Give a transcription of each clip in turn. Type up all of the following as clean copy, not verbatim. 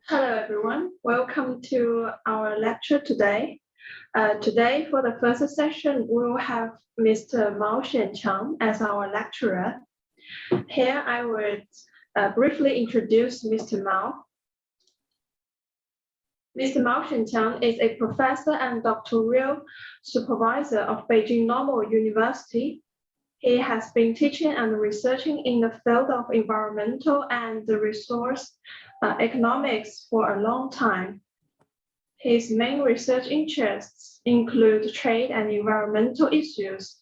Hello, everyone. Welcome to our lecture today. Today, for the first session, we will have Mr. Mao Xianqiang as our lecturer. Here, I would briefly introduce Mr. Mao. Mr. Mao Xianqiang is a professor and doctoral supervisor of Beijing Normal University. He has been teaching and researching in the field of environmental and resource economics for a long time. His main research interests include trade and environmental issues,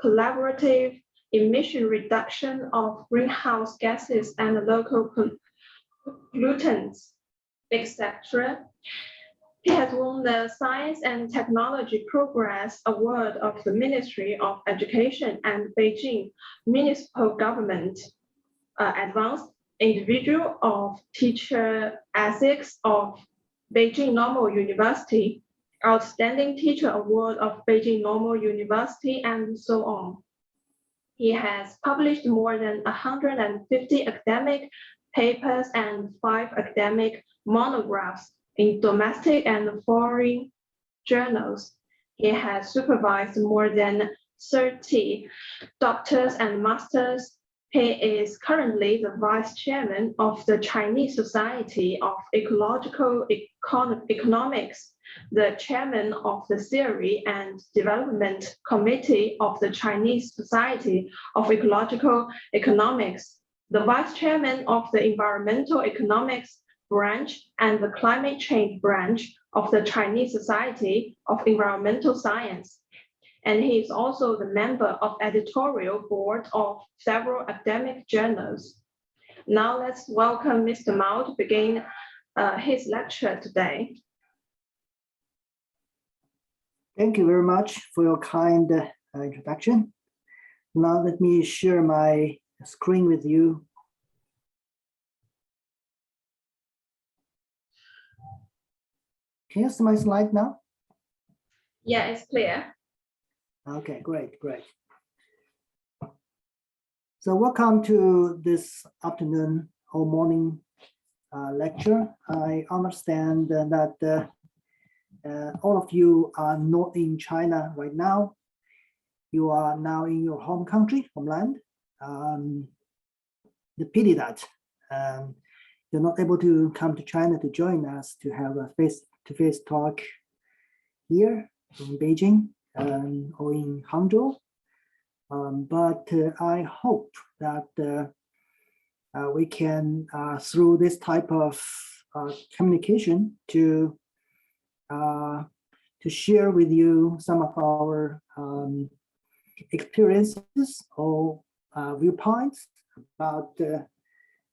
collaborative emission reduction of greenhouse gases and local pollutants, etc. He has won the Science and Technology Progress Award of the Ministry of Education and Beijing Municipal Government, Advanced Individual of Teacher Ethics of Beijing Normal University, Outstanding Teacher Award of Beijing Normal University, and so on. He has published more than 150 academic papers and 5 academic monographs in domestic and foreign journals. He has supervised more than 30 doctors and masters. He is currently the vice chairman of the Chinese Society of Ecological Economics, the chairman of the Theory and Development Committee of the Chinese Society of Ecological Economics, the vice chairman of the Environmental Economics branch and the Climate Change branch of the Chinese Society of Environmental Science. And he is also the member of editorial board of several academic journals. Now let's welcome Mr. Mao to begin his lecture today. Thank you very much for your kind introduction. Now let me share my screen with you. Can you see my slide now? Yeah, it's clear. Okay, great. So welcome to this afternoon or morning lecture. I understand that all of you are not in China right now. You are now in your home country, homeland. The pity that you're not able to come to China to join us to have a face-to-face talk here in Beijing or in Hangzhou. But I hope that we can, through this type of communication, to share with you some of our experiences or viewpoints about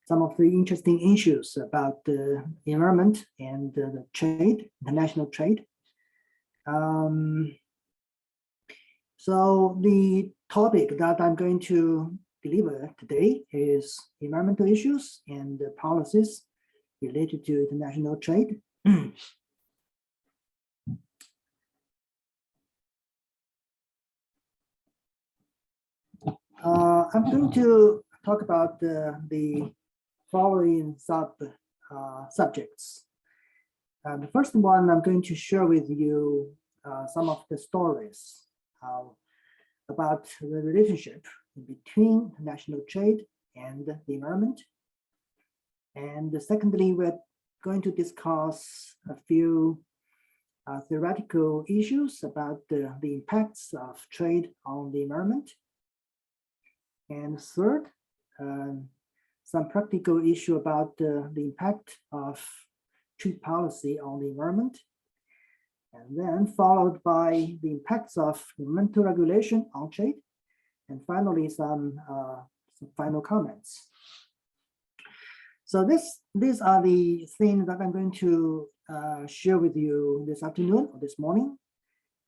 some of the interesting issues about the environment and the trade, international trade. So the topic that I'm going to deliver today is environmental issues and policies related to international trade. I'm going to talk about the following subjects. The first one, I'm going to share with you some of the stories about the relationship between international trade and the environment. And secondly, we're going to discuss a few theoretical issues about the impacts of trade on the environment. And third, some practical issue about the impact of trade policy on the environment. And then followed by the impacts of environmental regulation on trade. And finally, some final comments. So these are the things that I'm going to share with you this afternoon or this morning.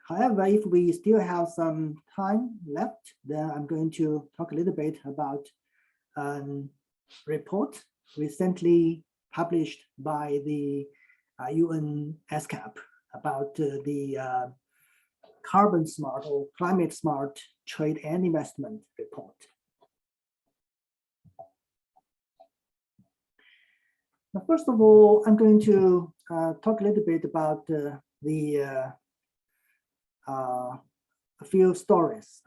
However, if we still have some time left, then I'm going to talk a little bit about a report recently published by the UN ESCAP about the carbon smart or climate smart trade and investment report. Now, first of all, I'm going to talk a little bit about a few stories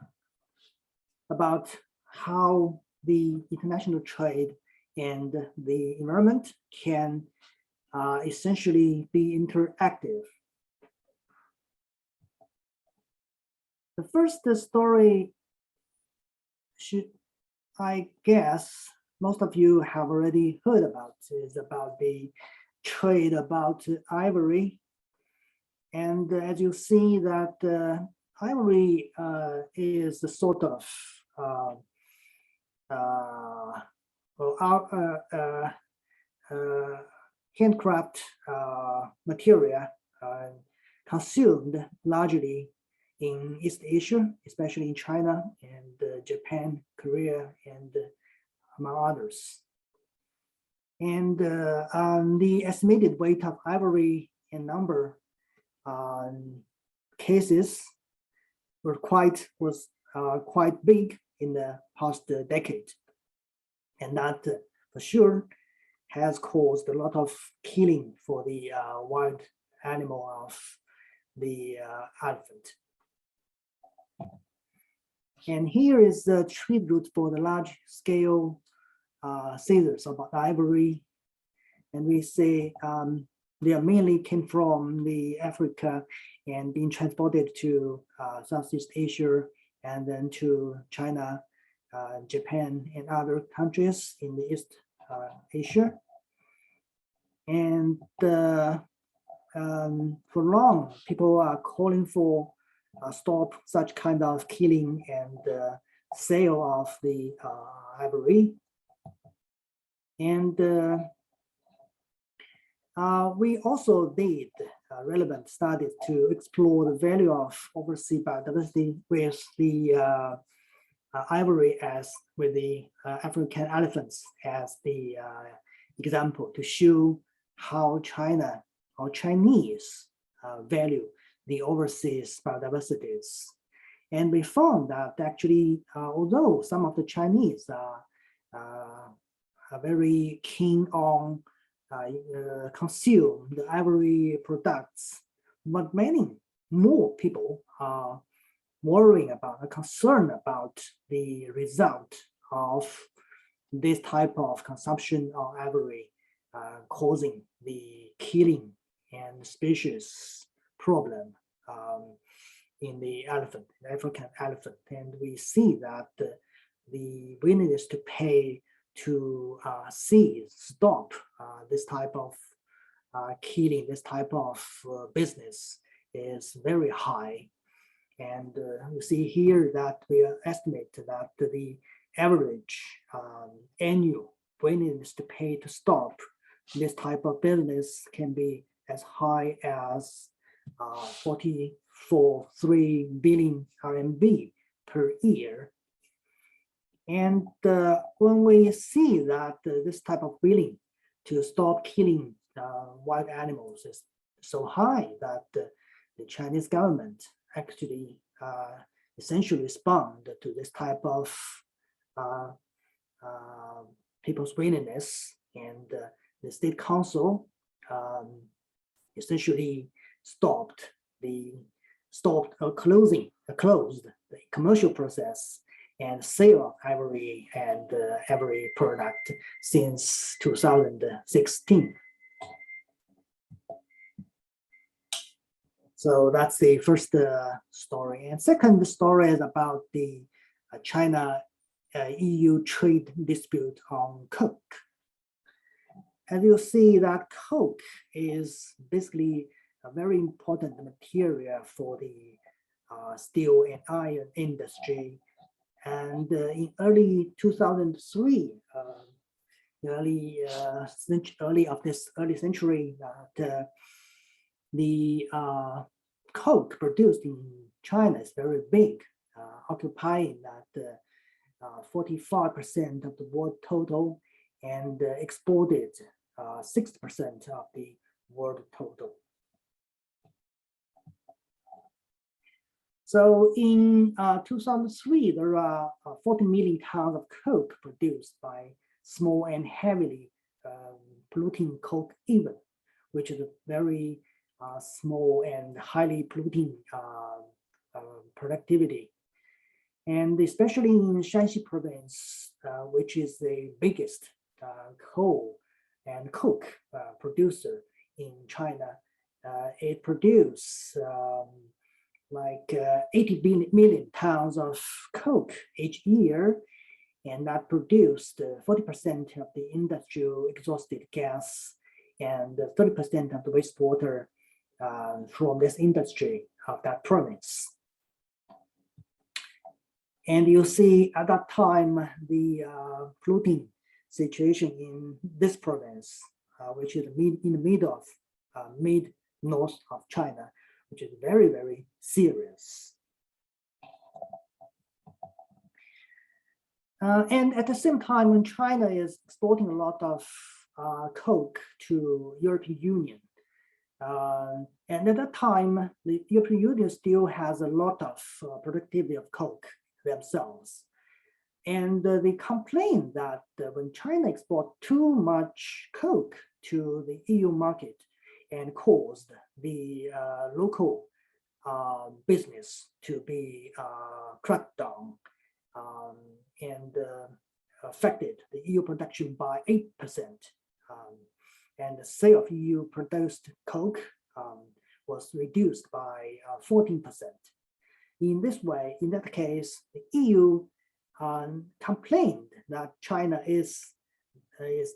about how the international trade and the environment can essentially be interactive. The first story I guess most of you have already heard about is about the trade about ivory. And as you see that ivory is a sort of handcraft material consumed largely in East Asia, especially in China and Japan, Korea, and among others. And the estimated weight of ivory in number cases was quite big in the past decade, and that for sure has caused a lot of killing for the wild animal of the elephant. And here is the trade route for the large-scale seizures about ivory, and we say they mainly came from the Africa and being transported to Southeast Asia and then to China, Japan, and other countries in the East Asia. And for long, people are calling for stop such kind of killing and sale of the ivory. And we also did relevant studies to explore the value of overseas biodiversity with the ivory as with the African elephants as the example to show how China or Chinese value the overseas biodiversities. And we found that actually, although some of the Chinese are very keen on consume the ivory products, but many more people are worrying about, are concerned about the result of this type of consumption of ivory causing the killing and species problem in the elephant, the African elephant. And we see that the willingness to pay to stop this type of killing, this type of business is very high. And you see here that we estimate that the average annual willingness to pay to stop this type of business can be as high as 43 billion RMB per year. And when we see that this type of willing to stop killing wild animals is so high that the Chinese government actually essentially respond to this type of people's willingness, and the State Council essentially closed the commercial process and sale of ivory and ivory product since 2016. So that's the first story. And second story is about the China EU trade dispute on coke. And you'll see that coke is basically a very important material for the steel and iron industry. And in early 2003, early century, the coke produced in China is very big, occupying that 45% of the world total, and exported 60% of the world total. So in 2003, there are 40 million tons of coke produced by small and heavily polluting coke even, which is a very small and highly polluting productivity. And especially in Shanxi province, which is the biggest coal and coke producer in China, it produces like 80 million tons of coke each year, and that produced 40% of the industrial exhausted gas and 30% of the wastewater from this industry of that province. And you see at that time, the polluting situation in this province, which is in the middle of mid-north of China, which is very, very serious. And at the same time, when China is exporting a lot of coke to European Union, and at that time, the European Union still has a lot of productivity of coke themselves. And they complain that when China exports too much coke to the EU market and caused the local business to be cracked down and affected the EU production by 8%. And the sale of EU produced coke was reduced by 14%. In this way, in that case, the EU complained that China is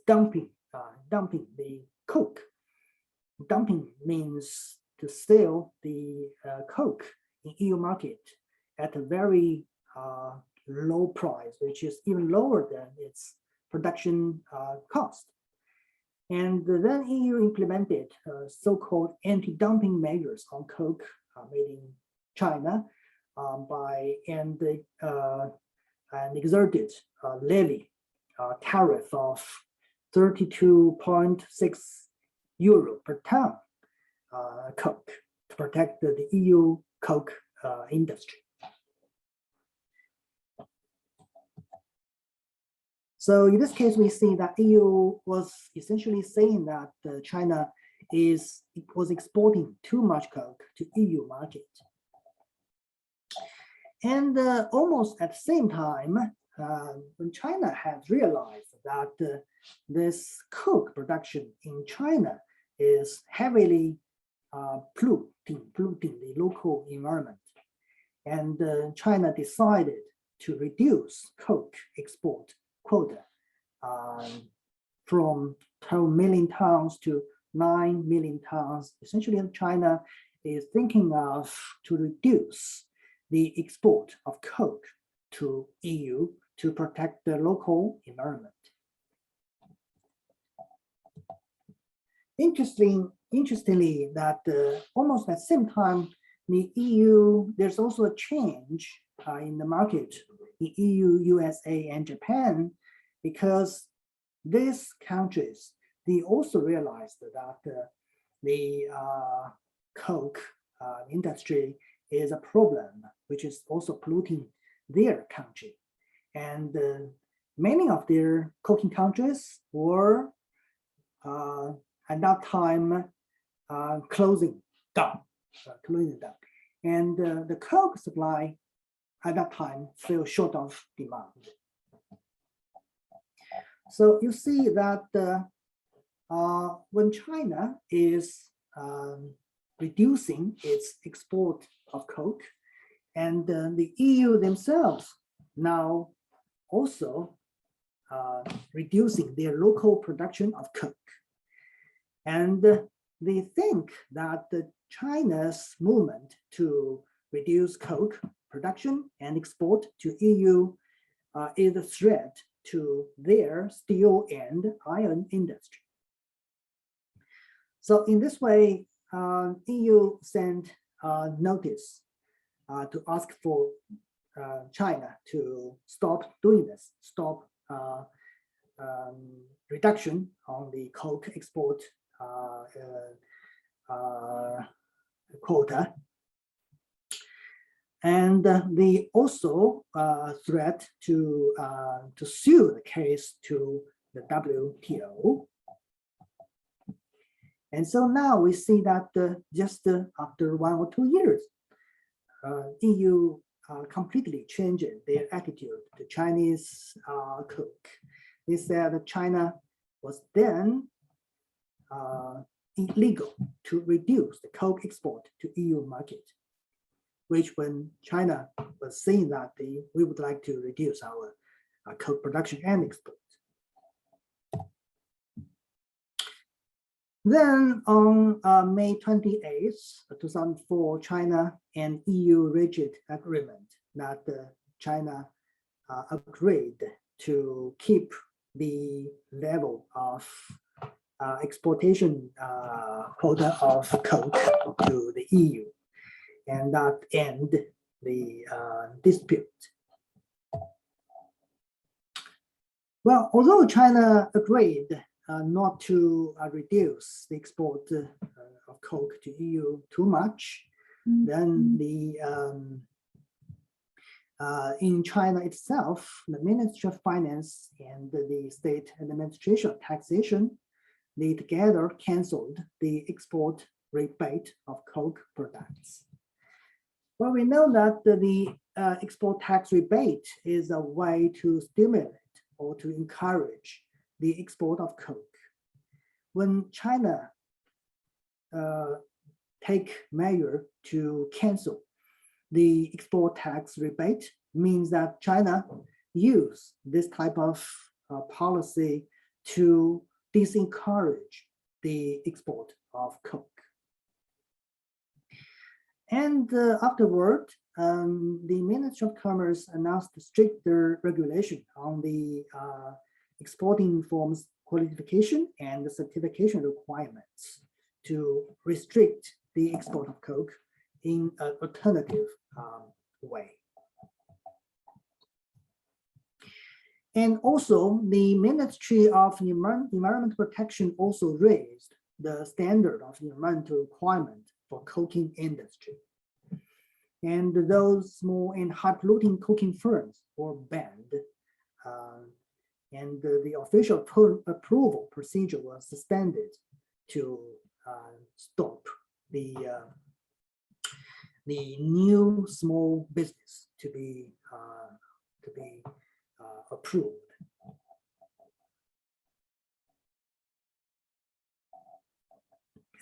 dumping the coke. Dumping means to sell the coke in EU market at a very low price, which is even lower than its production cost. And then EU implemented so-called anti-dumping measures on coke made in China and exerted a levy tariff of 32.6 euro per ton coke to protect the EU coke industry. So in this case, we see that EU was essentially saying that China was exporting too much coke to EU market. And almost at the same time, when China has realized that this coke production in China is heavily polluting the local environment, and China decided to reduce coke export quota from 12 million tons to 9 million tons. Essentially, China is thinking of to reduce the export of coke to EU to protect the local environment. Interestingly, that almost at the same time, the EU, there's also a change in the market in EU, USA, and Japan, because these countries, they also realized that the coke industry is a problem, which is also polluting their country. And many of their coking countries were at that time closing down. And the coke supply at that time fell short of demand. So you see that when China is reducing its export of coke, and the EU themselves now also reducing their local production of coke. And they think that China's movement to reduce coke production and export to EU is a threat to their steel and iron industry. So in this way, EU sent notice to ask for China to stop doing this, stop reduction on the coke export quota. And they also threat to sue the case to the WTO. And so now we see that just after 1 or 2 years, EU completely changed their attitude to Chinese Coke. They said China was then illegal to reduce the Coke export to EU market, which when China was saying that we would like to reduce our Coke production and export. Then on May 28th, 2004, China and EU reached agreement that China agreed to keep the level of exportation quota of Coke to the EU, and that end the dispute. Well, although China agreed not to reduce the export of Coke to EU too much, then in China itself, the Ministry of Finance and the State Administration of Taxation, they together canceled the export rebate of Coke products. Well, we know that the export tax rebate is a way to stimulate or to encourage the export of Coke. When China take measure to cancel the export tax rebate, means that China use this type of policy to disencourage the export of Coke. And afterward, the Ministry of Commerce announced stricter regulation on the exporting firms qualification and the certification requirements to restrict the export of Coke in an alternative way. And also, the Ministry of Environmental Protection also raised the standard of environmental requirement for coking industry. And those small and high-polluting coking firms were banned. And the official approval procedure was suspended to stop the new small business to be approved.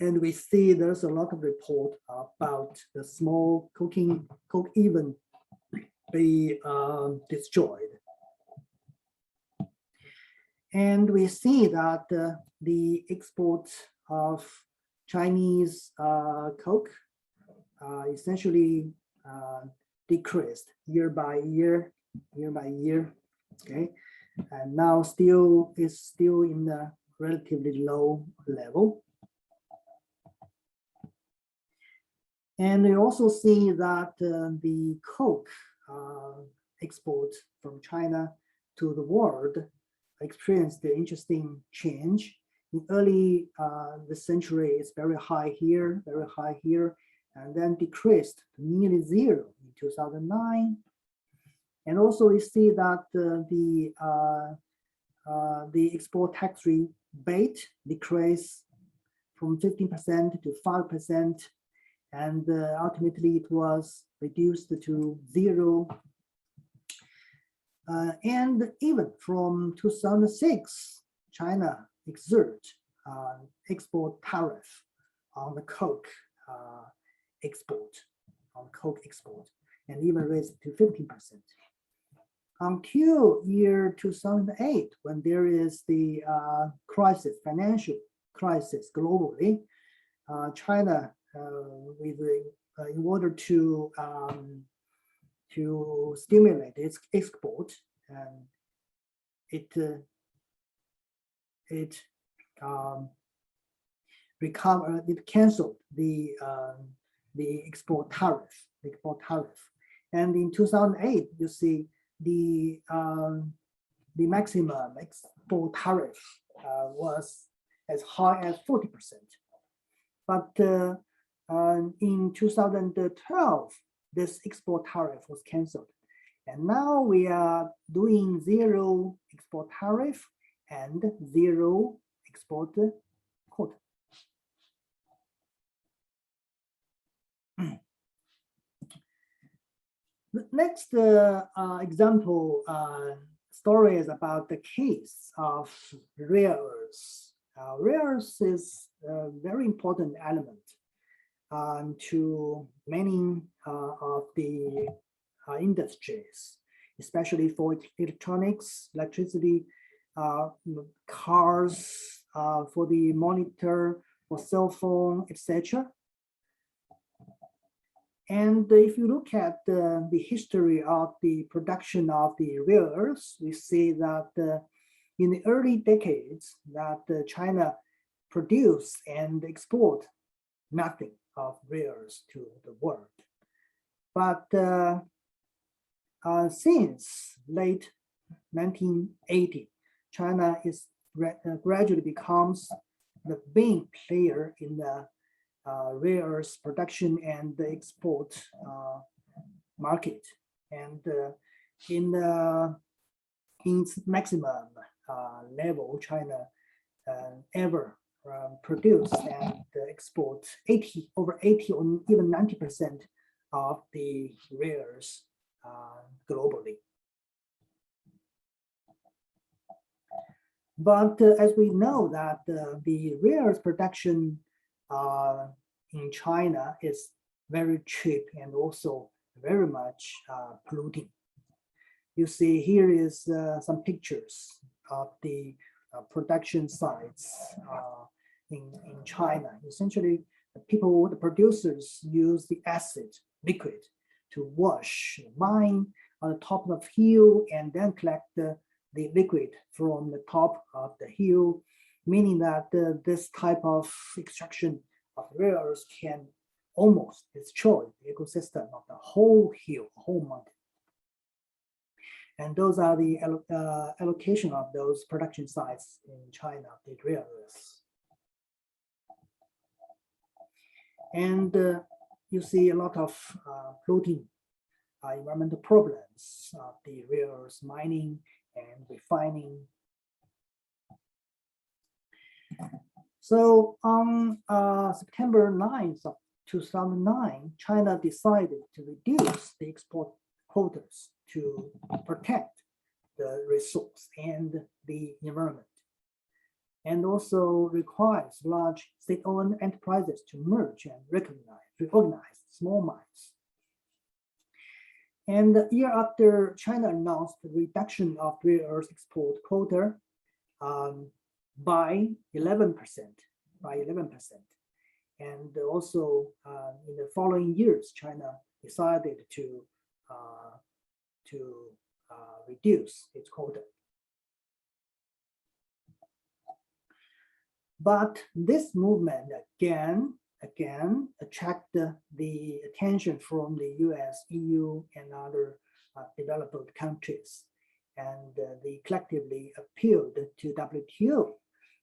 And we see there's a lot of report about the small Coke even be destroyed. And we see that the export of Chinese Coke essentially decreased year by year. Okay, and now is still in a relatively low level. And we also see that the Coke export from China to the world experienced the interesting change. In early this century, it's very high here, and then decreased to nearly zero in 2009. And also we see that the export tax rebate decreased from 15% to 5%, and ultimately it was reduced to zero. And even from 2006, China exert export tariff on the Coke export, and even raised to 15%. Until year 2008, when there is the financial crisis globally, China, in order to stimulate its export, and it canceled the export tariff. And in 2008, you see the maximum export tariff was as high as 40%. But in 2012, this export tariff was canceled. And now we are doing zero export tariff and zero export quota. The next example story is about the case of rare earths. Rare earths is a very important element to many of the industries, especially for electronics, electricity, cars, for the monitor, for cell phone, etc. And if you look at the history of the production of the rare earths, we see that in the early decades that China produced and export nothing of rare earths to the world. But since late 1980, China is gradually becomes the main player in the rare earth production and the export market, and in its maximum level, China ever produce and export over 80 or even 90% of the rare earths globally. But as we know that the rare earth production in China is very cheap and also very much polluting. You see here is some pictures of the production sites in China. Essentially, the producers use the acid liquid to wash the mine on the top of the hill and then collect the liquid from the top of the hill, meaning that this type of extraction of rare earths can almost destroy the ecosystem of the whole hill, whole mountain. And those are the allocation of those production sites in China, the rare earths. And you see a lot of polluting environmental problems of the rare earth mining and refining. So on September 9th of 2009, China decided to reduce the export quotas to protect the resource and the environment, and also requires large state-owned enterprises to merge and reorganize small mines. And a year after China announced the reduction of rare earth export quota by 11%, and also in the following years, China decided to reduce its quota. But this movement again attracted the attention from the US, EU, and other developed countries. And they collectively appealed to WTO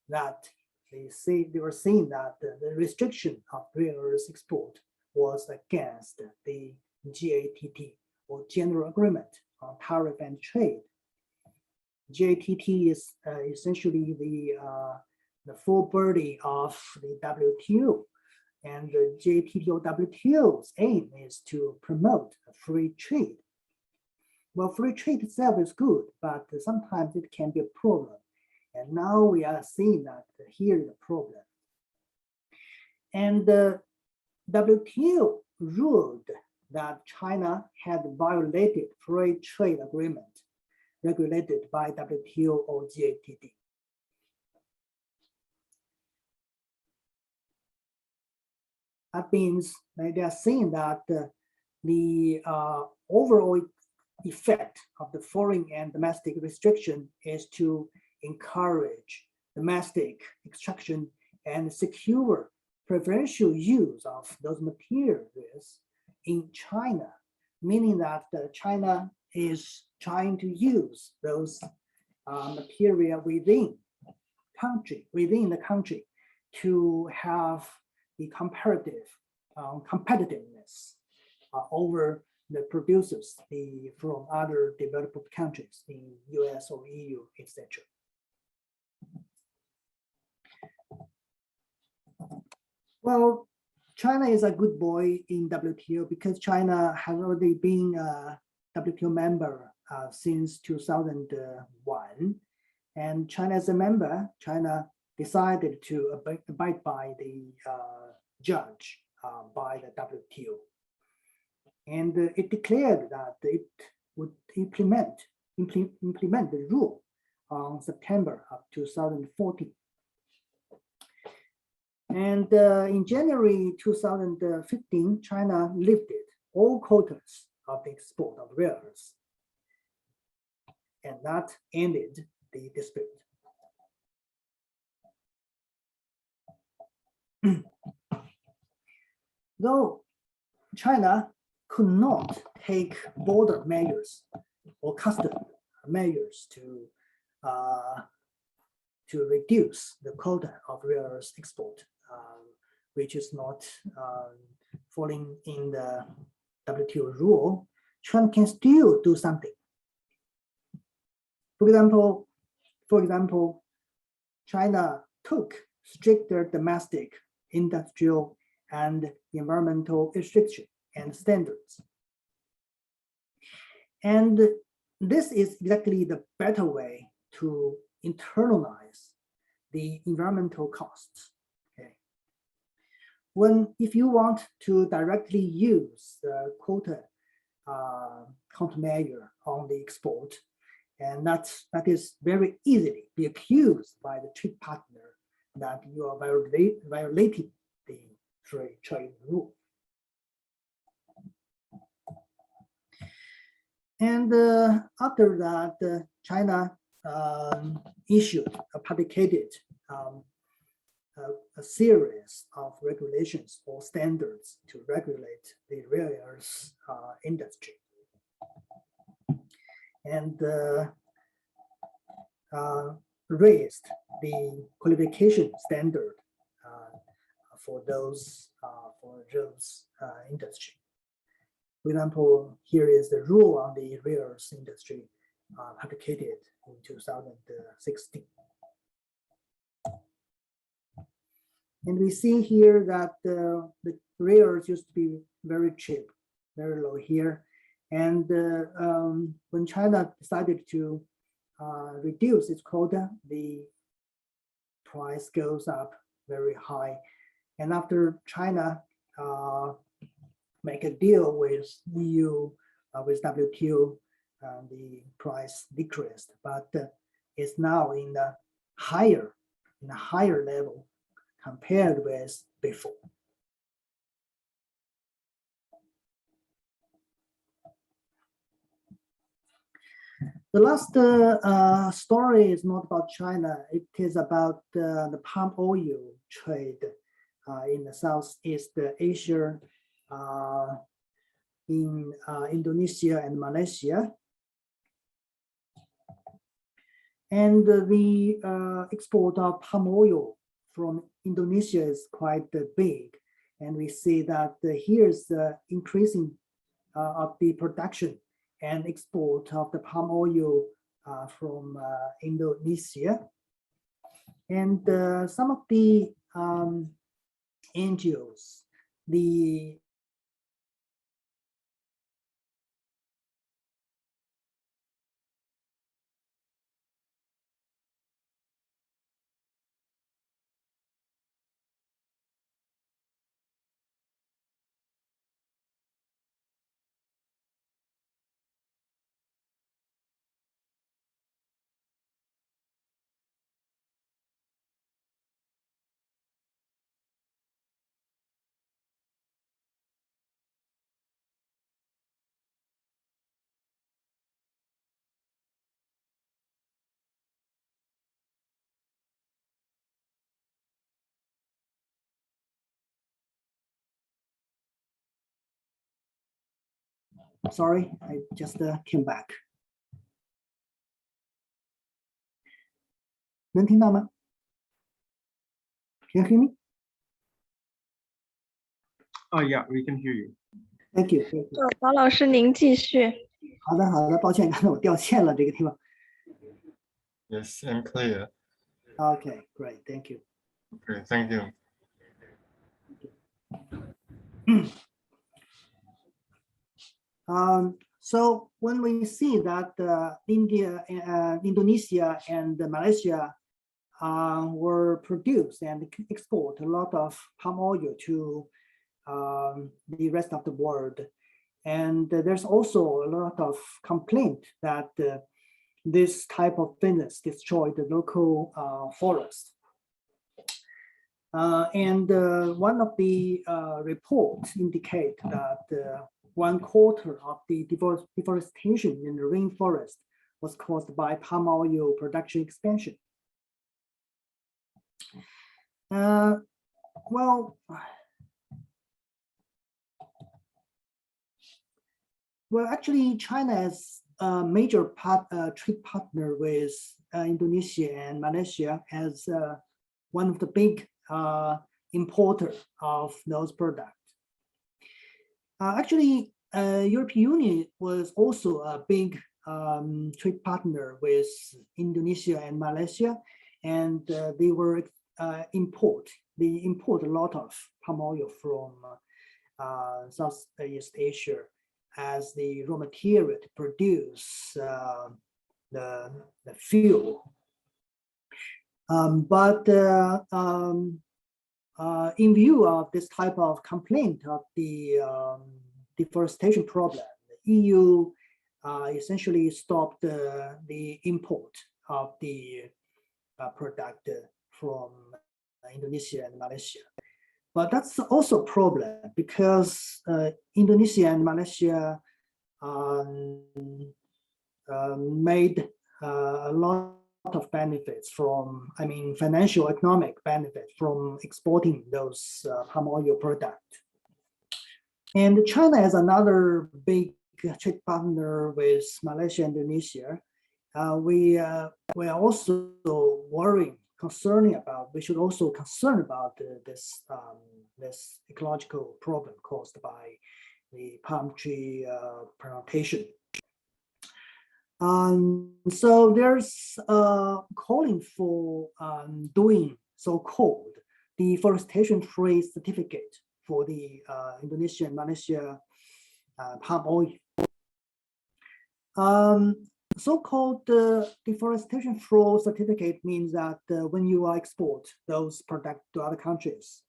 that they were saying that the restriction of rare earth export was against the GATT, or General Agreement on Tariff and Trade. GATT is essentially the full body of the WTO, and the GATT or WTO's aim is to promote free trade. Well, free trade itself is good, but sometimes it can be a problem. And now we are seeing that here is a problem. And the WTO ruled that China had violated free trade agreement regulated by WTO or GATT. That means they are saying that the overall effect of the foreign and domestic restriction is to encourage domestic extraction and secure preferential use of those materials in China, meaning that China is trying to use those material within the country to have the competitiveness over the producers from other developed countries in US or EU, etc. Well, China is a good boy in WTO because China has already been a WTO member since 2001. And China as a member, China decided to abide by the judge by the WTO. And it declared that it would implement the rule on September of 2014. And in January 2015, China lifted all quotas of the export of rare earths. And that ended the dispute. Though China could not take border measures or custom measures to reduce the quota of rare earth export, which is not falling in the WTO rule, China can still do something. For example, China took stricter domestic, industrial, and environmental restriction and standards. And this is exactly the better way to internalize the environmental costs. Okay. If you want to directly use the quota countermeasure on the export, and that is very easily be accused by the trade partner that you are violating the trade rule. And after that, China publicated a series of regulations or standards to regulate the rare earth industry. And raised the qualification standard for those industry. For example, here is the rule on the rare earth industry publicated in 2016. And we see here that the rare earth used to be very cheap, very low here. And when China decided to reduce its quota, the price goes up very high. And after China make a deal with EU, with WTO, the price decreased, but it's now in a higher level compared with before. The last story is not about China. It is about the palm oil trade in the Southeast Asia, in Indonesia and Malaysia. And the export of palm oil from Indonesia is quite big. And we see that here's the increasing of the production and export of the palm oil from Indonesia. And some of the NGOs, sorry, I just came back. 能听到吗? Can you hear me? Oh yeah, we can hear you. Thank you. 王老师，您继续。好的，抱歉，刚才我掉线了这个地方。Yes, I'm clear. Okay, great, thank you. Okay, thank you. So when we see that Indonesia and Malaysia were produced and export a lot of palm oil to the rest of the world. And there's also a lot of complaint that this type of business destroyed the local forest. One of the reports indicate that 1/4 of the deforestation in the rainforest was caused by palm oil production expansion. Well, actually, China is a major trade partner with Indonesia and Malaysia as one of the big importer of those products. Actually, European Union was also a big trade partner with Indonesia and Malaysia, and they import a lot of palm oil from Southeast Asia as the raw material to produce the fuel. In view of this type of complaint of the deforestation problem, the EU essentially stopped the import of the product from Indonesia and Malaysia. But that's also a problem because Indonesia and Malaysia made a lot of benefits from, financial economic benefits from exporting those palm oil products. And China is another big trade partner with Malaysia and Indonesia. We are also we should also concern about this ecological problem caused by the palm tree plantation. So there's calling for doing so-called deforestation-free certificate for the Indonesia and Malaysia palm oil. So-called deforestation-free certificate means that when you export those products to other countries,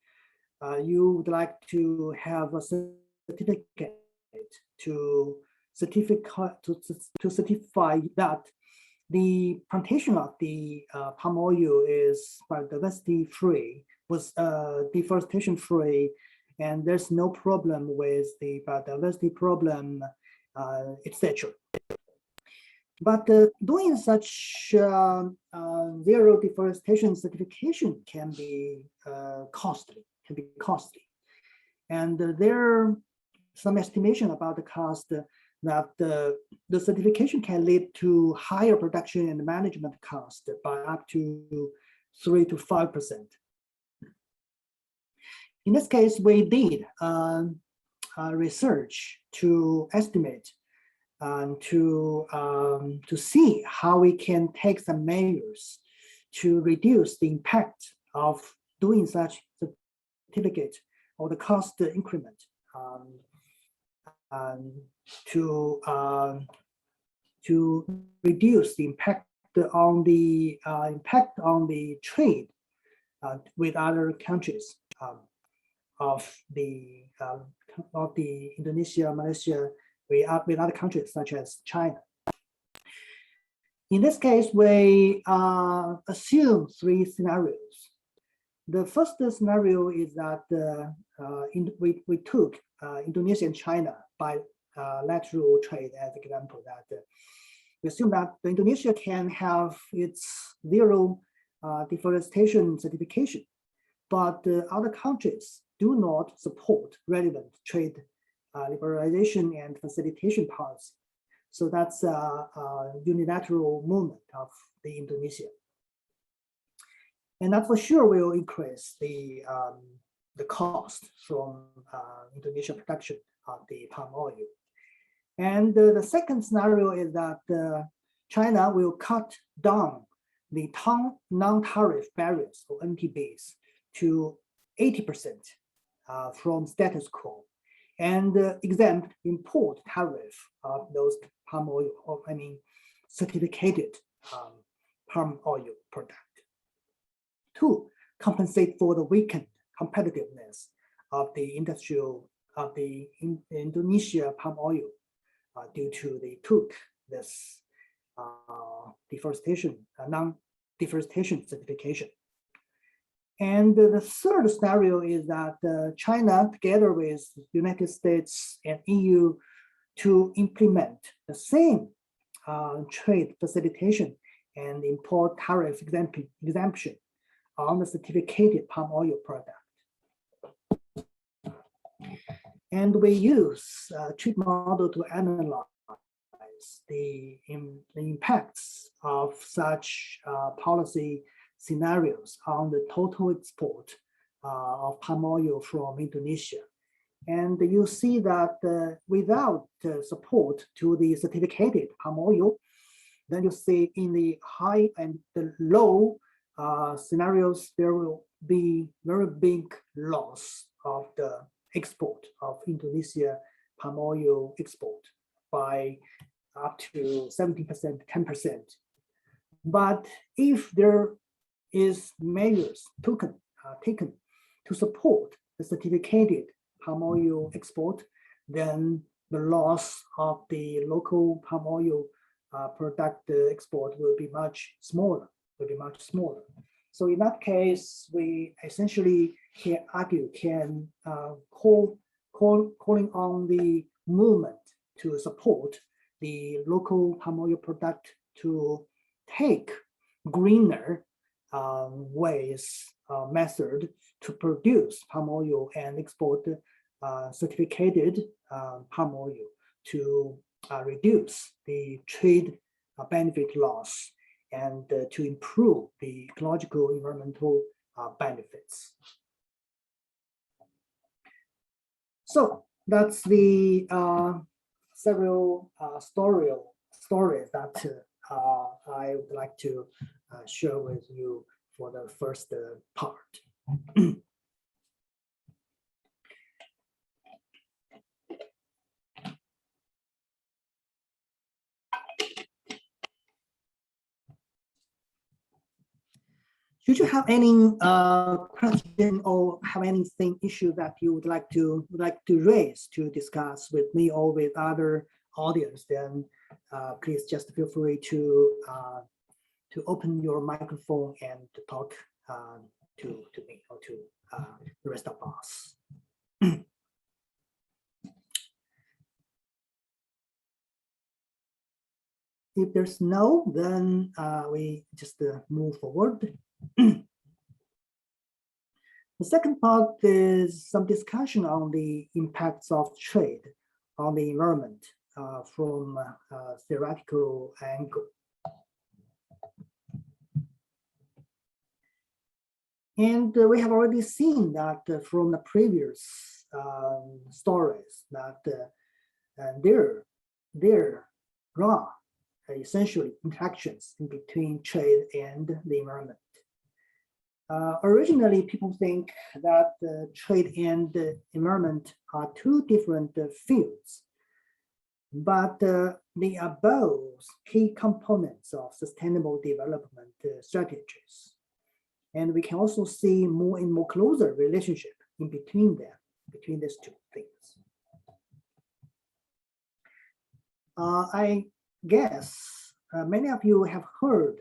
you would like to have a certificate to certify that the plantation of the palm oil is biodiversity-free, was deforestation-free, and there's no problem with the biodiversity problem, etc. But doing such zero deforestation certification can be costly. And there are some estimation about the cost that the certification can lead to higher production and management cost by up to 3 to 5%. In this case, we did research to estimate and to see how we can take some measures to reduce the impact of doing such certificate or the cost increment to reduce the impact on the trade with other countries of the Indonesia, Malaysia, with other countries such as China. In this case, we assume 3 scenarios. The first scenario is that we took Indonesia and China bilateral trade as an example, that we assume that Indonesia can have its zero deforestation certification, but other countries do not support relevant trade liberalization and facilitation policy. So that's a unilateral movement of the Indonesia. And that for sure will increase the cost from Indonesia production of the palm oil. And the second scenario is that China will cut down the non-tariff barriers or NTBs to 80% from status quo and exempt import tariff of those palm oil, or certificated palm oil product. 2, compensate for the weakened competitiveness of the Indonesia palm oil due to they took this deforestation, non-deforestation certification. And the third scenario is that China, together with United States and EU, to implement the same trade facilitation and import tariff exemption on the certificated palm oil product. And we use a trade model to analyze the impacts of such policy scenarios on the total export of palm oil from Indonesia. And you see that without support to the certificated palm oil, then you see in the high and the low scenarios, there will be very big loss of the export of Indonesia palm oil export by up to 70%, 10%. But if there is measures taken to support the certificated palm oil export, then the loss of the local palm oil product export will be much smaller. So in that case, we essentially can calling on the movement to support the local palm oil product to take greener method to produce palm oil and export certificated palm oil to reduce the trade benefit loss and to improve the ecological environmental benefits. So that's the several stories that I would like to share with you for the first part. Should you have any question or have anything issue that you would like to raise to discuss with me or with other audience, then please just feel free to open your microphone and to talk to me or to the rest of us. If there's no, then we just move forward. The second part is some discussion on the impacts of trade on the environment from a theoretical angle. And we have already seen that from the previous stories that there are essentially interactions in between trade and the environment. Originally, people think that trade and environment are two different fields, but they are both key components of sustainable development strategies. And we can also see more and more closer relationship in between them, between these two things. I guess many of you have heard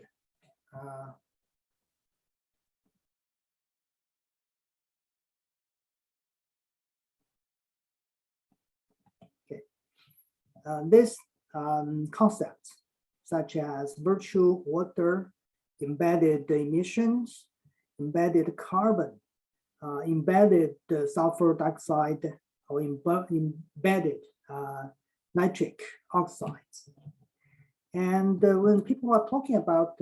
this concepts such as virtual water, embedded emissions, embedded carbon, embedded sulfur dioxide, or embedded nitric oxides. And when people are talking about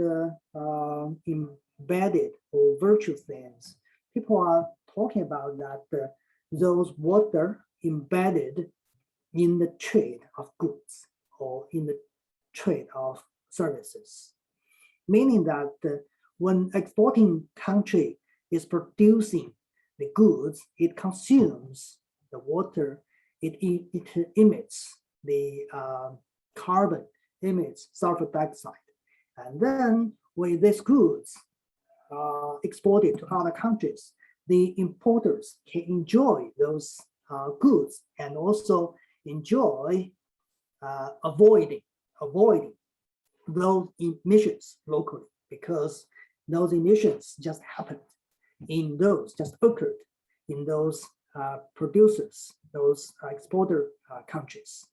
embedded or virtual things, people are talking about that those water embedded in the trade of goods or in the trade of services, meaning that when exporting country is producing the goods, it consumes the water, it emits the carbon, emits sulfur dioxide. And then with these goods exported to other countries, the importers can enjoy those goods and also enjoy avoiding those emissions locally, because those emissions just happened just occurred in those producers, those exporter countries.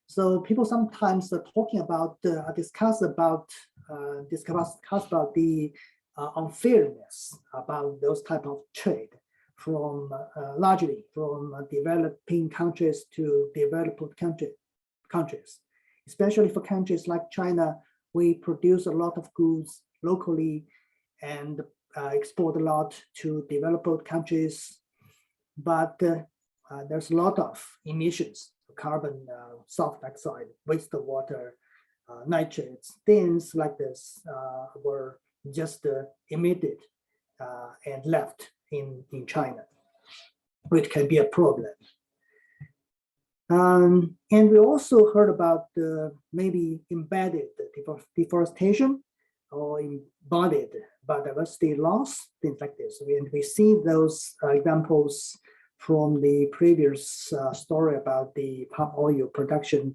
So people sometimes are talking about, discuss about the unfairness about those type of trade from largely from developing countries to developed countries, especially for countries like China. We produce a lot of goods locally and export a lot to developed countries, but there's a lot of emissions, carbon, sulfur dioxide, wastewater, nitrates, things like this were just emitted and left in China, which can be a problem. And we also heard about maybe embedded deforestation or embodied biodiversity loss, things like this. We see those examples from the previous story about the palm oil production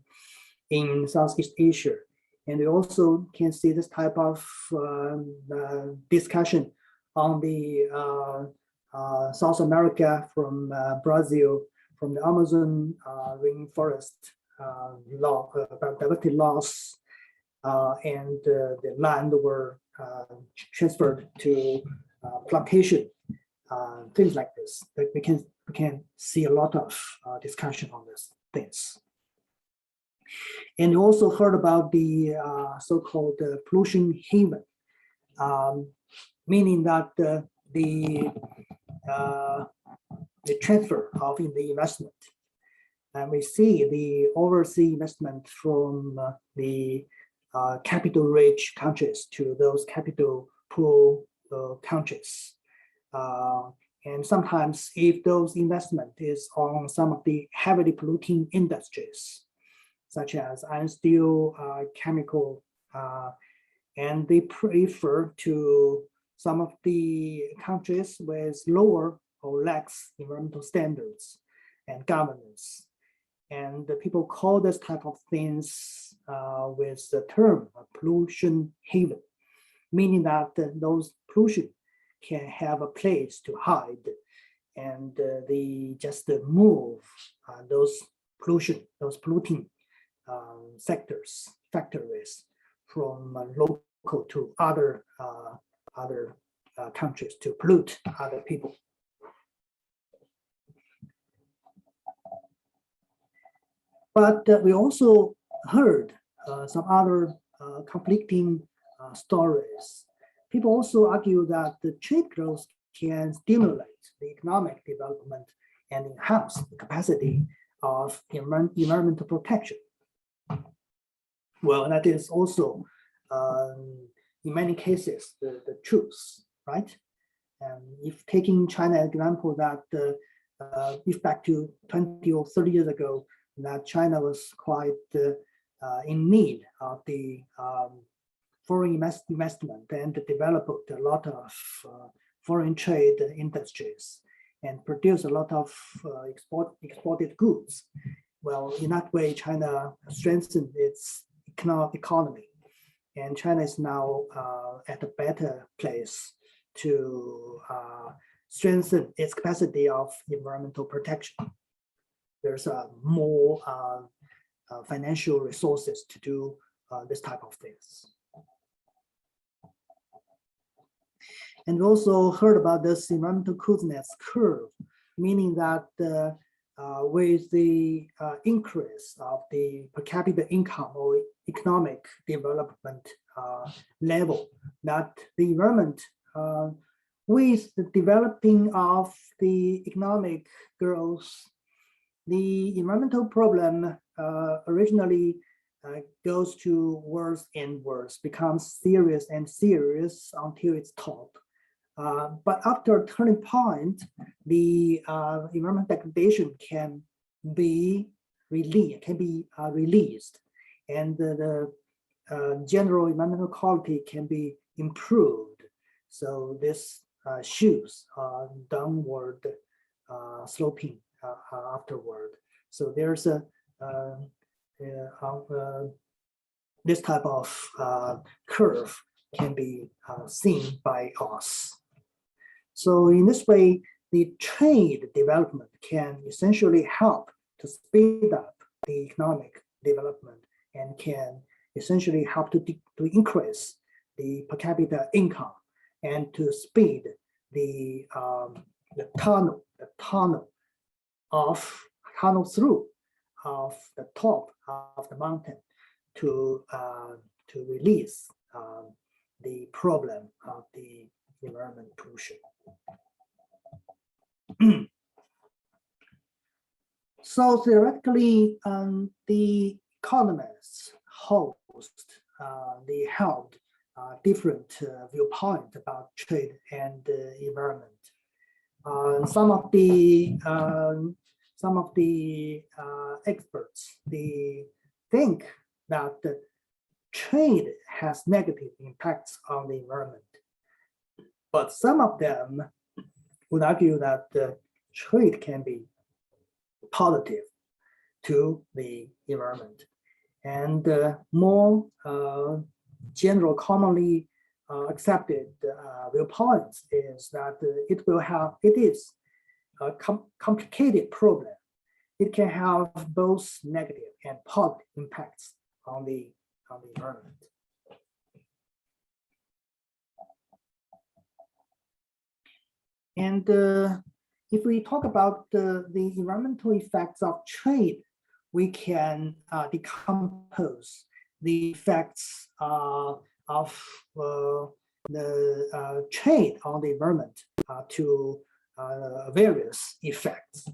in Southeast Asia. And we also can see this type of discussion on the South America, from Brazil, from the Amazon rainforest biodiversity loss, and the land were transferred to plantation, things like this. We can see a lot of discussion on these things. And we also heard about the so-called pollution haven, meaning that the transfer of the investment. And we see the overseas investment from the capital-rich countries to those capital-poor countries. And sometimes if those investment is on some of the heavily polluting industries, such as iron, steel, chemical, and they prefer to some of the countries with lower or lax environmental standards and governance. And the people call this type of things with the term pollution haven, meaning that those pollution can have a place to hide, and they just move those polluting sectors, factories from local to other countries to pollute other people. But we also heard some other conflicting stories. People also argue that the trade growth can stimulate the economic development and enhance the capacity of environmental protection. Well, that is also, in many cases, the truth, right? And if taking China example, that if back to 20 or 30 years ago, that China was quite in need of the foreign investment and developed a lot of foreign trade industries and produced a lot of exported goods. Well, in that way, China strengthened its economy, and China is now at a better place to strengthen its capacity of environmental protection. There's more financial resources to do this type of things. And we also heard about this environmental coolness curve, meaning that with the increase of the per capita income or economic development level, that the environment, with the developing of the economic growth, the environmental problem originally goes to worse and worse, becomes serious and serious until its top. But after a turning point, the environmental degradation can be released, and the general environmental quality can be improved. So this shows downward sloping afterward. So there's a this type of curve can be seen by us. So in this way, the trade development can essentially help to speed up the economic development and can essentially help to increase the per capita income and to speed the tunnel through of the top of the mountain to release the problem of the environment pollution. So theoretically, the economists they held different viewpoints about trade and environment. Some of the experts they think that trade has negative impacts on the environment, but some of them would argue that trade can be positive to the environment. And more general, commonly accepted viewpoints is that it is a complicated problem. It can have both negative and positive impacts on the environment. And if we talk about the environmental effects of trade, we can decompose the effects of the trade on the environment to various effects.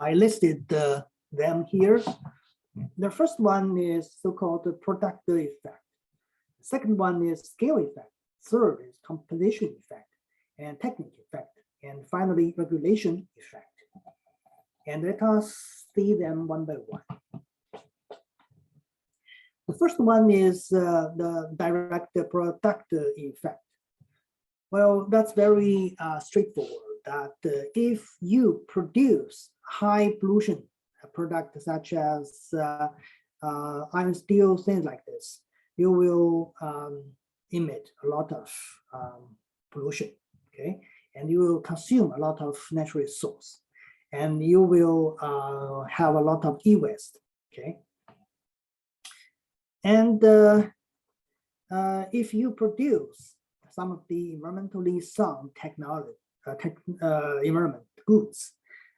I listed them here. The first one is so-called product effect. The second one is scale effect. Third is composition effect and technique effect. And finally, regulation effect. And let us see them one by one. The first one is the direct product effect. Well, that's very straightforward. That if you produce high pollution products such as iron, steel, things like this, you will emit a lot of pollution, okay? And you will consume a lot of natural resource, and you will have a lot of e-waste, okay? And if you produce some of the environmentally sound technology, environment goods,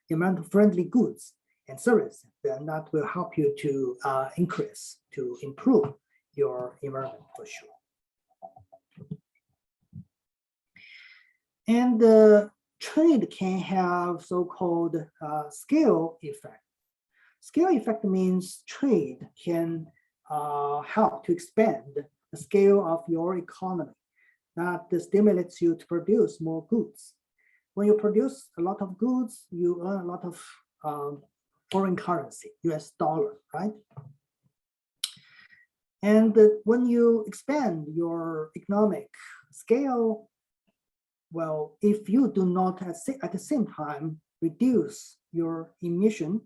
environmental friendly goods and services, then that will help you to improve your environment for sure. And trade can have so-called scale effect. Scale effect means trade can help to expand the scale of your economy. That stimulates you to produce more goods. When you produce a lot of goods, you earn a lot of foreign currency, US dollar, right? And when you expand your economic scale, well, if you do not at the same time reduce your emission,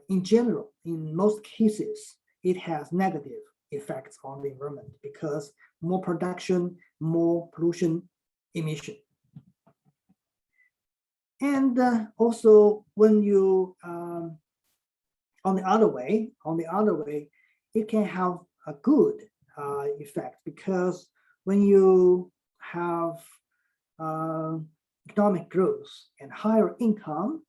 in general, in most cases, it has negative effects on the environment because more production, more pollution, emission. And also, when you on the other way, it can have a good effect because when you have economic growth and higher income,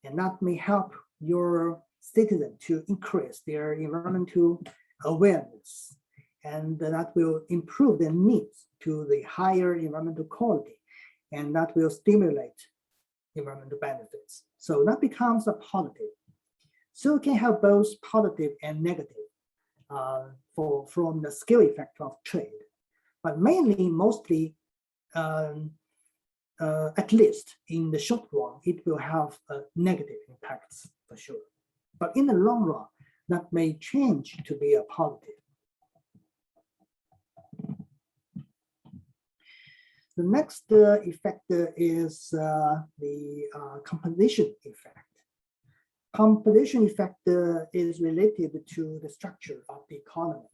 and that may help your citizen to increase their environmental awareness, and that will improve their needs to the higher environmental quality, and that will stimulate environmental benefits. So that becomes a positive. So it can have both positive and negative from the scale effect of trade, but mostly, at least in the short run, it will have negative impacts for sure. But in the long run, that may change to be a positive. The next effect is the composition effect. Composition effect is related to the structure of the economy.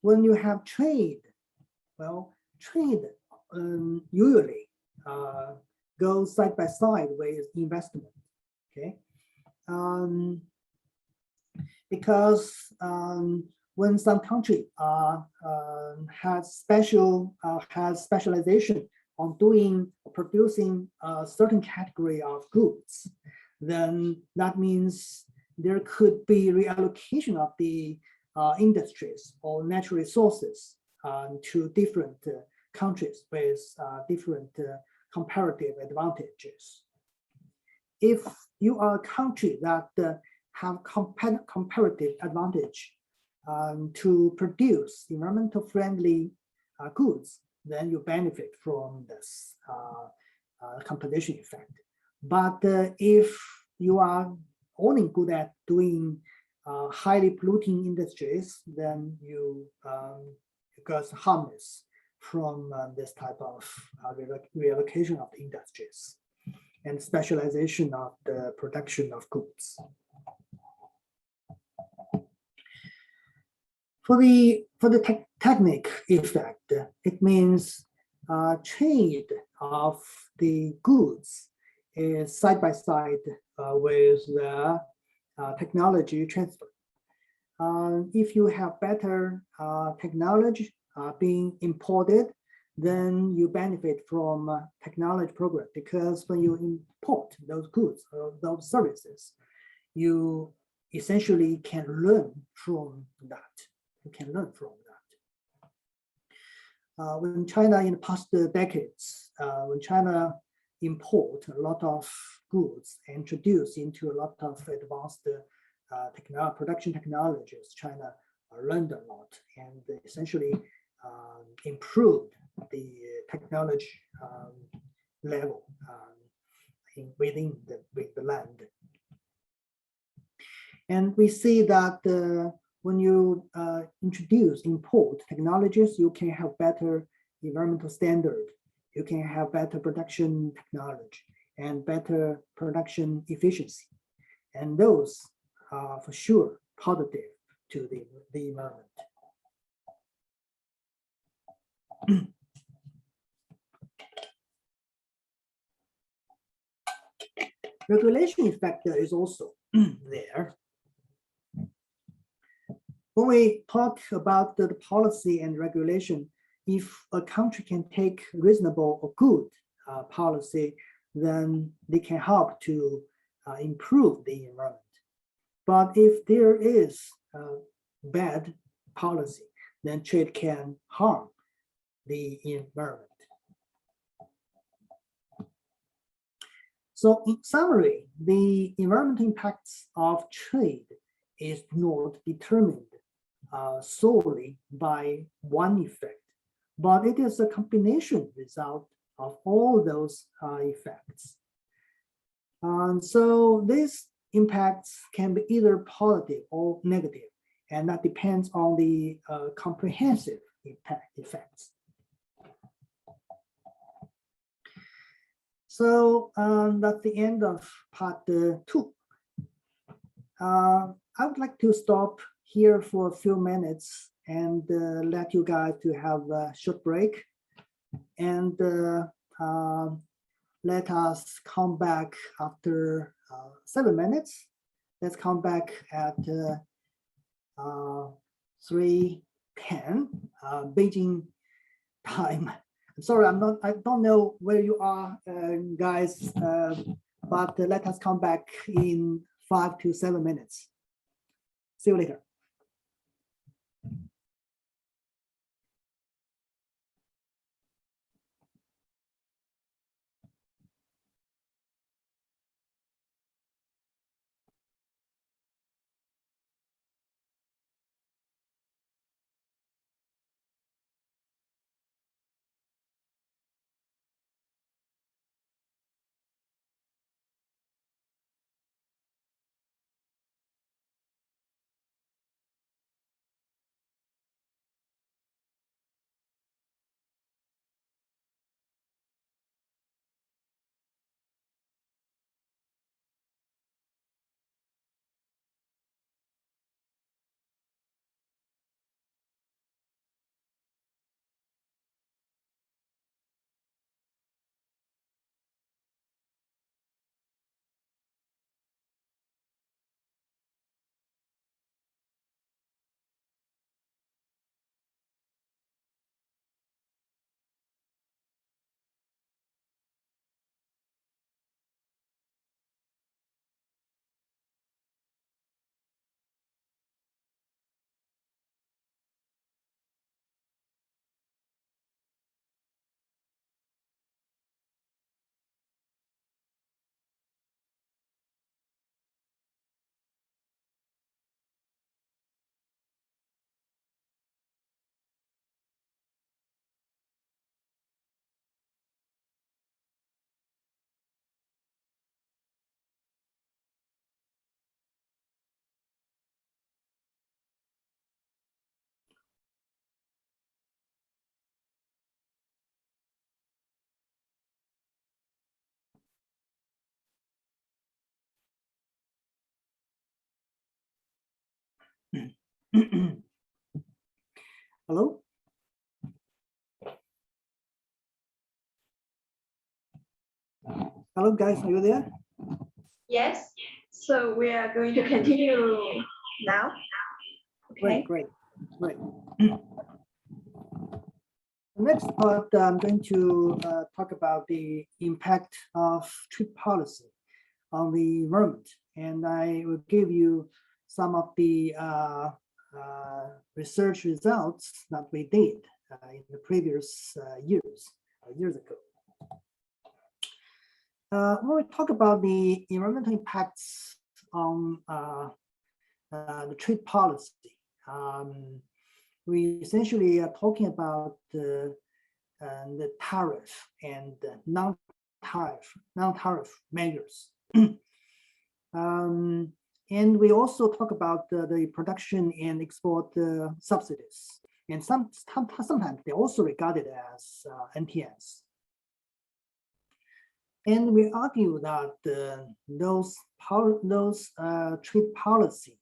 When you have trade, well, trade usually goes side by side with investment. Okay, because when some country has specialization on producing a certain category of goods, then that means there could be reallocation of the industries or natural resources to different countries with different comparative advantages. If you are a country that have comparative advantage to produce environmental friendly goods, then you benefit from this competition effect. But if you are only good at doing highly polluting industries, then you get harmless from this type of reallocation of the industries and specialization of the production of goods. For the technique effect, it means trade of the goods is side by side with the technology transfer. If you have better technology being imported, then you benefit from technology progress, because when you import those goods or those services, you essentially can learn from that. You can learn from that. When China in the past decades, when China import a lot of goods, introduced into a lot of advanced production technologies, China learned a lot and essentially improved the technology level within the land. And we see that when you import technologies, you can have better environmental standard, you can have better production technology and better production efficiency. And those are for sure positive to the environment. Regulation effect is also there. When we talk about the policy and regulation, if a country can take reasonable or good policy, then they can help to improve the environment. But if there is bad policy, then trade can harm the environment. So in summary, the environmental impacts of trade is not determined solely by one effect, but it is a combination result of all those effects. And so these impacts can be either positive or negative, and that depends on the comprehensive effects. So that's the end of part 2. I would like to stop here for a few minutes and let you guys to have a short break, and let us come back after 7 minutes. Let's come back at 3:10 Beijing time. I'm sorry, I don't know where you are, guys, but let us come back in 5 to 7 minutes. See you later. Hello? Hello, guys, are you there? Yes. So we are going to continue now. Okay. Great. The next part, I'm going to talk about the impact of trade policy on the environment, and I will give you some of the research results that we did in the previous years ago. When we talk about the environmental impacts on the trade policy, we essentially are talking about the tariff and non-tariff measures. And we also talk about the production and export subsidies, and sometimes they also regarded as NTNs. And we argue that those trade policy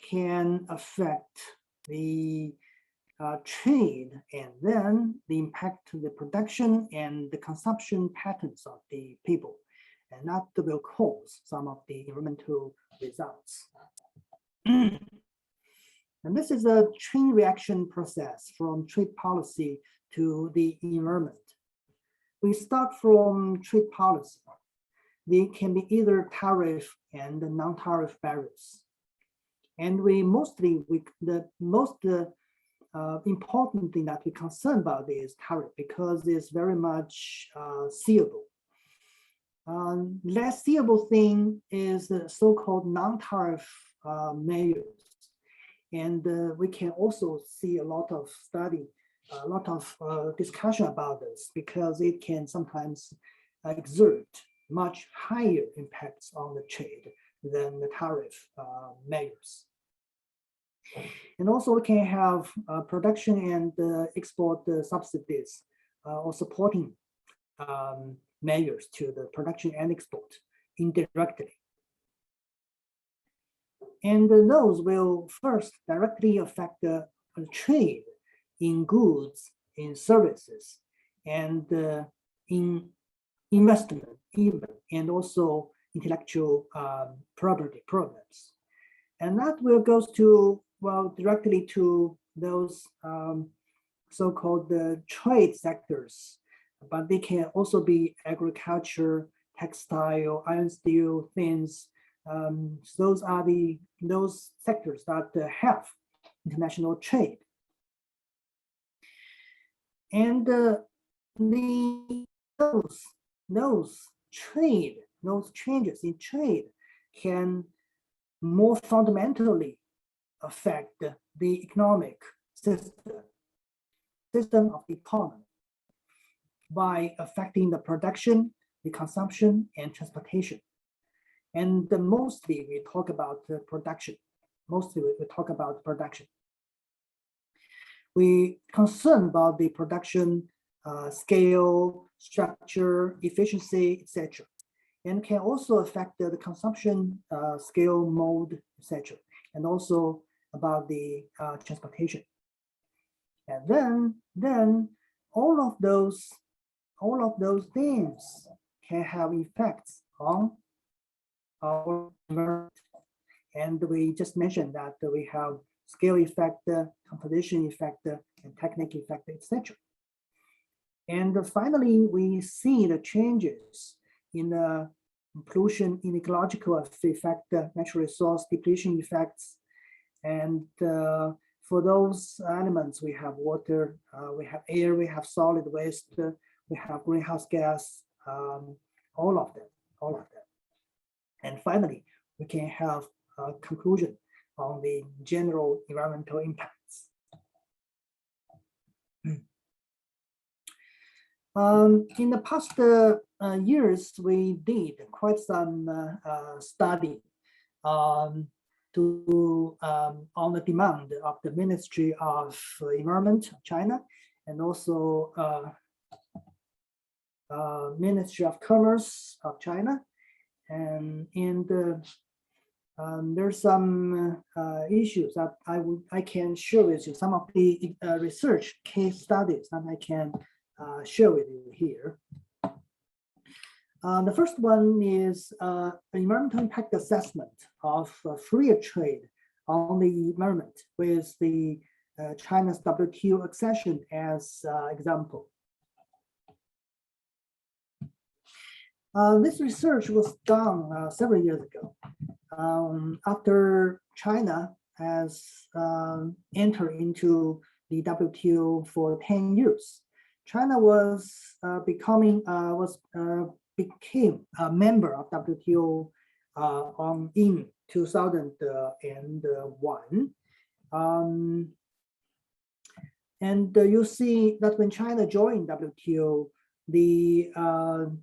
can affect the trade and then the impact to the production and the consumption patterns of the people, and that will cause some of the environmental results. And this is a chain reaction process from trade policy to the environment. We start from trade policy. They can be either tariff and non-tariff barriers. And the most important thing that we concern about is tariff, because it's very much seeable. Less seeable thing is the so-called non-tariff measures. And we can also see a lot of study, a lot of discussion about this, because it can sometimes exert much higher impacts on the trade than the tariff measures. And also we can have production and export subsidies or supporting measures to the production and export indirectly. And those will first directly affect the trade in goods, in services, and in investment even, and also intellectual property programs. And that will go to, well, directly to those so-called trade sectors, but they can also be agriculture, textile, iron, steel, things. Those are those sectors that have international trade. And those changes in trade can more fundamentally affect the economic system of the economy by affecting the production, the consumption, and transportation. And mostly we talk about production. We concern about the production scale, structure, efficiency, etc. And can also affect the consumption scale, mode, etc. And also about the transportation. And then all of those things can have effects on our environment. And we just mentioned that we have scale effect, composition effect, and technique effect, etc. And finally, we see the changes in the pollution, in ecological effect, natural resource depletion effects. And for those elements, we have water, we have air, we have solid waste, we have greenhouse gas, all of them. And finally, we can have a conclusion on the general environmental impacts. In the past years, we did quite some study on the demand of the Ministry of Environment of China, and also Ministry of Commerce of China, and There's some issues that I can share with you, some of the research case studies that I can share with you here. The first one is environmental impact assessment of free trade on the environment with the China's WTO accession as example. This research was done several years ago after China has entered into the WTO for 10 years. China became a member of WTO in 2001. And you see that when China joined WTO, the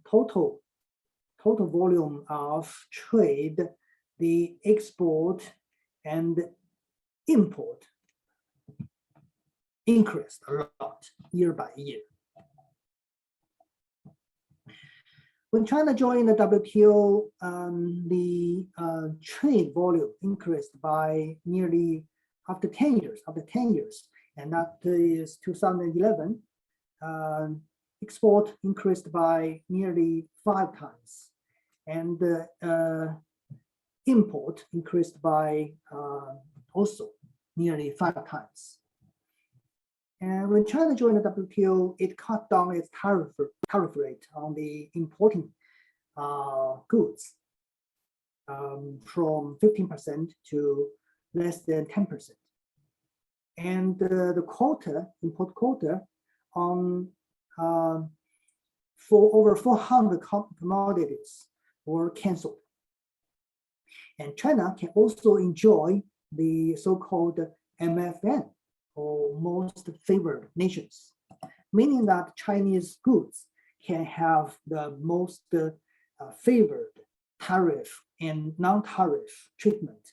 total volume of trade, the export and import increased a lot year by year. When China joined the WTO, the trade volume increased by nearly after 10 years, and that is 2011. Export increased by nearly 5 times, and import increased by also nearly 5 times. And when China joined the WTO, it cut down its tariff rate on the importing goods from 15% to less than 10%. And the import quota on for over 400 commodities were canceled. And China can also enjoy the so-called MFN, or most favored nations, meaning that Chinese goods can have the most favored tariff and non-tariff treatment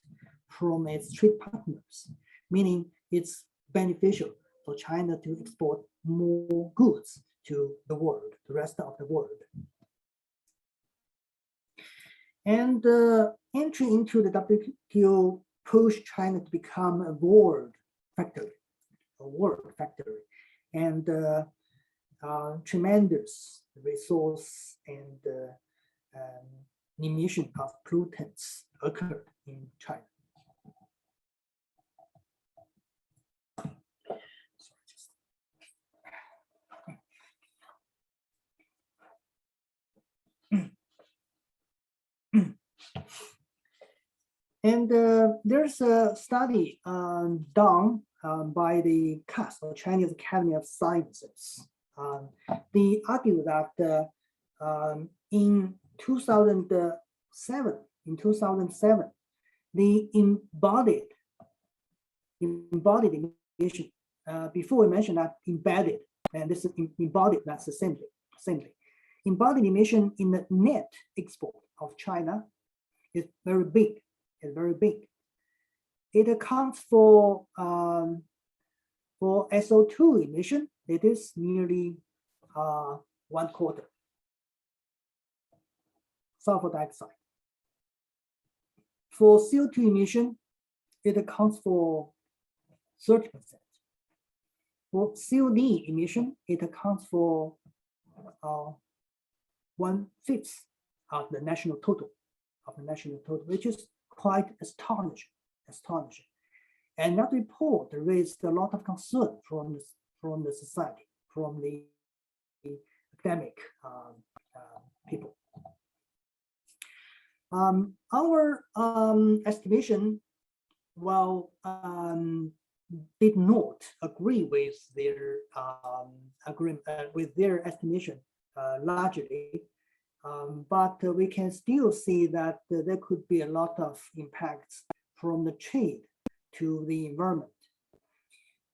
from its trade partners, meaning it's beneficial for China to export more goods to the world, the rest of the world. And entry into the WTO pushed China to become a world factory, and tremendous resource and emission of pollutants occurred in China. And there's a study done by the CAS, or Chinese Academy of Sciences. They argue that in 2007, the embodied emission, before we mentioned that embedded, and this is embodied, that's the same thing. Embodied emission in the net export of China is very big. It accounts for SO2 emission. It is nearly 1/4. Sulfur dioxide. For CO2 emission, it accounts for 30%. For COD emission, it accounts for 1/5 of the national total, which is quite astonishing. And that report raised a lot of concern from the society, from the academic people. Our estimation, did not agree with their estimation largely. But we can still see that there could be a lot of impacts from the trade to the environment.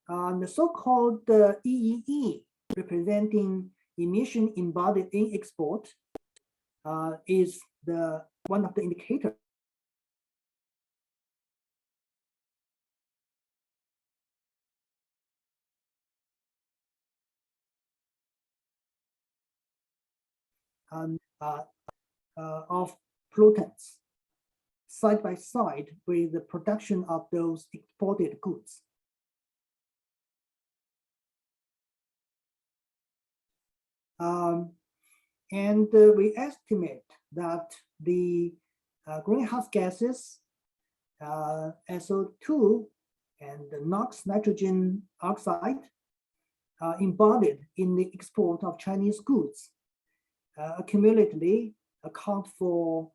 The so-called EEE, representing emission embodied in export, is one of the indicators of pollutants. side by side with the production of those exported goods. We estimate that the greenhouse gases, SO2 and the NOx, nitrogen oxide, embodied in the export of Chinese goods accumulatedly account for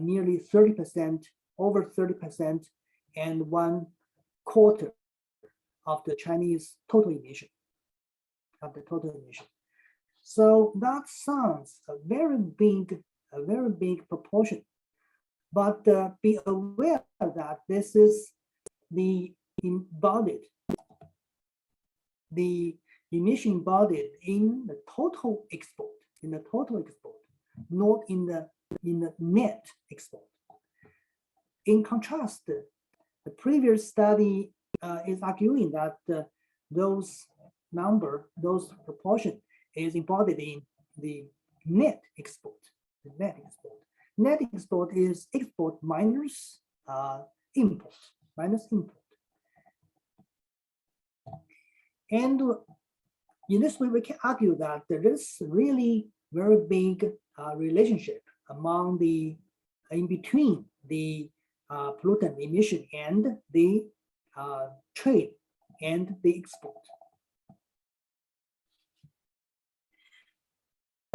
nearly 30%, over 30%, and 1/4 of the Chinese total emission, So that sounds a very big proportion, but be aware that this is the emission embodied in the total export, not in the net export. In contrast, the previous study is arguing that those proportion is embodied in the net export. Net export is export minus import. And in this way, we can argue that there is really very big relationship in between the pollutant emission and the trade and the export.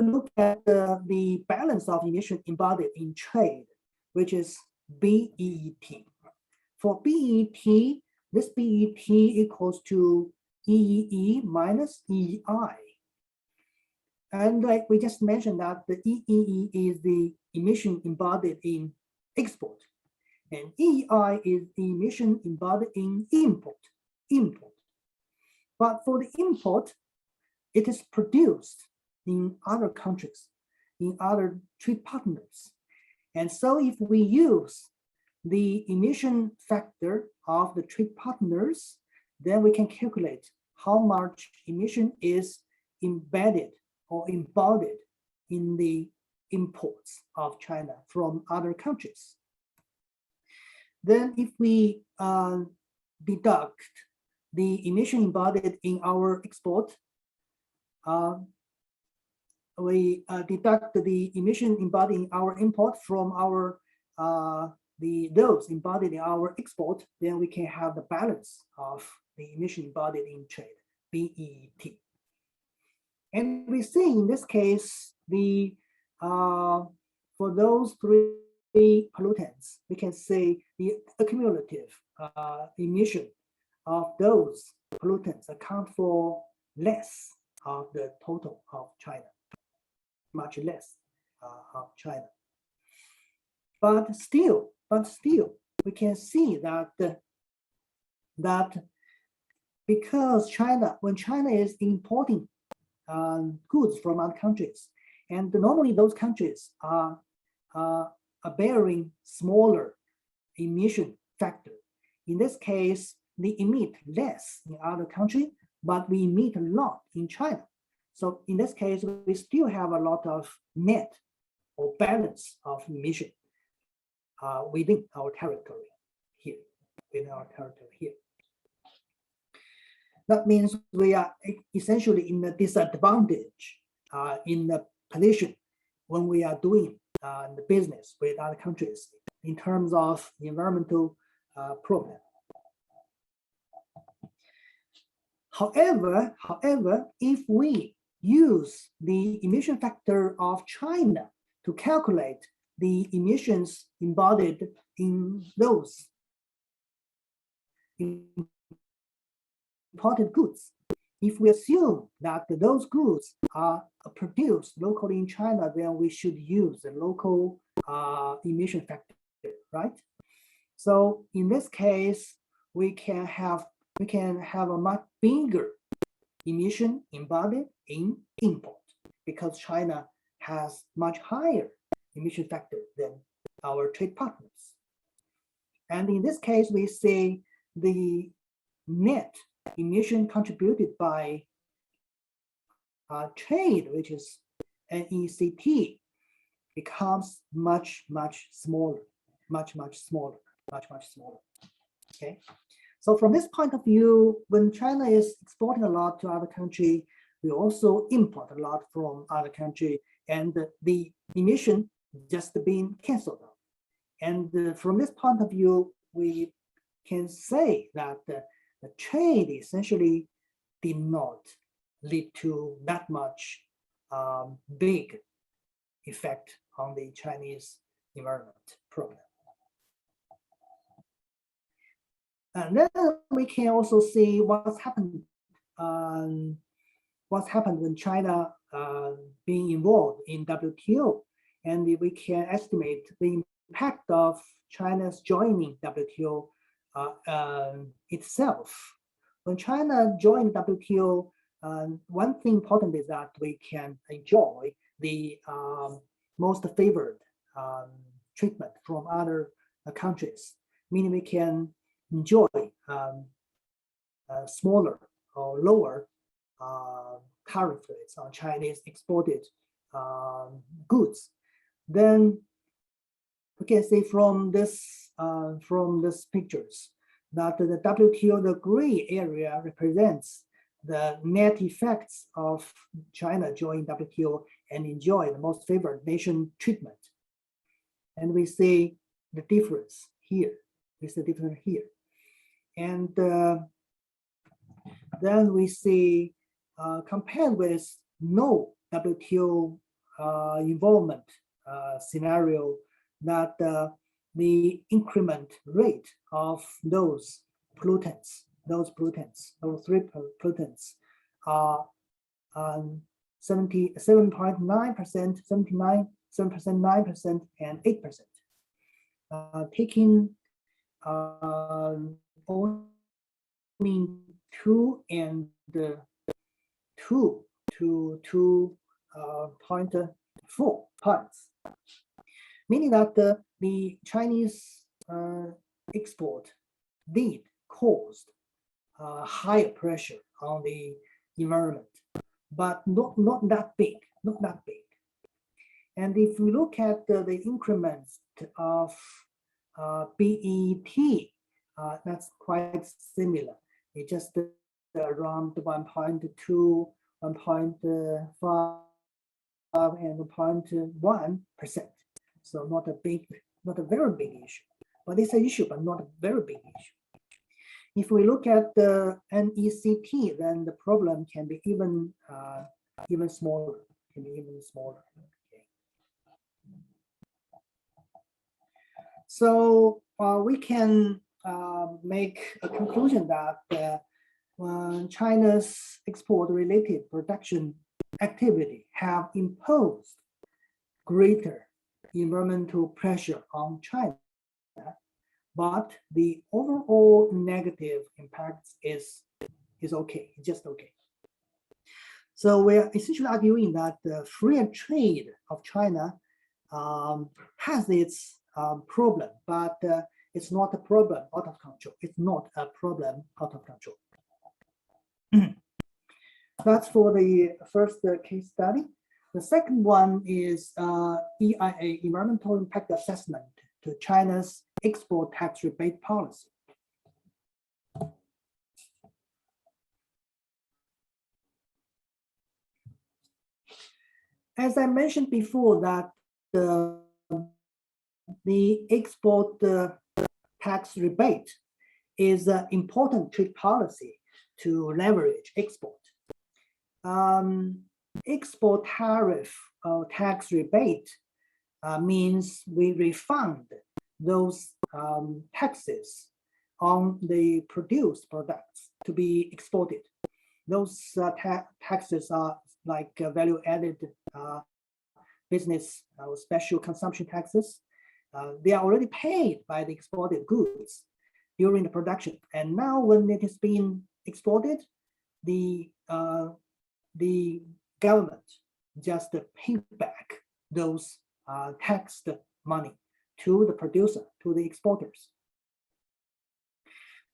Look at the balance of emission embodied in trade, which is BET. For BET, this BET equals to EEE minus EI. And like we just mentioned that the EEE is the emission embodied in export, and EI is the emission embodied in import. But for the import, it is produced in other countries, in other trade partners. And so if we use the emission factor of the trade partners, then we can calculate how much emission is embedded or embodied in the imports of China from other countries. Then if we deduct the emission embodied in our export, we deduct the emission embodied in our import from our those embodied in our export, then we can have the balance of the emission embodied in trade, BET. And we see in this case, for those three pollutants, we can say the accumulative emission of those pollutants account for less of the total of China, much less of China. But still, we can see that because when China is importing goods from other countries, and normally those countries are bearing smaller emission factor. In this case, they emit less in other countries, but we emit a lot in China. So in this case, we still have a lot of net or balance of emission within our territory here. That means we are essentially in a disadvantage in the position when we are doing the business with other countries in terms of environmental problem. However, if we use the emission factor of China to calculate the emissions embodied in those imported goods, if we assume that those goods are produced locally in China, then we should use the local emission factor, right? So in this case, we can have a much bigger emission embodied in import because China has much higher emission factor than our trade partners. And in this case, we say the net emission contributed by trade, which is NECT, becomes much smaller. much smaller, much smaller. Okay, so from this point of view, when China is exporting a lot to other country, we also import a lot from other country, and the emission just being canceled out. And from this point of view, we can say that the trade essentially did not lead to that much big effect on the Chinese environment problem. And then we can also see what's happened when China being involved in WTO, and we can estimate the impact of China's joining WTO itself. When China joined WTO, one thing important is that we can enjoy the most favored treatment from other countries, meaning we can enjoy smaller or lower tariff rates on Chinese exported goods. Then we can see from this pictures that the WTO, the gray area, represents the net effects of China joining WTO and enjoy the most favored nation treatment. And we see the difference here. And then we see, compared with no WTO involvement scenario, that the increment rate of those pollutants, those three pollutants are 77.9%, 7%, and 8%. Taking only 2 and 2.4 points, meaning that the Chinese export did cause higher pressure on the environment, but not that big. And if we look at the increments of BET, that's quite similar. It's just around 1.2, 1.5, and 0.1%. So not a very big issue, but it's an issue, but not a very big issue. If we look at the NECT, then the problem can be even smaller. Okay. So we can make a conclusion that China's export-related production activity have imposed greater environmental pressure on China, but the overall negative impact is okay, just okay. So we're essentially arguing that the free trade of China has its problem, but it's not a problem out of control. It's not a problem out of control. That's for the first case study. The second one is EIA, Environmental Impact Assessment to China's export tax rebate policy. As I mentioned before, that the export tax rebate is an important trade policy to leverage export. Export tariff or tax rebate means we refund those taxes on the produced products to be exported. Those taxes are like value-added business or special consumption taxes. They are already paid by the exported goods during the production, and now when it is being exported, the government just pay back those taxed money to the producer, to the exporters,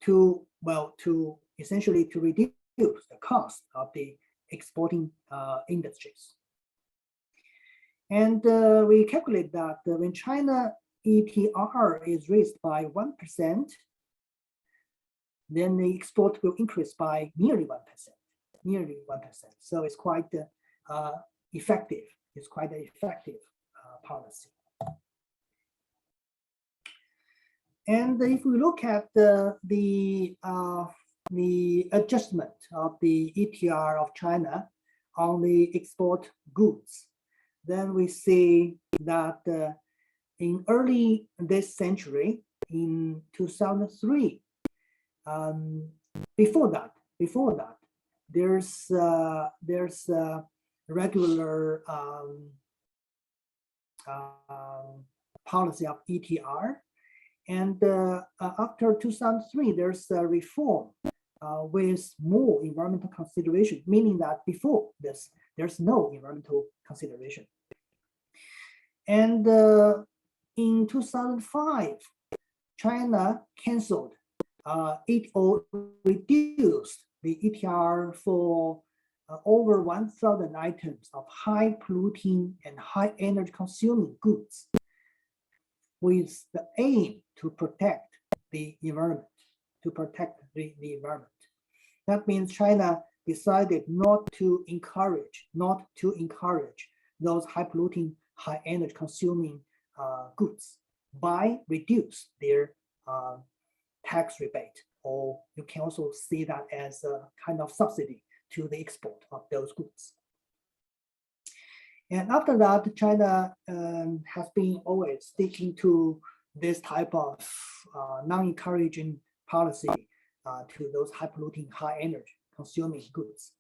to essentially to reduce the cost of the exporting industries. And we calculate that when China ETR is raised by 1%, then the export will increase by nearly 1%, nearly 1%. So it's quite effective. It's quite an effective policy. And if we look at the adjustment of the ETR of China on the export goods, then we see that in early this century, in 2003, before that, there's regular policy of ETR, and after 2003, there's a reform with more environmental consideration, meaning that before this, there's no environmental consideration. And in 2005, China canceled it or reduced the ETR for over 1,000 items of high polluting and high energy consuming goods, with the aim to protect the environment, the environment. That means China decided not to encourage those high polluting, high energy consuming goods by reduce their tax rebate, or you can also see that as a kind of subsidy to the export of those goods. And after that, China has been always sticking to this type of non-encouraging policy to those high polluting, high energy consuming goods.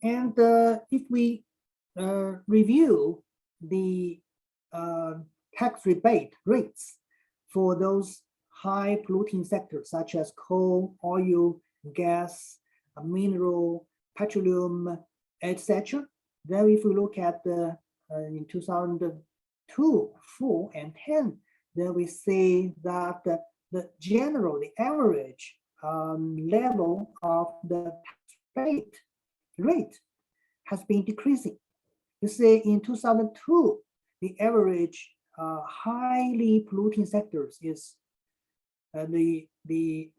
And if we review the tax rebate rates for those high polluting sectors such as coal, oil, gas, mineral, petroleum, etc. Then if we look at the in 2002, 4, and 10, then we see that the average level of the tax rate has been decreasing. You see, in 2002, the average highly polluting sectors is the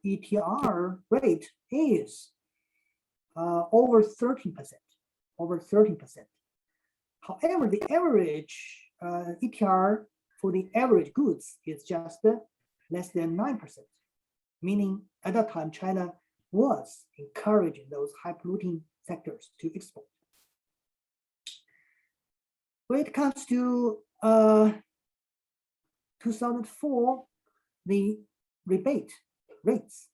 ETR rate is over 13%, over 13%. However, the average ETR for the average goods is just less than 9%, meaning at that time China was encouraging those high polluting sectors to export. When it comes to 2004, the rebate rates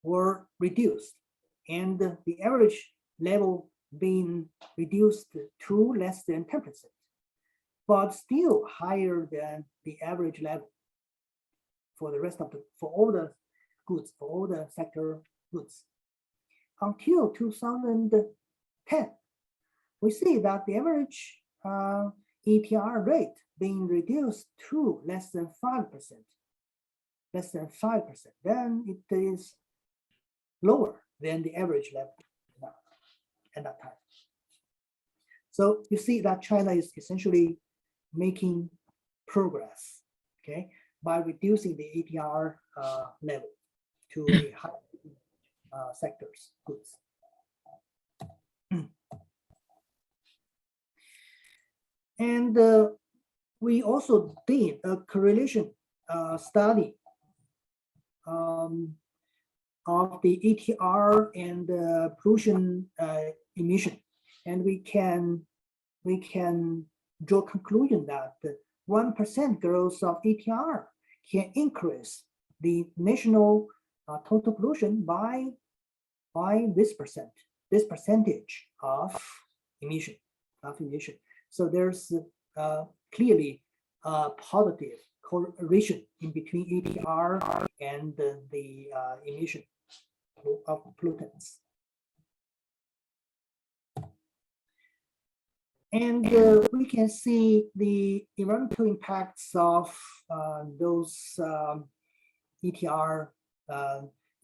were reduced and the average level being reduced to less than 10%, but still higher than the average level for the rest of for all the goods, for all the sector goods. Until 2010, we see that the average ETR rate being reduced to less than 5%, then it is lower than the average level at that time. So you see that China is essentially making progress, okay, by reducing the ETR level to the high sectors goods. And we also did a correlation study of the ETR and pollution emission, and we can draw a conclusion that 1% growth of ETR can increase the national total pollution by this percentage of emission. So there's clearly a positive correlation in between ETR and the emission of pollutants. And we can see the environmental impacts of those ETR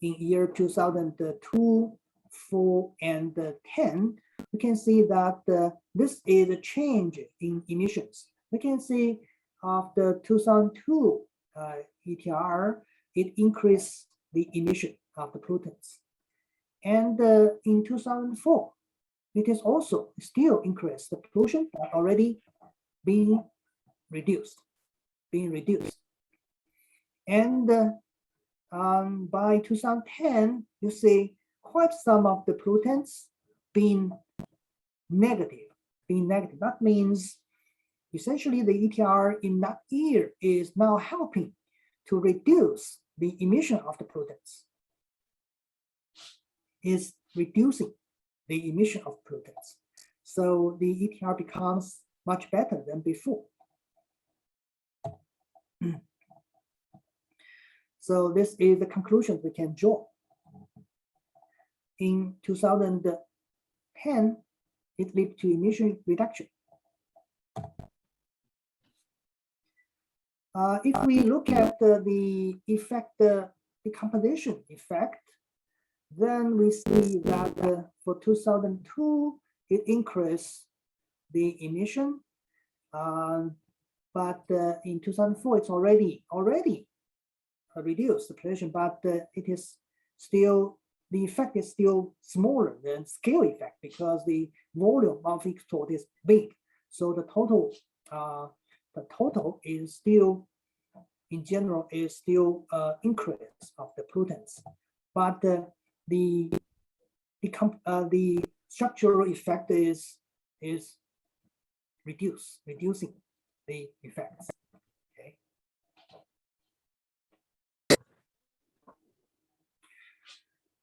in year 2002, 4, and 10. we can see that this is a change in emissions. We can see after 2002 ETR, it increased the emission of the pollutants. And in 2004, it is also still increased. The pollution already being reduced. And by 2010, you see quite some of the pollutants being negative. That means essentially the ETR in that year is now helping to reduce the emission of the pollutants. Is reducing the emission of pollutants. So the ETR becomes much better than before. So this is the conclusion we can draw. In 2010, it led to emission reduction. If we look at the effect, the decomposition effect, then we see that for 2002, it increased the emission, but in 2004, it's already reduced the pollution, but it is still, the effect is still smaller than scale effect because the volume of export is big. So the total is still, in general, is still increase of the pollutants, but the structural effect is reducing the effects. Okay.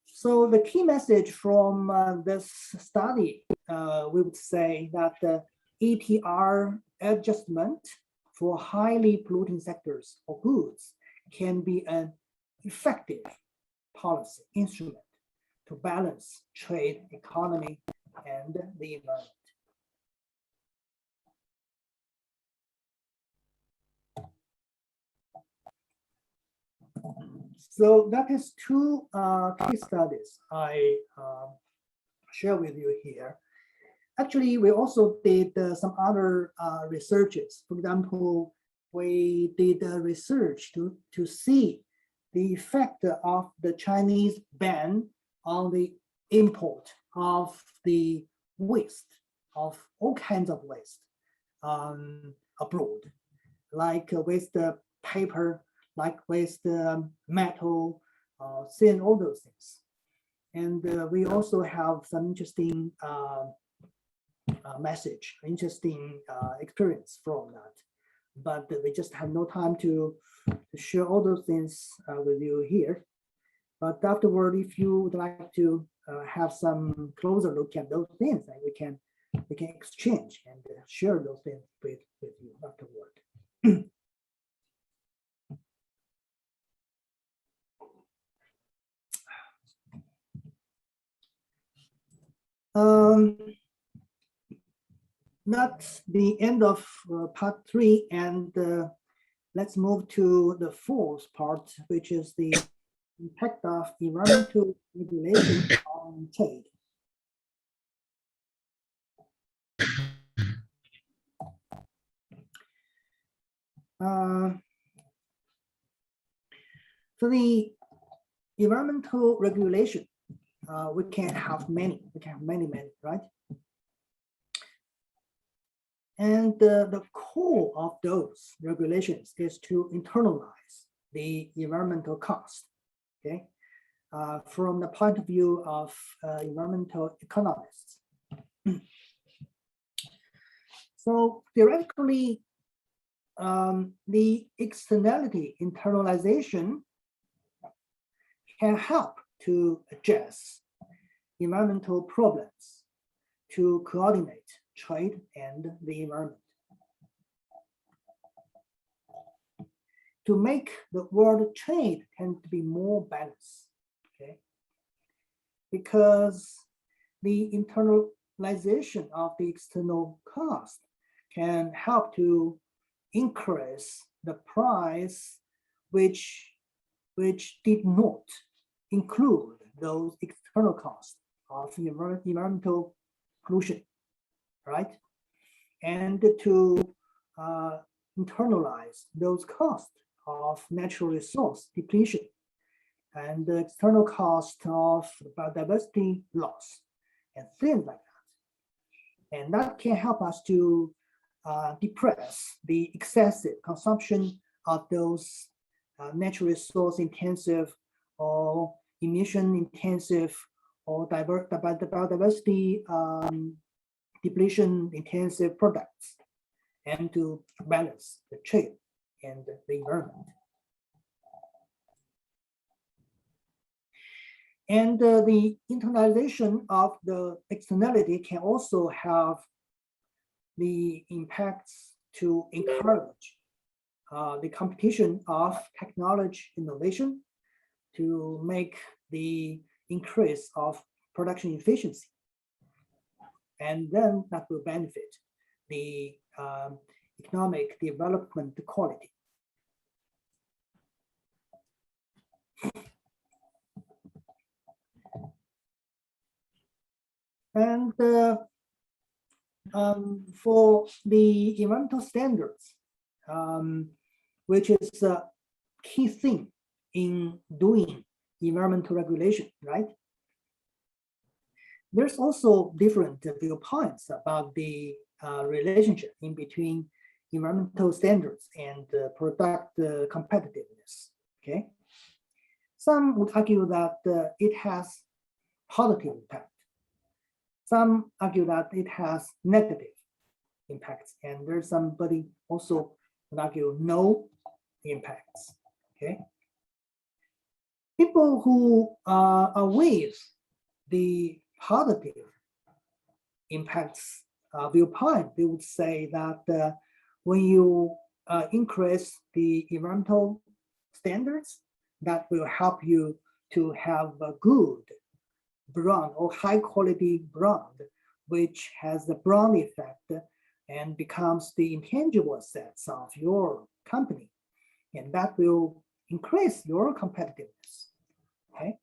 So the key message from this study, we would say that the ETR adjustment for highly polluting sectors or goods can be an effective policy instrument to balance trade, economy, and the environment. So that is two case studies I share with you here. Actually, we also did some other researches. For example, we did research to see the effect of the Chinese ban on the import of the waste, of all kinds of waste abroad, like waste paper, like waste metal, sin, all those things. And we also have some interesting interesting experience from that. But we just have no time to share all those things with you here. But afterward, if you would like to have some closer look at those things, then we can exchange and share those things with you afterward. That's the end of part 3, and let's move to the fourth part, which is the impact of environmental regulation on trade. So the environmental regulation, we can have many, right? And the core of those regulations is to internalize the environmental cost, okay? From the point of view of environmental economists. So theoretically, the externality internalization can help to address environmental problems, to coordinate trade and the environment, to make the world trade tend to be more balanced, okay? Because the internalization of the external cost can help to increase the price which did not include those external costs of environmental pollution, right? And to internalize those costs of natural resource depletion and the external cost of biodiversity loss and things like that. And that can help us to depress the excessive consumption of those natural resource intensive or emission intensive or biodiversity depletion intensive products, and to balance the trade and the environment. And the internalization of the externality can also have the impacts to encourage the competition of technology innovation to make the increase of production efficiency. And then that will benefit the economic development quality. And for the environmental standards, which is a key thing in doing environmental regulation, right? There's also different viewpoints about the relationship in between environmental standards and product competitiveness, okay? Some would argue that it has positive impact. Some argue that it has negative impacts, and there's somebody also would argue no impacts, okay? People who are with the positive impacts viewpoint, they would say that when you increase the environmental standards, that will help you to have a good brand or high quality brand, which has the brand effect and becomes the intangible assets of your company. And that will increase your competitiveness, okay?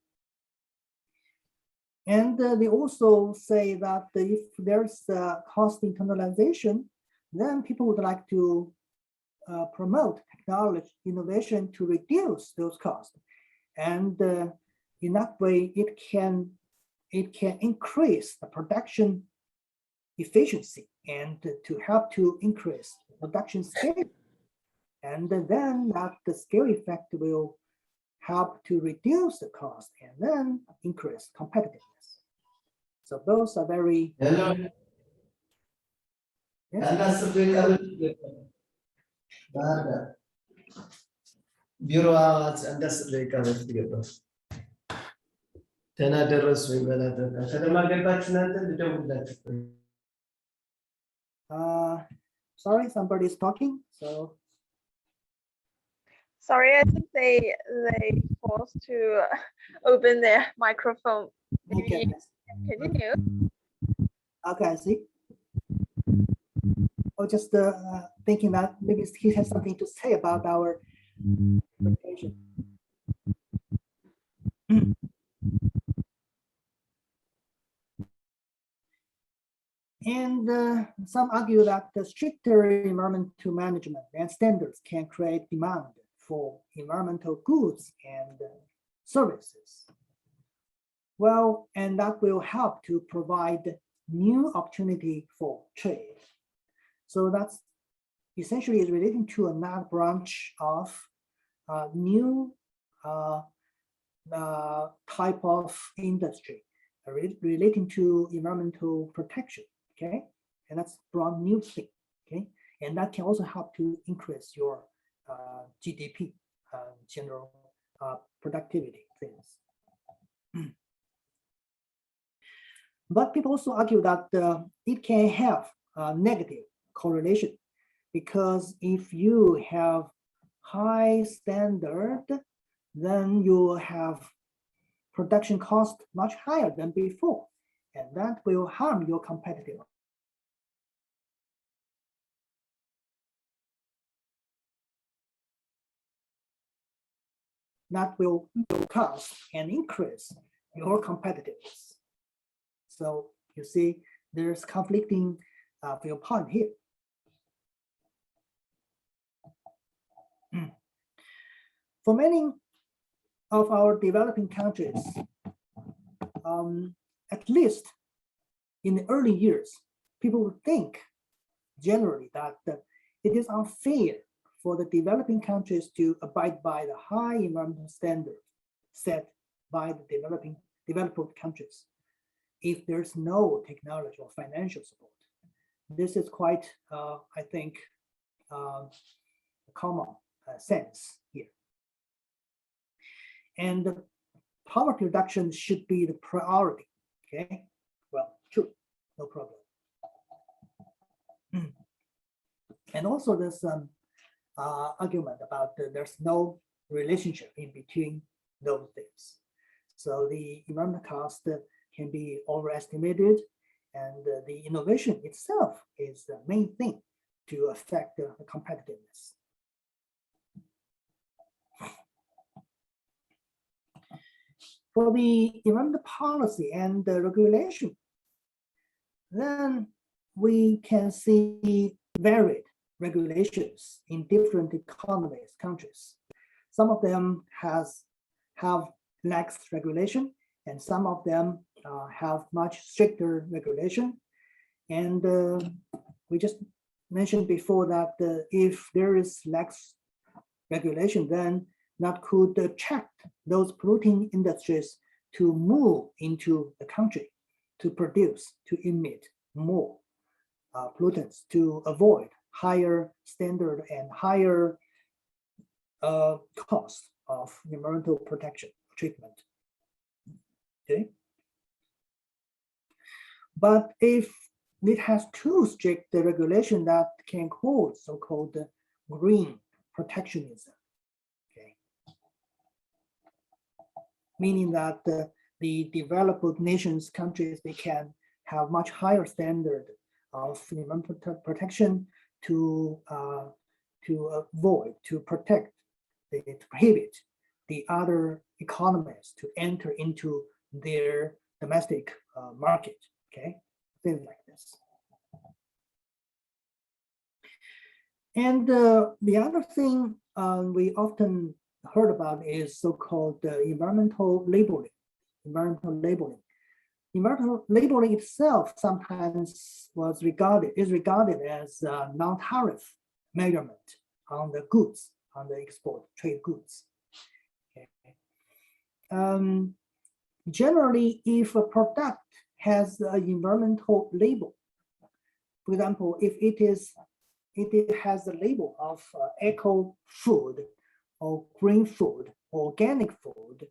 And they also say that if there's cost internalization, then people would like to promote technology innovation to reduce those costs. And in that way, it can increase the production efficiency and to help to increase production scale. And then that the scale effect will help to reduce the cost and then increase competitiveness. So those are very. Hello. Yes? Bureau Sorry, somebody's talking. So Sorry, I think they forced to open their microphone. okay, Maybe continue. okay, I see. Or just thinking that maybe he has something to say about our presentation. And some argue that the stricter environmental management and standards can create demand for environmental goods and services. Well, and that will help to provide new opportunity for trade. So that's essentially is relating to another branch of new type of industry relating to environmental protection. Okay, and that's brand new thing. Okay, and that can also help to increase your GDP, general productivity things. But people also argue that it can have a negative correlation, because if you have high standard, then you will have production cost much higher than before, and that will harm your competitiveness. That will cost and increase your competitiveness. So you see, there's conflicting viewpoint here. For many of our developing countries, at least in the early years, people would think generally that it is unfair for the developing countries to abide by the high environmental standards set by the developed countries if there's no technology or financial support. This is quite, I think, common sense here. And the poverty reduction should be the priority. Okay, well, true, no problem. And also there's some argument about there's no relationship in between those things. So the environmental cost can be overestimated, and the innovation itself is the main thing to affect the competitiveness. For the environmental policy and the regulation, then we can see varied regulations in different economies, countries. Some of them have lax regulation, and some of them have much stricter regulation. And we just mentioned before that if there is lax regulation, then that could attract those polluting industries to move into the country to produce, to emit more pollutants, to avoid higher standard and higher cost of environmental protection treatment. Okay. But if it has too strict the regulation, that can cause so-called green protectionism. Okay. Meaning that the developed nations, countries, they can have much higher standard of environmental protection to avoid, to protect, to prohibit the other economies to enter into their domestic market. Okay, things like this. And the other thing we often heard about is so-called environmental labeling. Environmental labeling. Environmental labeling itself sometimes is regarded as a non-tariff measurement on the goods, on the export trade goods. Okay. Generally, if a product has an environmental label, for example, if it has a label of eco food or green food, organic food,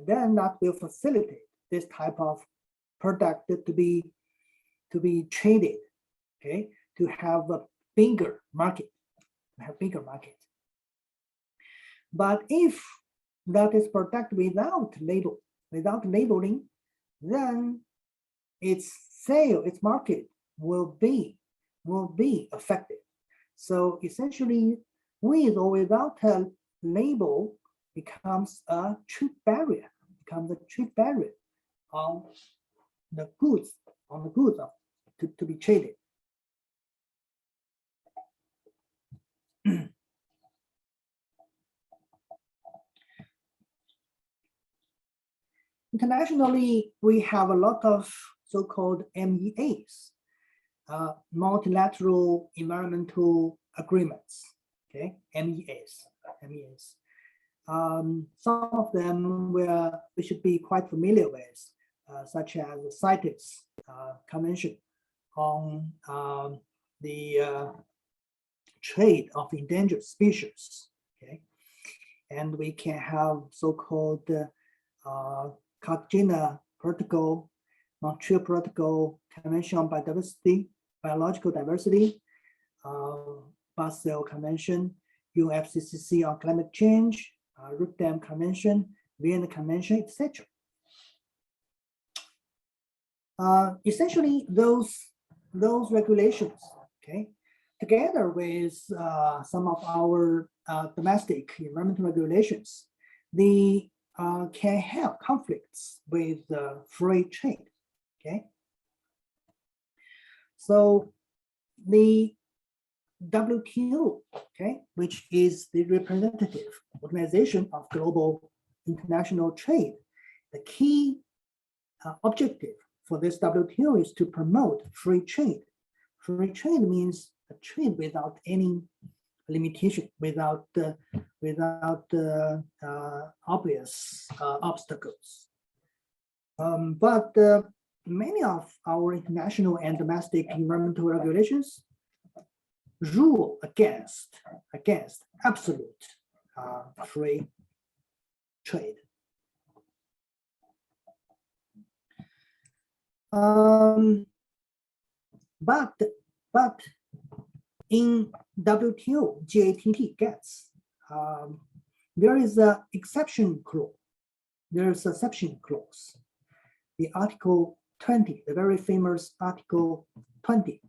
then that will facilitate this type of product to be traded, okay, to have a bigger market, But if that is product without labeling, then its sale, its market will be affected. So essentially, with or without a label becomes a trade barrier, on the goods, to be traded. Internationally, we have a lot of so-called MEAs, multilateral environmental agreements. Okay, MEAs. Some of them we should be quite familiar with, such as the CITES Convention on the trade of endangered species. Okay, and we can have so-called Cartagena Protocol, Montreal Protocol, Convention on Biological Diversity, Basel Convention, UNFCCC on Climate Change, Rotterdam Convention, Vienna Convention, etc. Essentially, those regulations, okay, together with some of our domestic environmental regulations, they can have conflicts with free trade. Okay, So the WTO, okay, which is the representative organization of global international trade, the key objective for this WTO is to promote free trade. Free trade means a trade without any limitation, without obvious obstacles. But many of our international and domestic environmental regulations rule against absolute free trade. But in WTO GATT GATS, there is an exception clause. There is an exception clause. The Article 20, the very famous Article 20.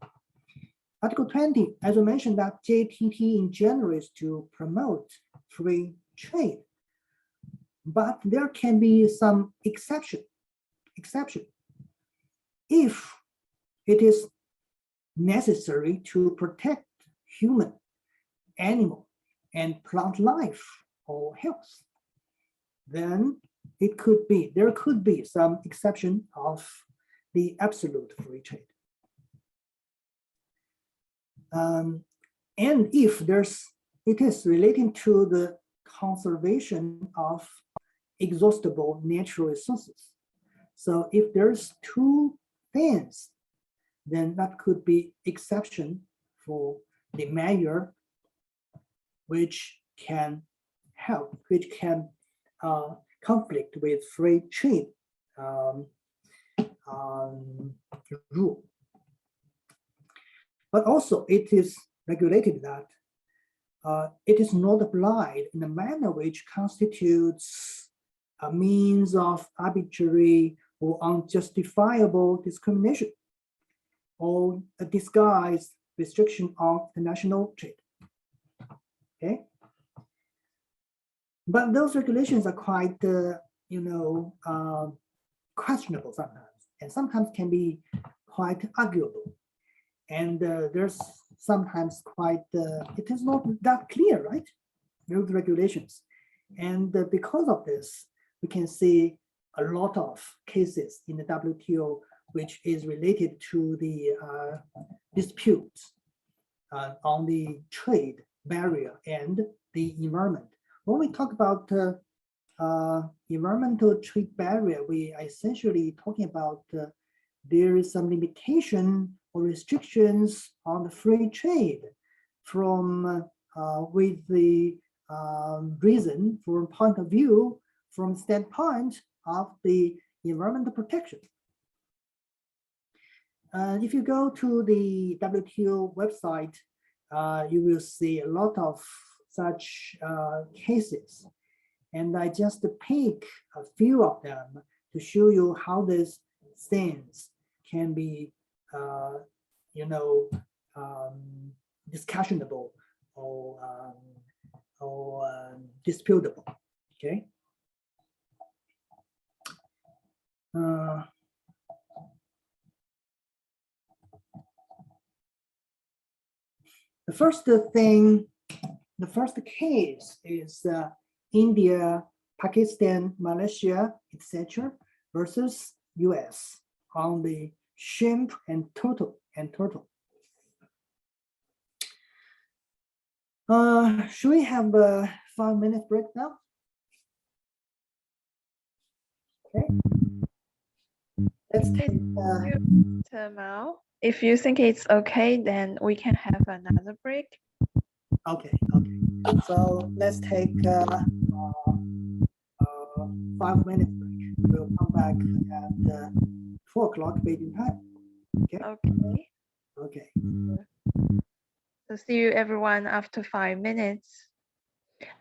Article 20, as I mentioned, that GATT in general is to promote free trade, but there can be some exception. If it is necessary to protect human, animal, and plant life or health, then there could be some exception of the absolute free trade. And if it is relating to the conservation of exhaustible natural resources. So if there's two things, then that could be exception for the measure which can conflict with free trade rule. But also it is regulated that it is not applied in a manner which constitutes a means of arbitrary or unjustifiable discrimination or a disguised restriction on international trade. Okay, but those regulations are quite, questionable sometimes, and sometimes can be quite arguable. And there's sometimes quite, it is not that clear, right? Those regulations. And because of this, we can see a lot of cases in the WTO which is related to the disputes on the trade barrier and the environment. When we talk about environmental trade barrier, we are essentially talking about there is some limitation or restrictions on the free trade from with the reason from point of view from standpoint of the environmental protection. If you go to the WTO website, you will see a lot of such cases. And I just pick a few of them to show you how these things can be, discussionable or disputable. Okay. The first thing, the first case is India, Pakistan, Malaysia, etc. versus US on the shrimp and turtle. Should we have a 5-minute break now? Okay. Let's take. Mao, if you think it's okay, then we can have another break. Okay. So let's take 5-minute break. We'll come back at 4 o'clock Beijing time. Okay. Okay. So see you everyone after 5 minutes.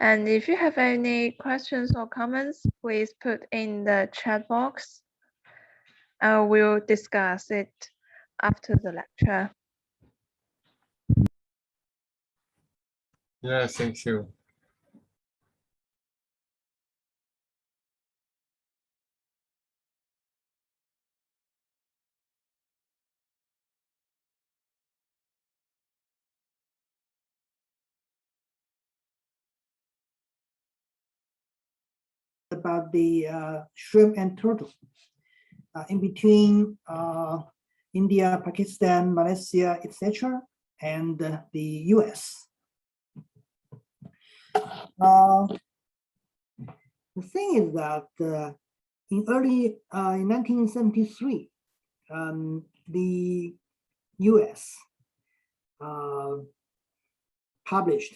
And if you have any questions or comments, please put in the chat box. We'll discuss it after the lecture. Yeah, thank you. about the shrimp and turtle in between India, Pakistan, Malaysia, etc., and the US. The thing is that in 1973, the US published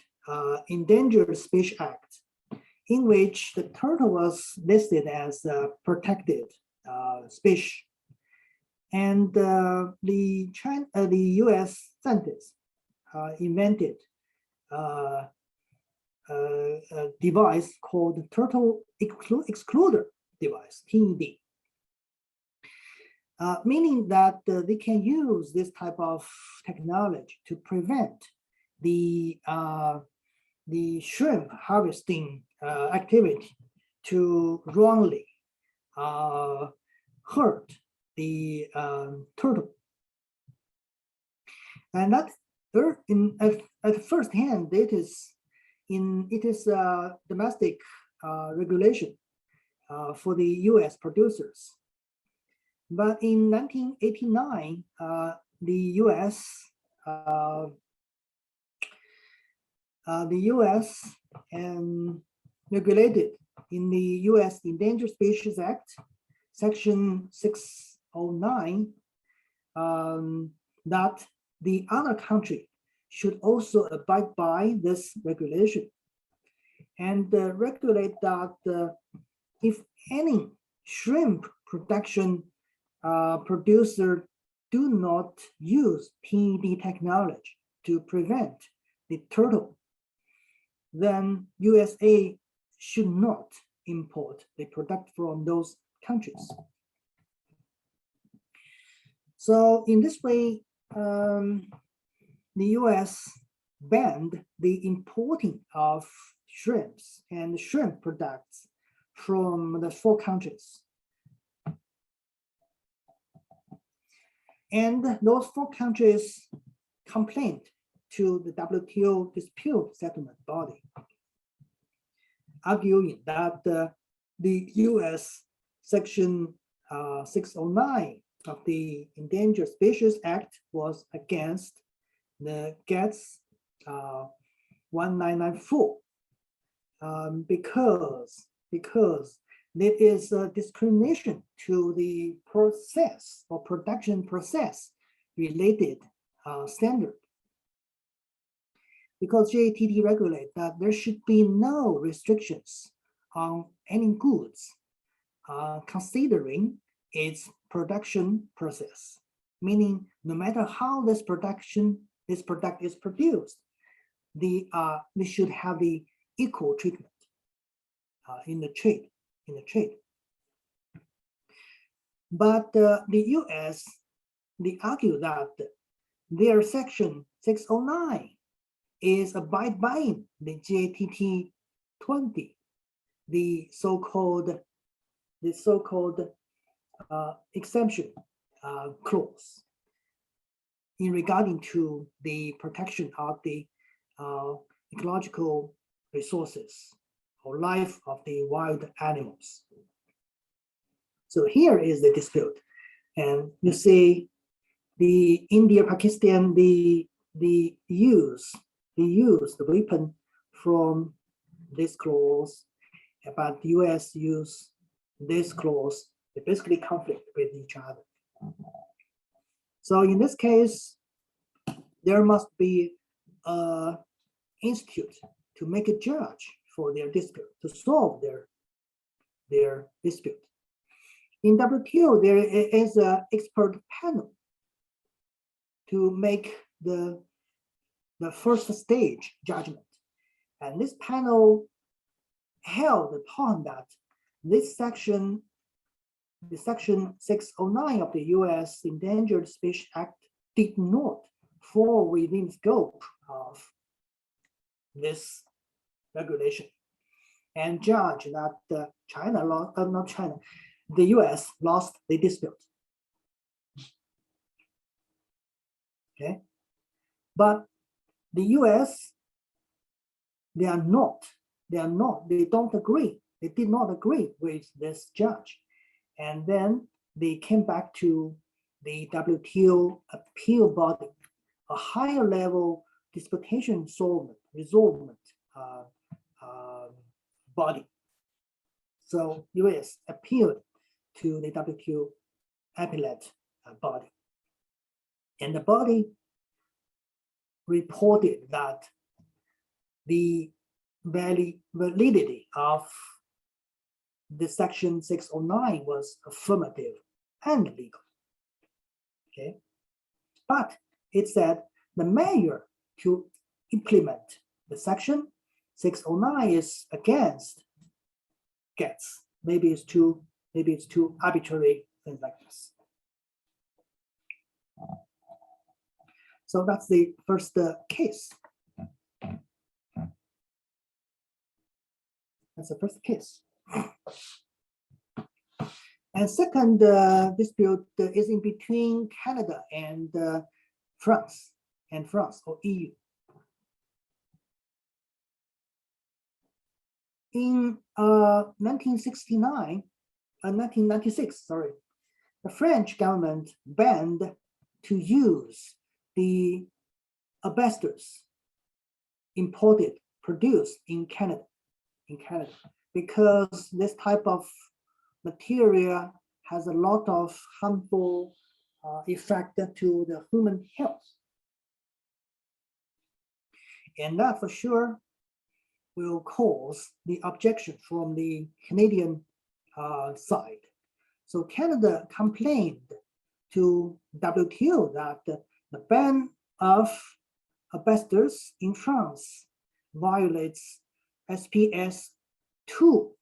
Endangered Species Act, in which the turtle was listed as a protected species. And the US scientists invented a device called Turtle Excluder Device, TED. Meaning that they can use this type of technology to prevent the shrimp harvesting activity to wrongly hurt the turtle. And that at first hand, it is domestic regulation for the US producers. But in 1989, the US regulated in the US Endangered Species Act, Section 609, that the other country should also abide by this regulation and regulate that if any shrimp production producer do not use PED technology to prevent the turtle, then USA should not import the product from those countries. So in this way, the US banned the importing of shrimps and shrimp products from the 4 countries. And those 4 countries complained to the WTO dispute settlement body, arguing that the US Section 609 of the Endangered Species Act was against the GATS 1994 because there is a discrimination to the process or production process related standard. Because GATT regulates that there should be no restrictions on any goods considering its production process, meaning no matter how this product is produced, they should have the equal treatment in the trade. But the US, they argue that their Section 609 is abide by the GATT 20, the so-called exemption clause in regarding to the protection of the ecological resources or life of the wild animals. So here is the dispute, and you see the India, Pakistan, they use the weapon from this clause, but the US use this clause. They basically conflict with each other. So in this case, there must be an institute to make a judge for their dispute, to solve their dispute. In WTO, there is an expert panel to make the first stage judgment. And this panel held upon that this section, the Section 609 of the US Endangered Species Act did not fall within scope of this regulation, and judged that the US lost the dispute. Okay, but the US, they don't agree They did not agree with this judge. And then they came back to the WTO appeal body, a higher level disputation resolvement body. So US appealed to the WTO appellate body. And the body reported that the validity of the section 609 was affirmative and legal. Okay, but it said the measure to implement the section 609 is against GATS. Maybe it's too arbitrary, things like this. So that's the first case. That's the first case. And second dispute is in between Canada and France or EU. In 1996, sorry, the French government banned to use the asbestos produced in Canada, because this type of material has a lot of harmful effect to the human health. And that for sure will cause the objection from the Canadian side. So Canada complained to WTO that the ban of asbestos in France violates SPS 2.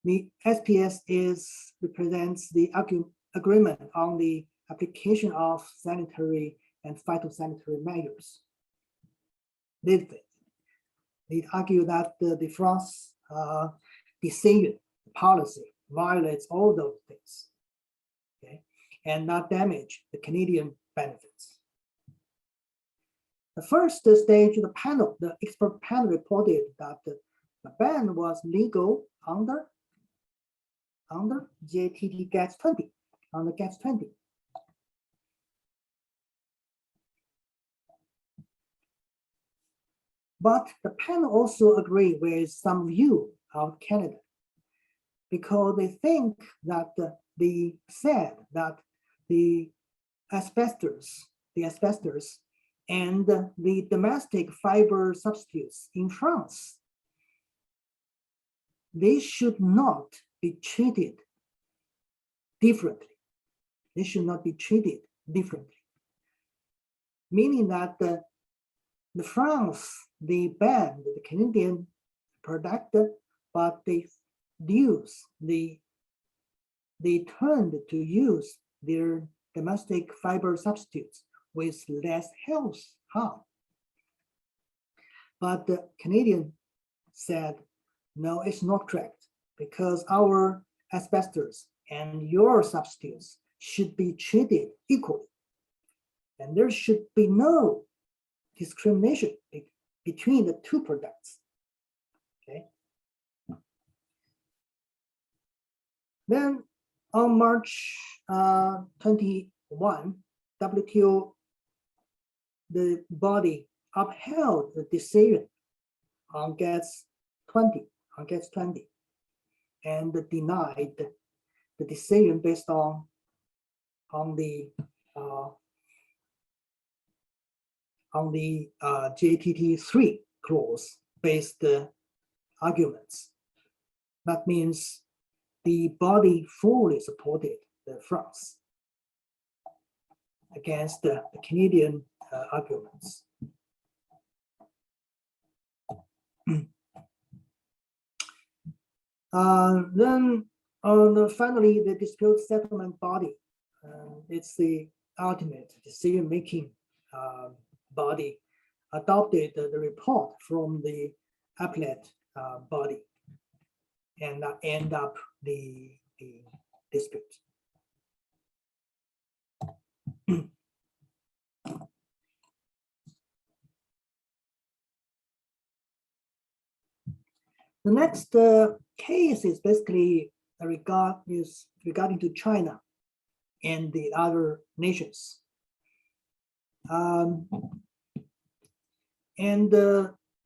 The SPS represents the agreement on the application of sanitary and phytosanitary measures. They argue that the France decision policy violates all those things, okay, and not damage the Canadian benefits. The first stage of the panel, the expert panel reported that the ban was legal under GATT GATS 20, under GATS 20. But the panel also agreed with some view of Canada, because they think that the asbestos and the domestic fiber substitutes in France, they should not be treated differently. They should not be treated differently. Meaning that the France, they banned the Canadian product, but they turned to use their domestic fiber substitutes with less health harm. But the Canadian said, no, it's not correct, because our asbestos and your substitutes should be treated equally. And there should be no discrimination between the two products. Okay. Then on March 21, WTO, the body upheld the decision on GATS 20, and denied the decision based on the GATT 3 clause based arguments. That means the body fully supported the France against the Canadian arguments. Then finally, the dispute settlement body, it's the ultimate decision-making body, adopted the report from the appellate body and end up the dispute. The next case is basically regarding to China and the other nations.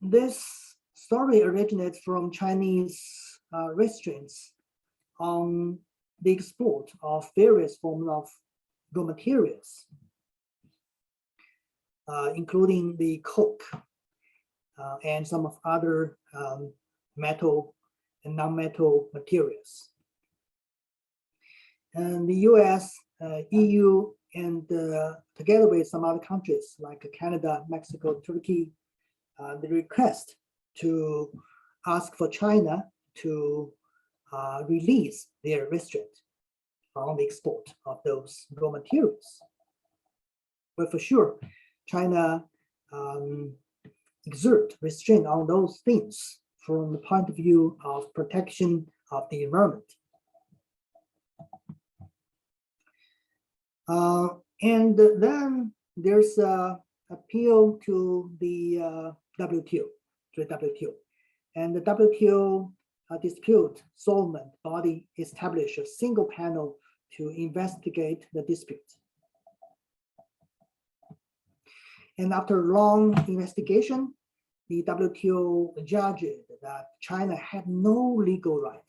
This story originates from Chinese restraints on the export of various forms of raw materials, including the coke and some of other metal and non-metal materials. And the US, EU, and together with some other countries like Canada, Mexico, Turkey, the request to ask for China to release their restraint on the export of those raw materials. But for sure, China exert restraint on those things from the point of view of protection of the environment. And then there's an appeal to the WTO, and the WTO dispute settlement body established a single panel to investigate the dispute. And after long investigation, the WTO judged that China had no legal right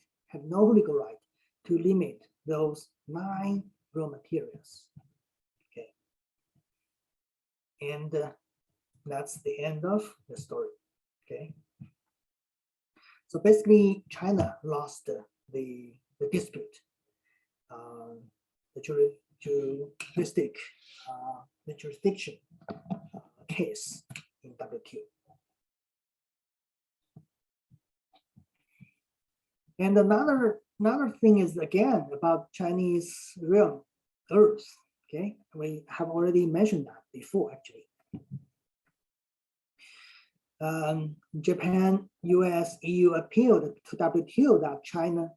to limit those 9 raw materials. Okay, and that's the end of the story. Okay, so basically, China lost the dispute, the jurisdiction case in WTO. And another thing is again about Chinese rare earth. Okay, we have already mentioned that before actually. Japan, US, EU appealed to WTO that China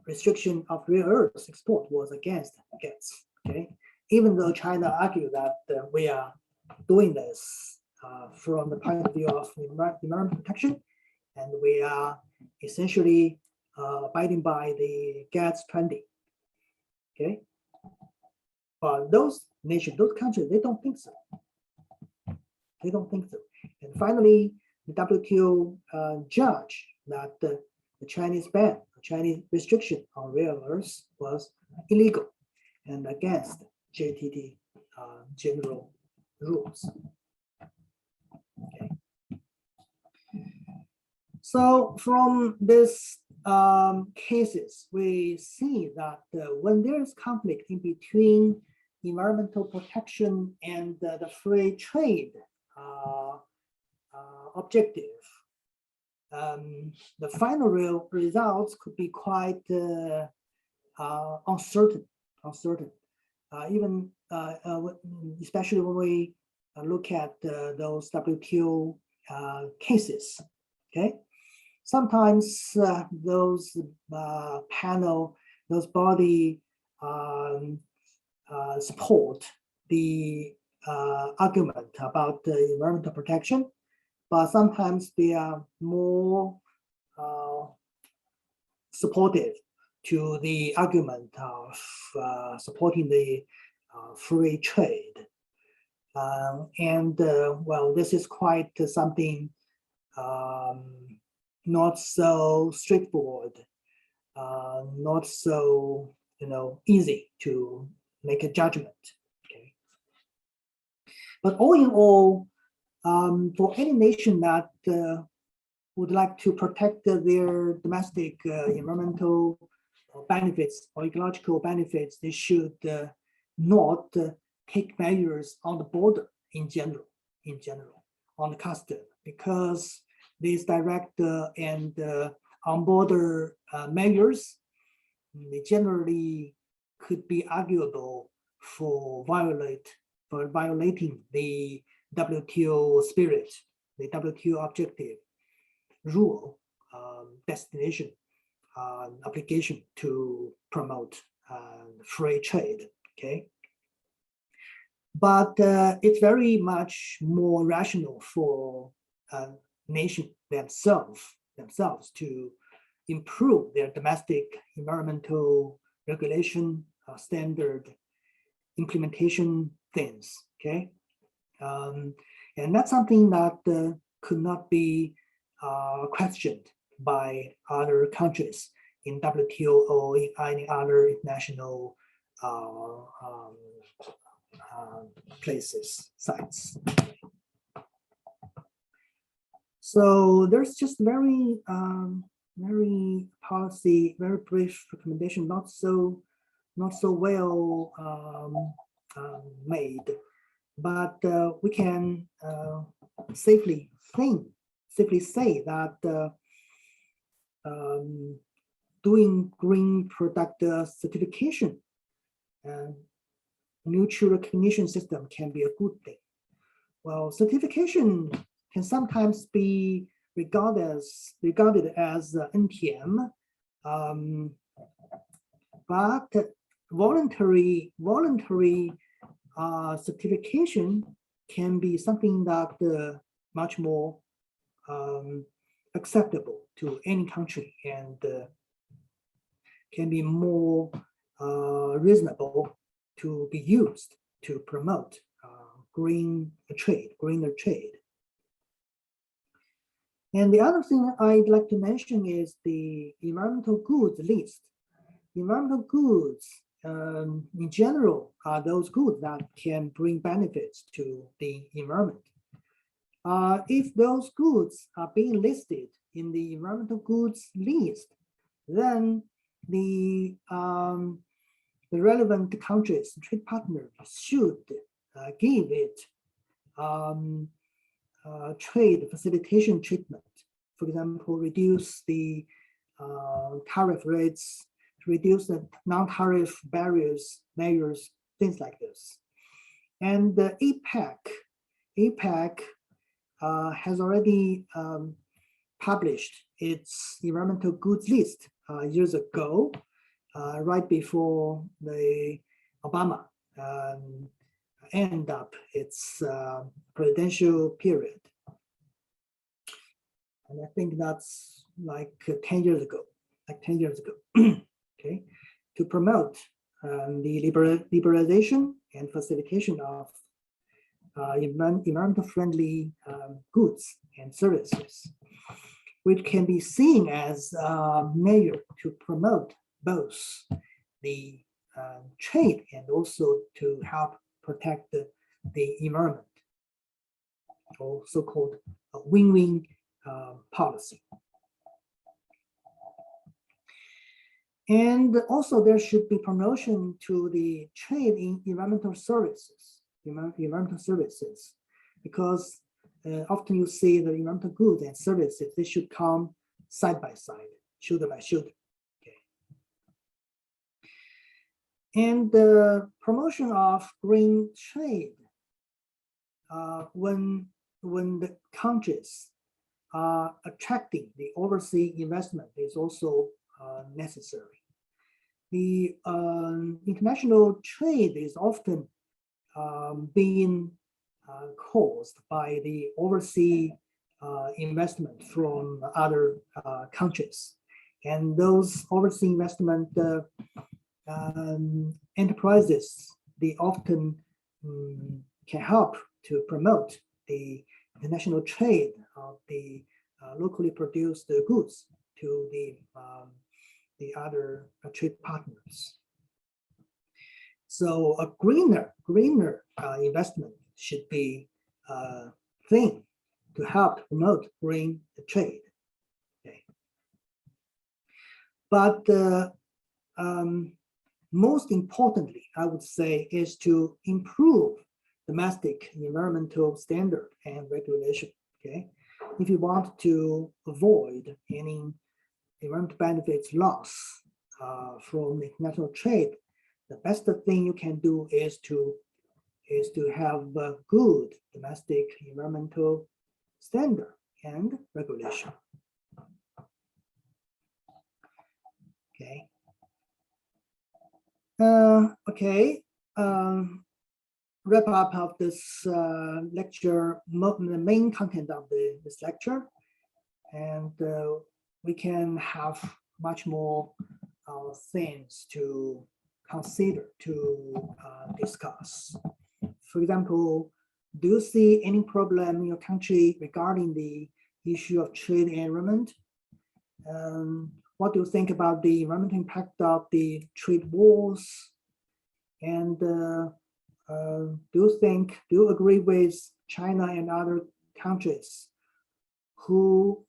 restriction of rare earths export was against GATS. Okay, even though China argued that we are doing this from the point of view of environment protection, and we are essentially abiding by the GATS 20. Okay, but those nations, those countries, they don't think so. They don't think so. And finally, the WTO judged that the Chinese ban, the Chinese restriction on rare earths was illegal and against JTT general rules. Okay. So from this cases, we see that when there is conflict in between environmental protection and the free trade objective, the final real results could be quite uncertain. Even especially when we look at those WTO cases. Okay, sometimes those panel, those body support the argument about the environmental protection, but sometimes they are more supportive to the argument of supporting the free trade. Well, this is quite something not so straightforward, not so easy to make a judgment. Okay, but all in all, for any nation that would like to protect their domestic environmental benefits or ecological benefits, they should not take measures on the border in general, on the custom, because these direct and on-border measures, they generally could be arguable for violating the WTO spirit, the WTO objective, rule, destination, obligation to promote free trade. Okay, but it's very much more rational for a nation themselves themselves to improve their domestic environmental regulation standard implementation things. Okay, and that's something that could not be questioned by other countries in WTO or in any other international places, sites. So there's just very policy, very brief recommendation, not so well made, but we can safely say that doing green product certification and mutual recognition system can be a good thing. Well, certification can sometimes be regarded as NTM, but voluntary certification can be something that much more acceptable to any country and can be more reasonable to be used to promote greener trade. And the other thing I'd like to mention is the environmental goods list. Environmental goods in general are those goods that can bring benefits to the environment. If those goods are being listed in the environmental goods list, then the relevant countries, trade partners, should give it trade facilitation treatment. For example, reduce the tariff rates, reduce the non-tariff barriers, measures, things like this. And the APEC has already published its environmental goods list years ago, right before the Obama end up its presidential period. And I think that's like 10 years ago, okay, to promote the liberalization and facilitation of environmental friendly goods and services, which can be seen as a measure to promote both the trade and also to help protect the environment, or so-called win-win policy. And also there should be promotion to the trade in environmental services, because often you see the environmental goods and services, they should come side by side, shoulder by shoulder. Okay. And the promotion of green trade, when the countries are attracting the overseas investment, is also necessary. The international trade is often being caused by the overseas investment from other countries, and those overseas investment enterprises, they often can help to promote the international trade of the locally produced goods to the other trade partners. So a greener investment should be a thing to help promote green trade. Okay. But most importantly, I would say, is to improve domestic environmental standard and regulation. Okay, if you want to avoid any environmental benefits loss from international trade, the best thing you can do is to have a good domestic environmental standard and regulation. Okay. Wrap up of this lecture, the main content of this lecture. and we can have much more things to consider, to discuss. For example, do you see any problem in your country regarding the issue of trade and environment? What do you think about the environmental impact of the trade wars? And do you agree with China and other countries who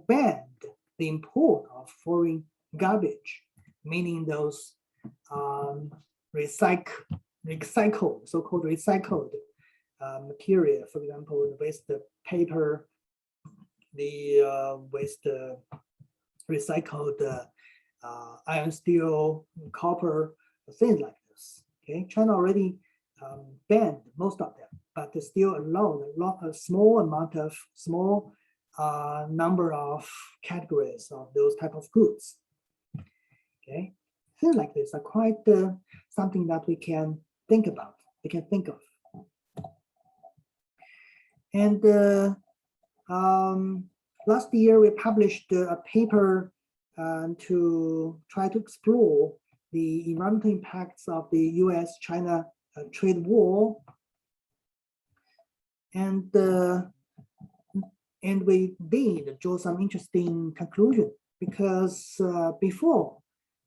banned the import of foreign garbage, meaning those recycled, so-called recycled material, for example, the waste paper, the waste recycled iron, steel, copper, things like this. Okay, China already banned most of them, but they still allowed a small number of categories of those type of goods. Okay, things like this are quite something that we can think about. We can think of. And last year we published a paper to try to explore the environmental impacts of the US-China trade war, and we did draw some interesting conclusion, because before,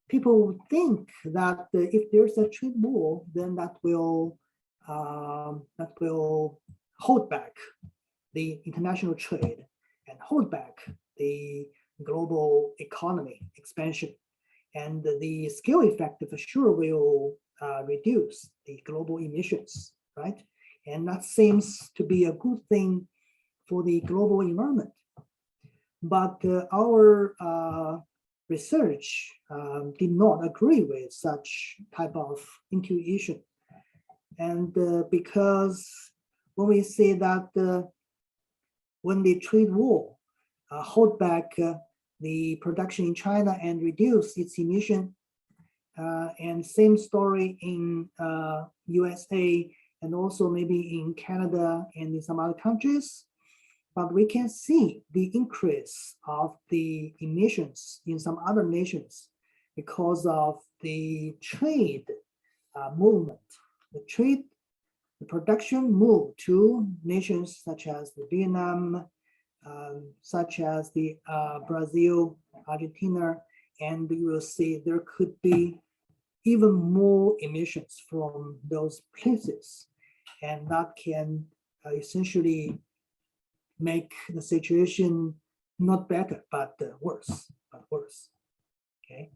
people would think that if there's a trade war, then that will hold back the international trade and hold back the global economy expansion, and the scale effect for sure will reduce the global emissions, right? And that seems to be a good thing for the global environment. But our research did not agree with such type of intuition. And because when we say that when the trade war hold back the production in China and reduce its emission, and same story in USA, and also maybe in Canada and in some other countries, but we can see the increase of the emissions in some other nations because of the trade movement. The production moved to nations such as Vietnam, such as the Brazil, Argentina, and you will see there could be even more emissions from those places, and that can essentially make the situation not better, but worse. Okay.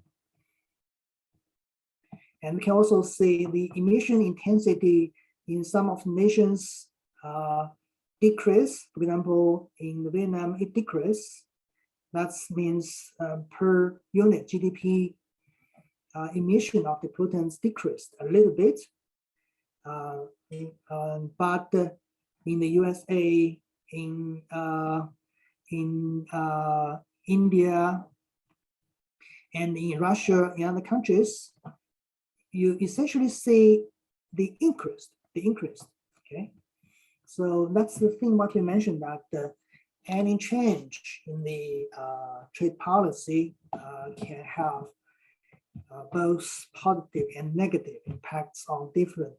And we can also see the emission intensity in some of the nations decrease. For example, in Vietnam, it decreased. That means per unit GDP emission of the pollutants decreased a little bit. But in the USA, in India, and in Russia, in other countries, you essentially see the increase. Okay, so that's the thing what we mentioned, that any change in the trade policy can have both positive and negative impacts on different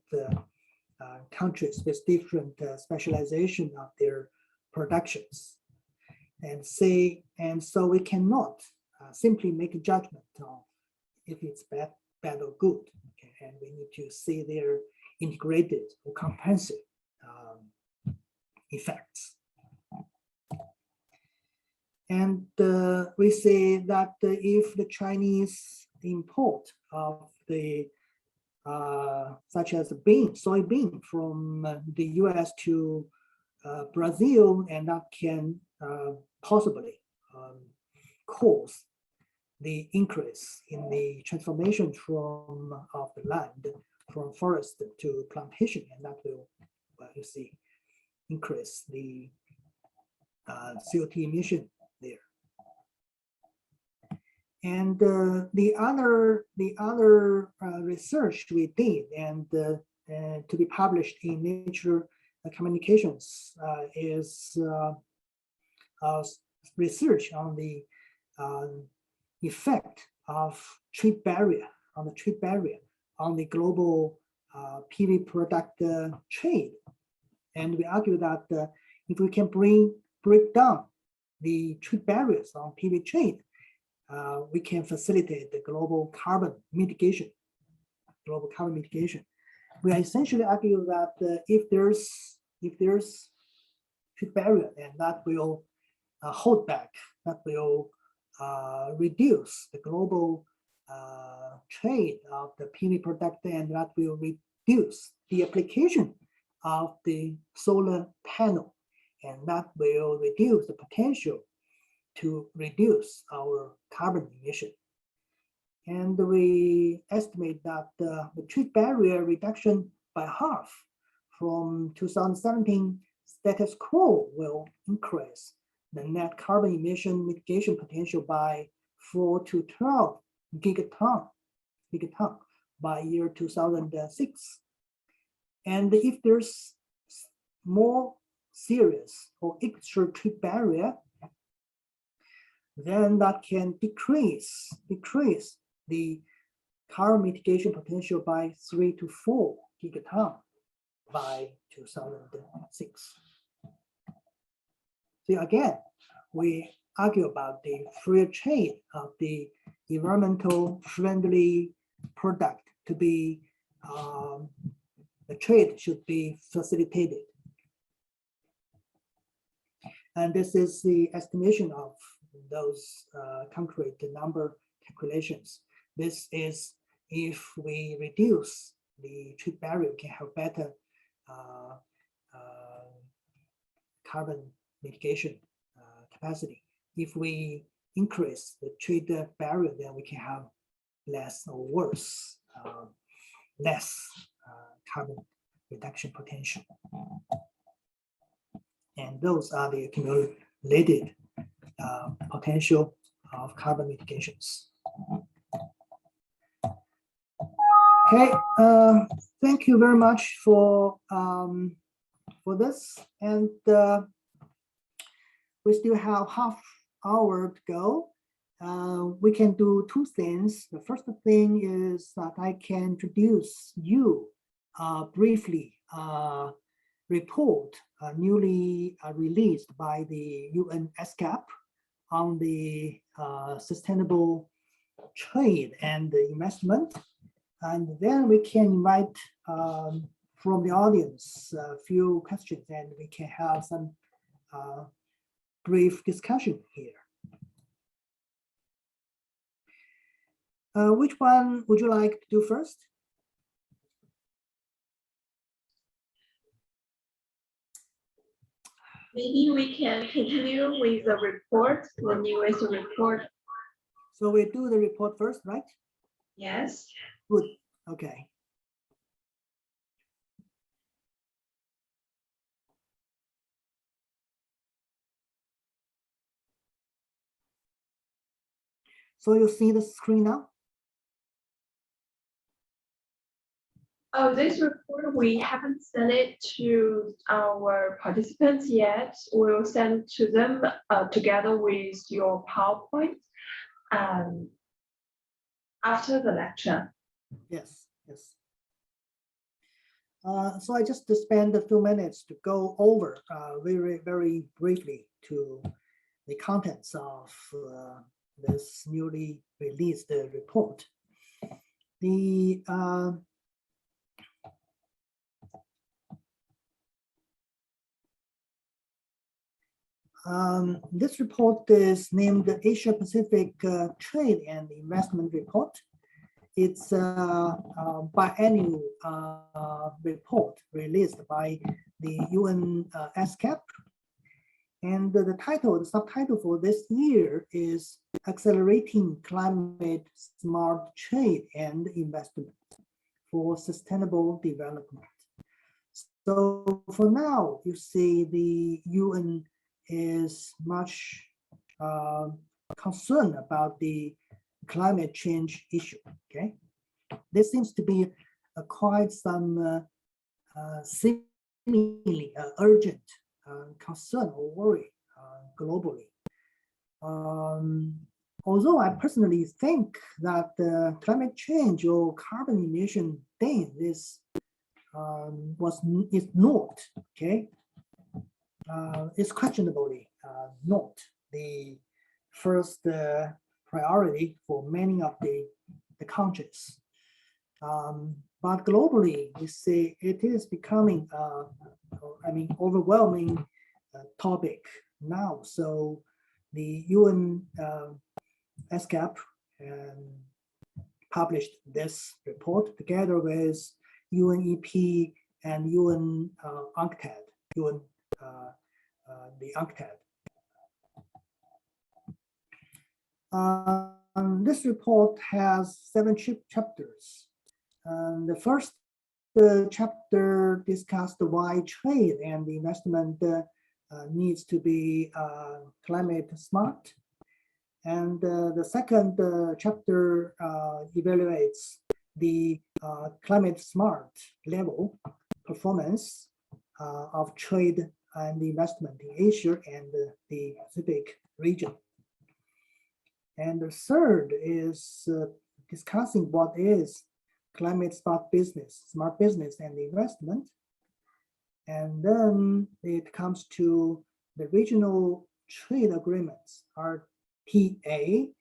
countries with different specialization of their productions. And so we cannot simply make a judgment on if it's bad or good. Okay? And we need to see their integrated or comprehensive effects. And we say that if the Chinese import of the such as soybean from the US to Brazil, and that can possibly cause the increase in the transformation of the land from forest to plantation, and that will, well, you see, increase the CO2 emission there. And the other research we did, and to be published in Nature Communications, is research on the effect of trade barrier on the global PV product trade. And we argue that if we can break down the trade barriers on PV trade, we can facilitate the global carbon mitigation. We essentially argue that if there's trade barrier, then that will hold back, that will reduce the global trade of the PV product, and that will reduce the application of the solar panel, and that will reduce the potential to reduce our carbon emission. And we estimate that the trade barrier reduction by half from 2017 status quo will increase the net carbon emission mitigation potential by 4 to 12 gigaton by year 2006. And if there's more serious or extra trade barrier, then that can decrease the carbon mitigation potential by 3 to 4 gigaton by 2006. So again, we argue about the free trade of the environmental friendly product to be, the trade should be facilitated. And this is the estimation of those concrete number calculations. This is if we reduce the trade barrier, we can have better carbon mitigation capacity. If we increase the trade barrier, then we can have less or worse, less carbon reduction potential. And those are the accumulated potential of carbon mitigations. Okay, thank you very much for this, and we still have half hour to go. We can do two things. The first thing is that I can introduce you briefly report newly released by the UN ESCAP on the sustainable trade and investment. And then we can invite from the audience a few questions, and we can have some brief discussion here. Which one would you like to do first? Maybe we can continue with the report, the newest report. So we do the report first, right? Yes. Good. Okay. So you see the screen now? Oh, this report, we haven't sent it to our participants yet. We'll send it to them together with your PowerPoint after the lecture. Yes, yes. So I just spend a few minutes to go over very briefly to the contents of this newly released report. The this report is named the Asia Pacific Trade and Investment Report. It's a biannual report released by the UN ESCAP. And the subtitle for this year is Accelerating Climate Smart Trade and Investment for Sustainable Development. So for now, you see the UN is much concerned about the climate change issue. Okay, there seems to be quite some seemingly urgent concern or worry globally. Although I personally think that climate change or carbon emission thing is not, okay, it's questionably not the first priority for many of the countries. But globally, we see it is becoming, overwhelming topic now. So the UN ESCAP published this report together with UNEP and UN UNCTAD, the UNCTAD. This report has 7 chapters. The first chapter discussed why trade and investment needs to be climate smart. And the second chapter evaluates the climate smart level performance of trade and investment in Asia and the Pacific region. And the third is discussing what is climate smart business and investment. And then it comes to the regional trade agreements, RTA.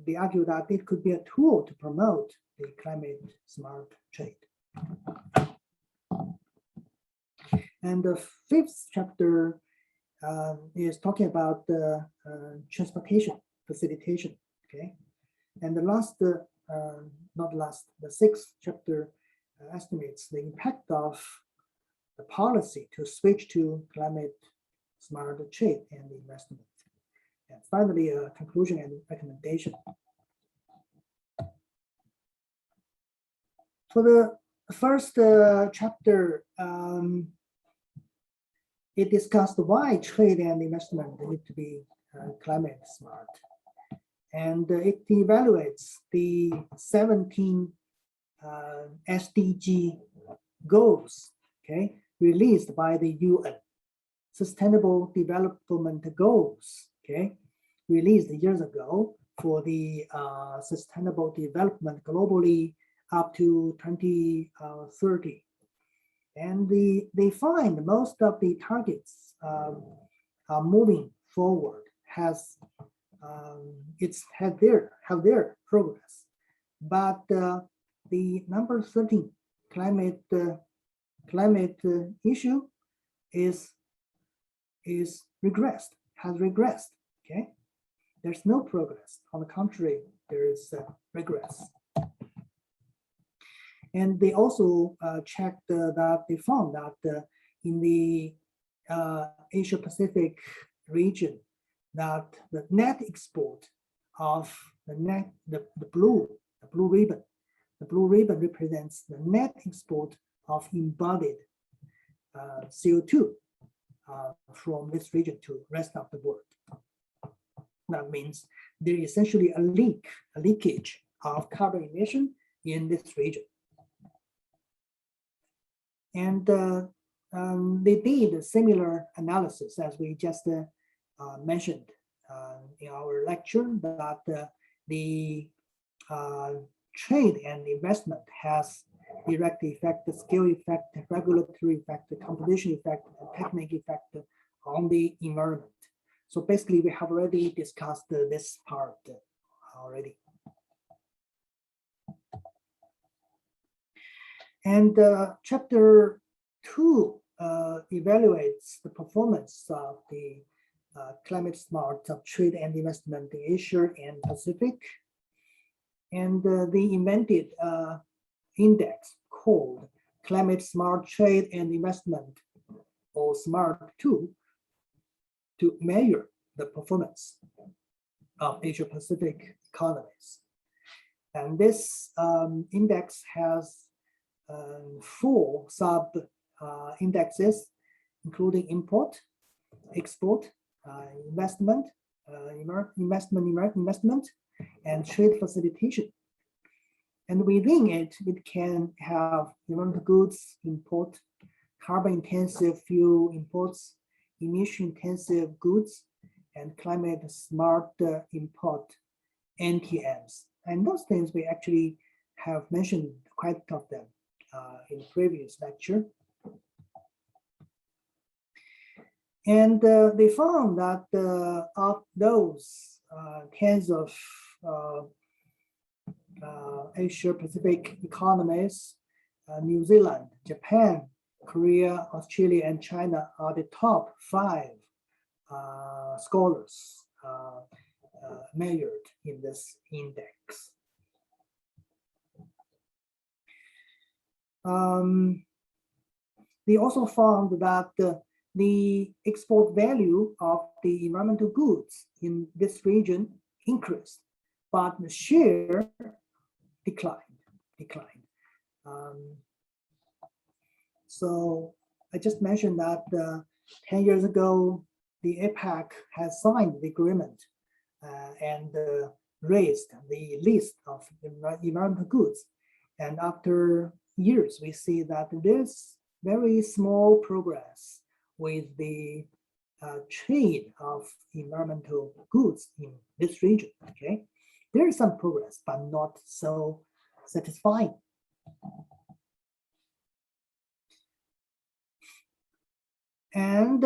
They argue that it could be a tool to promote the climate smart trade. And the 5th chapter is talking about the transportation facilitation, okay? And the last, the 6th chapter estimates the impact of the policy to switch to climate smart trade and investment. And finally, a conclusion and recommendation. For the first chapter, it discussed why trade and investment need to be climate smart. And it evaluates the 17 SDG goals, okay, released by the UN. Sustainable Development Goals, okay, released years ago for the sustainable development globally up to 2030. And they find most of the targets are moving forward, have their progress, but the number 13 climate issue has regressed. Okay, there's no progress. On the contrary, there is regress. And they also checked that they found that in the Asia Pacific region, that the net export of the blue ribbon represents the net export of embodied CO2 from this region to rest of the world. That means there is essentially a leakage of carbon emission in this region. And they did a similar analysis as we just mentioned in our lecture, that the trade and investment has direct effect, the scale effect, regulatory effect, the competition effect, and technical effect on the environment. So basically, we have already discussed this part already. And chapter 2 evaluates the performance of the climate smart trade and investment in Asia and Pacific. And they invented index called Climate Smart Trade and Investment, or SMART2, to measure the performance of Asia Pacific economies. And this index has 4 sub indexes, including import, export, investment, and trade facilitation. And within it, it can have environmental goods import, carbon intensive fuel imports, emission-intensive goods and climate-smart import NTMs. And those things we actually have mentioned quite of them in the previous lecture. And they found that of those tens of Asia Pacific economies, New Zealand, Japan, Korea, Australia, and China are the top 5 scholars measured in this index. They also found that the export value of the environmental goods in this region increased, but the share declined. So I just mentioned that 10 years ago, the APEC has signed the agreement and raised the list of environmental goods. And after years, we see that there's very small progress with the trade of environmental goods in this region. Okay, there is some progress, but not so satisfying. And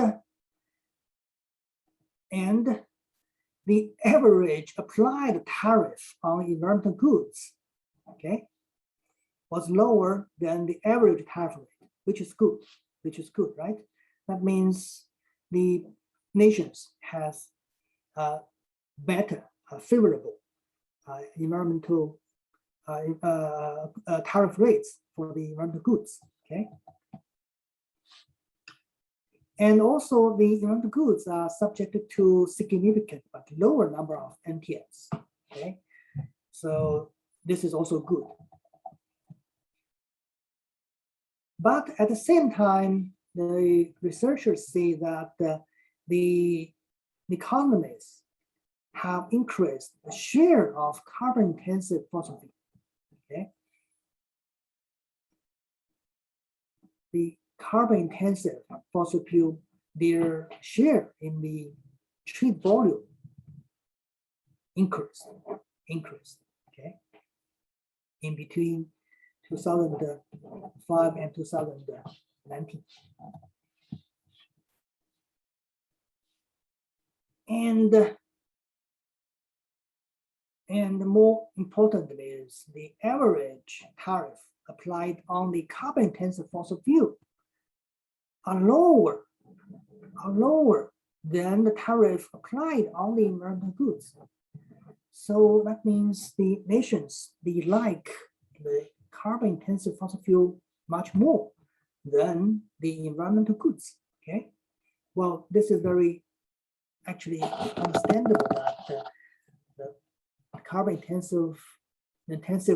the average applied tariff on environmental goods, okay, was lower than the average tariff rate, which is good, right? That means the nations has better, favorable environmental tariff rates for the environmental goods, okay? And also the environmental goods are subjected to significant but lower number of NTS, okay? So this is also good. But at the same time, the researchers see that the economies have increased the share of carbon-intensive fossil fuel, okay? The carbon-intensive fossil fuel, their share in the trade volume increased, okay, in between 2005 and 2019. And more importantly is the average tariff applied on the carbon-intensive fossil fuel are lower than the tariff applied on the environmental goods. So that means the nations, they like the carbon-intensive fossil fuel much more than the environmental goods, okay? Well, this is very actually understandable that the carbon-intensive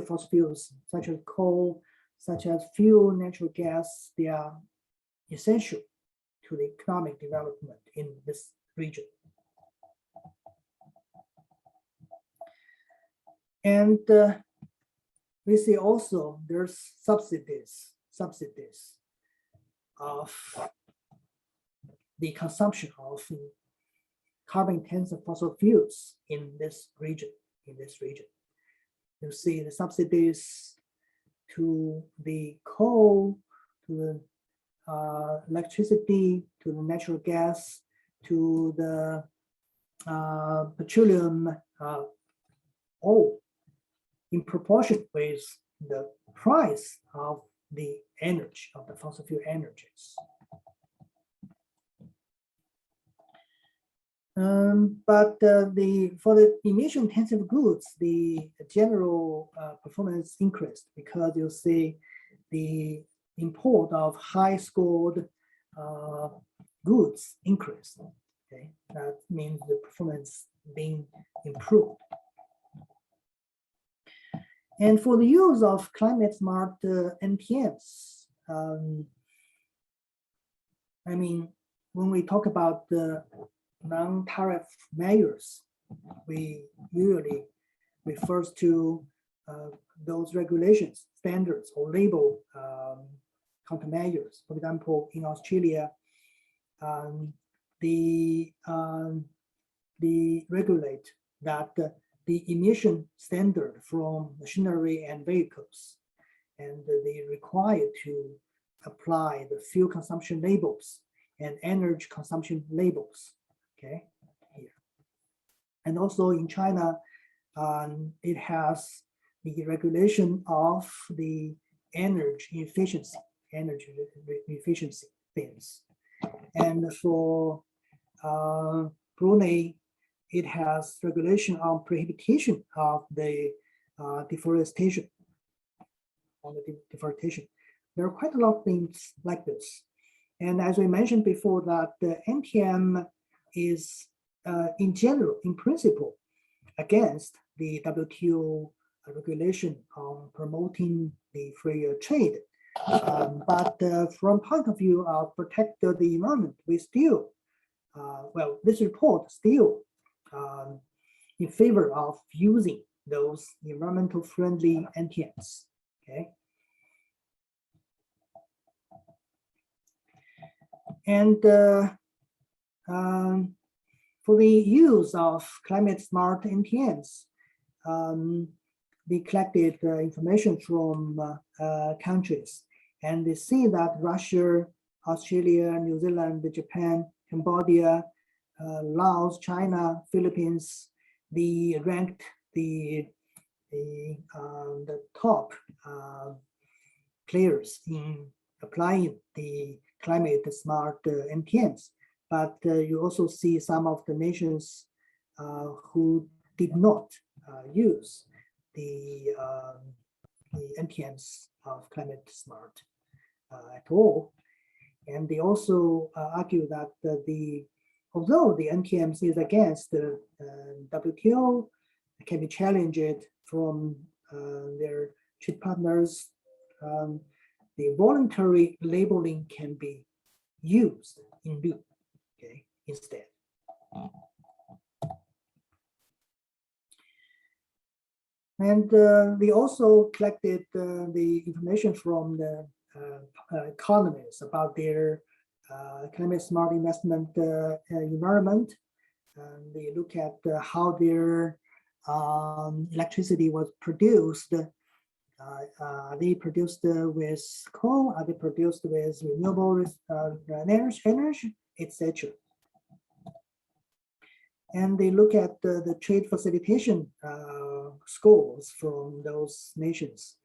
fossil fuels, such as coal, such as fuel, natural gas, they are essential to the economic development in this region. And we see also there's subsidies of the consumption of carbon-intensive fossil fuels in this region. You see the subsidies to the coal, to the electricity, to the natural gas, to the petroleum oil, in proportion with the price of the energy, of the fossil fuel energies. But for the emission-intensive goods, the general performance increased because you see the import of high-scored goods increased. Okay, that means the performance being improved. And for the use of climate-smart NTMs, I mean, when we talk about the non-tariff measures, we usually refers to those regulations, standards, or label countermeasures. For example, in Australia, the regulate that the emission standard from machinery and vehicles, and they require to apply the fuel consumption labels and energy consumption labels. Okay, here. And also in China, it has the regulation of the energy efficiency things. And for Brunei, it has regulation on prohibition of the deforestation. There are quite a lot of things like this. And as we mentioned before, that the NTM is in general, in principle, against the WTO regulation on promoting the free trade. But from point of view of protect the environment, we still, well, this report still in favor of using those environmental friendly NTMs. Okay. And for the use of climate smart NTMs, they collected information from countries, and they see that Russia, Australia, New Zealand, Japan, Cambodia, Laos, China, Philippines, they ranked the top players in applying the climate smart NTMs. But you also see some of the nations who did not use the NTMs of climate smart at all. And they also argue that although the NTMs is against the WTO, it can be challenged from their trade partners. The voluntary labeling can be used in lieu, okay, instead. And we also collected the information from the economists about their climate smart investment environment. And they look at how their electricity was produced. Are they produced with coal? Are they produced with renewable energy, etc.? And they look at the trade facilitation scores from those nations.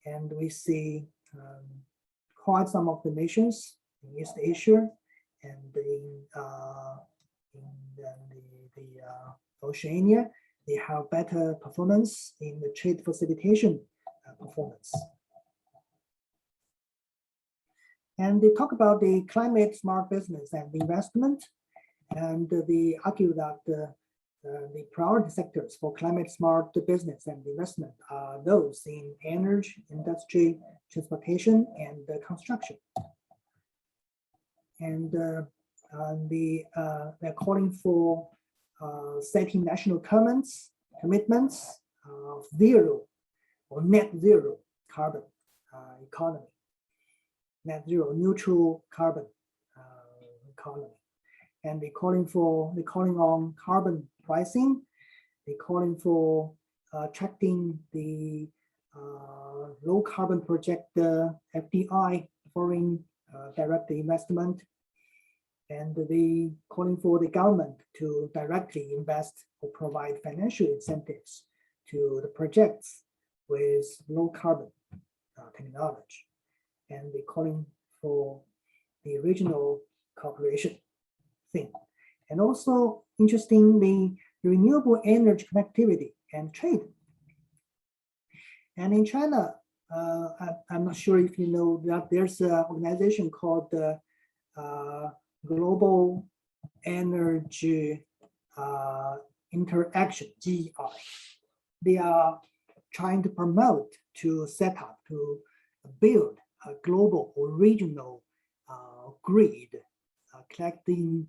And we see quite some of the nations in East Asia and in the Oceania, they have better performance in the trade facilitation performance. And they talk about the climate smart business and investment. And they argue that the priority sectors for climate smart business and investment are those in energy, industry, transportation, and construction. And they're calling for setting national commitments of zero or net zero carbon economy, net zero neutral carbon economy. And they're calling on carbon pricing. They're calling for attracting the low carbon project FDI, foreign direct investment. And they calling for the government to directly invest or provide financial incentives to the projects with low carbon technology. And they're calling for the regional cooperation thing. And also, interestingly, renewable energy connectivity and trade. And in China, I'm not sure if you know that there's an organization called the Global Energy Interaction, GEI. They are trying to promote, to set up, to build a global or regional grid, collecting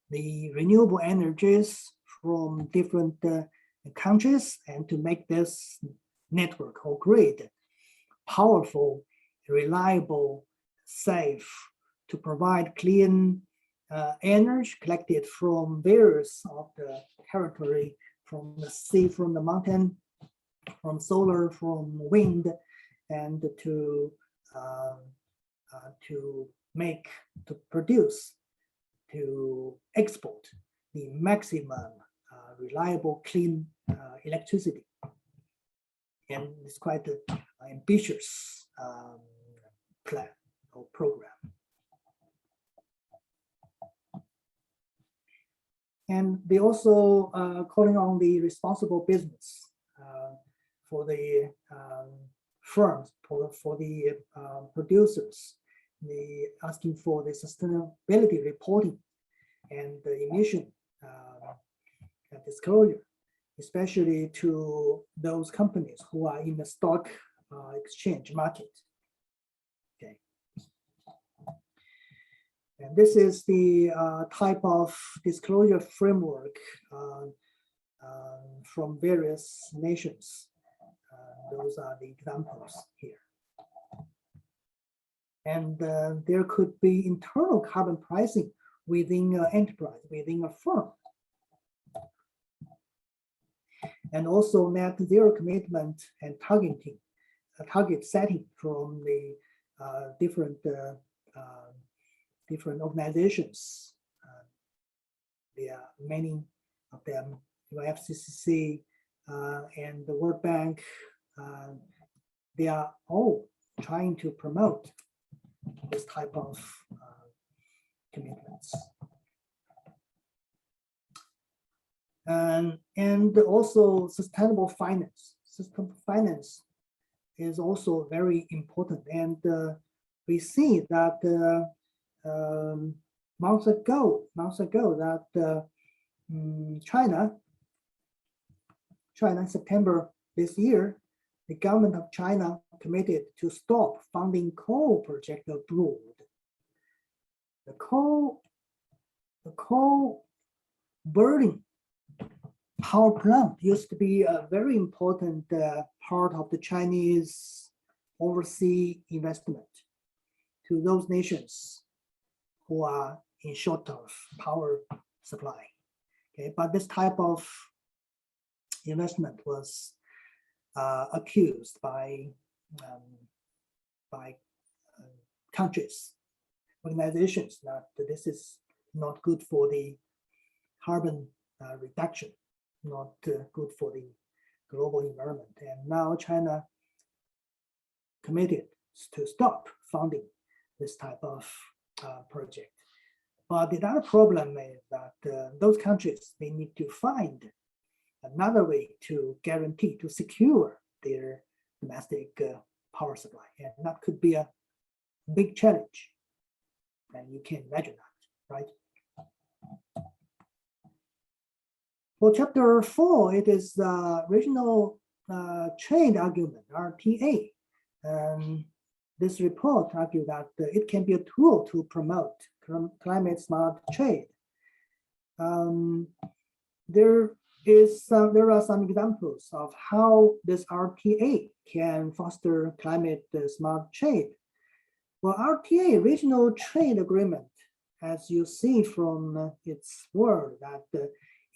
the renewable energies from different countries, and to make this network or grid powerful, reliable, safe, to provide clean energy collected from various of the territory, from the sea, from the mountain, from solar, from wind, and to produce, to export the maximum reliable, clean electricity. And it's quite an ambitious plan or program. And they also calling on the responsible business for the firms, for the producers. They asking for the sustainability reporting and the emission disclosure, especially to those companies who are in the stock exchange market. Okay. And this is the type of disclosure framework from various nations. Those are the examples here. And there could be internal carbon pricing within an enterprise, within a firm. And also net zero commitment and target setting from the different organizations. There are many of them, FCCC and the World Bank. They are all trying to promote this type of commitments. And also sustainable finance. Sustainable finance is also very important. And we see that months ago that China in September this year, the government of China committed to stop funding coal project abroad. The coal burning power plant used to be a very important part of the Chinese overseas investment to those nations who are in short of power supply. Okay, but this type of investment was accused by countries, organizations, that this is not good for the carbon reduction, not good for the global environment. And now China committed to stop funding this type of project. But the other problem is that those countries, they need to find another way to guarantee, to secure their domestic power supply. And that could be a big challenge. And you can imagine that, right? For chapter 4, it is the regional trade argument, RTA. This report argued that it can be a tool to promote climate smart trade. There are some examples of how this RTA can foster climate smart trade. Well, RTA, regional trade agreement, as you see from its word, that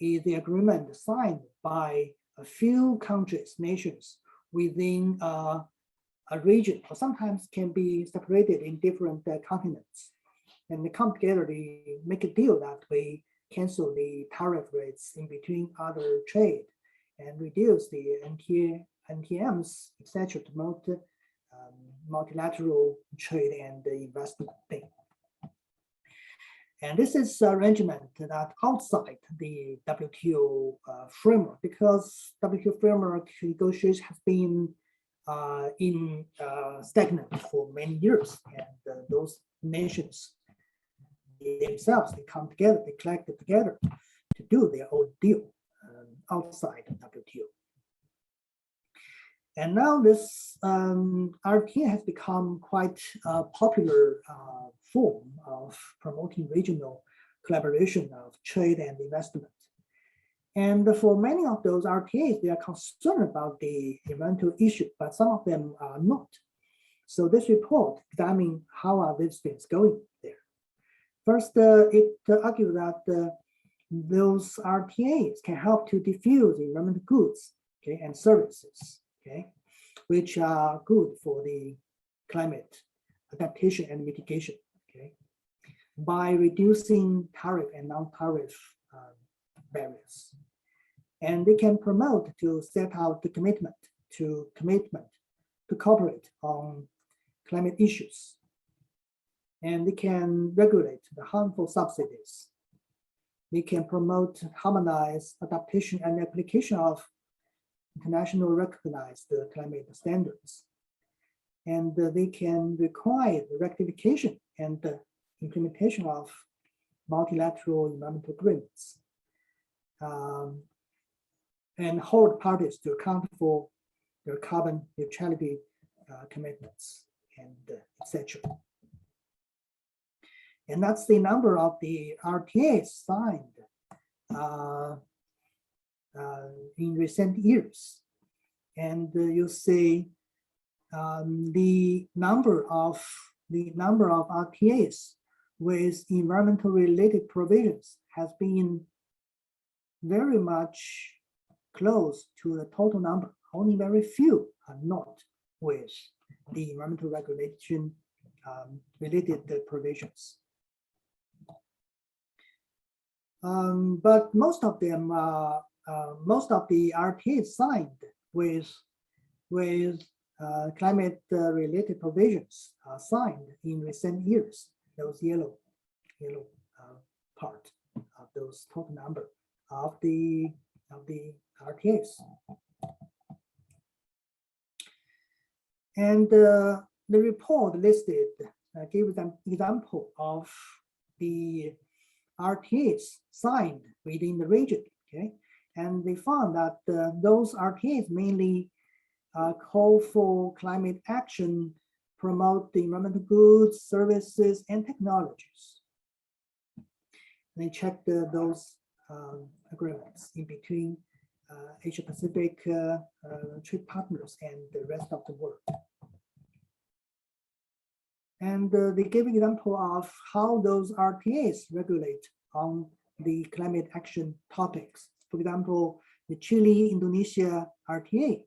is the agreement signed by a few countries, nations within a region, or sometimes can be separated in different continents. And they come together, they make a deal that we cancel the tariff rates in between other trade and reduce the NTMs, etc., to promote multilateral trade and investment thing. And this is arrangement that outside the WTO framework, because WTO framework negotiations have been stagnant for many years, and those nations themselves, they come together, they collect it together to do their own deal outside of WTO. And now this RTA has become quite a popular form of promoting regional collaboration of trade and investment. And for many of those RTAs, they are concerned about the environmental issue, but some of them are not. So this report examines how are these things going there. First, it argued that those RTAs can help to diffuse environmental goods, okay, and services, okay, which are good for the climate adaptation and mitigation, okay, by reducing tariff and non-tariff barriers. And they can promote to set out the commitment to cooperate on climate issues. And they can regulate the harmful subsidies. They can promote harmonized adaptation and application of international recognized climate standards. And they can require the rectification and the implementation of multilateral environmental agreements, and hold parties to account for their carbon neutrality commitments, and etc. And that's the number of the RTAs signed in recent years. And you see the number of RTAs with environmental related provisions has been very much close to the total number. Only very few are not with the environmental regulation related provisions. But most of them, most of the RTAs signed with climate related provisions are signed in recent years. Those yellow part of those total number of the RTAs. And the report listed gave an example of the RTAs signed within the region, okay? And they found that those RTAs mainly call for climate action, promote the environmental goods, services, and technologies. They checked those agreements in between Asia Pacific trade partners and the rest of the world. And they gave an example of how those RTAs regulate on the climate action topics. For example, the Chile-Indonesia RTA,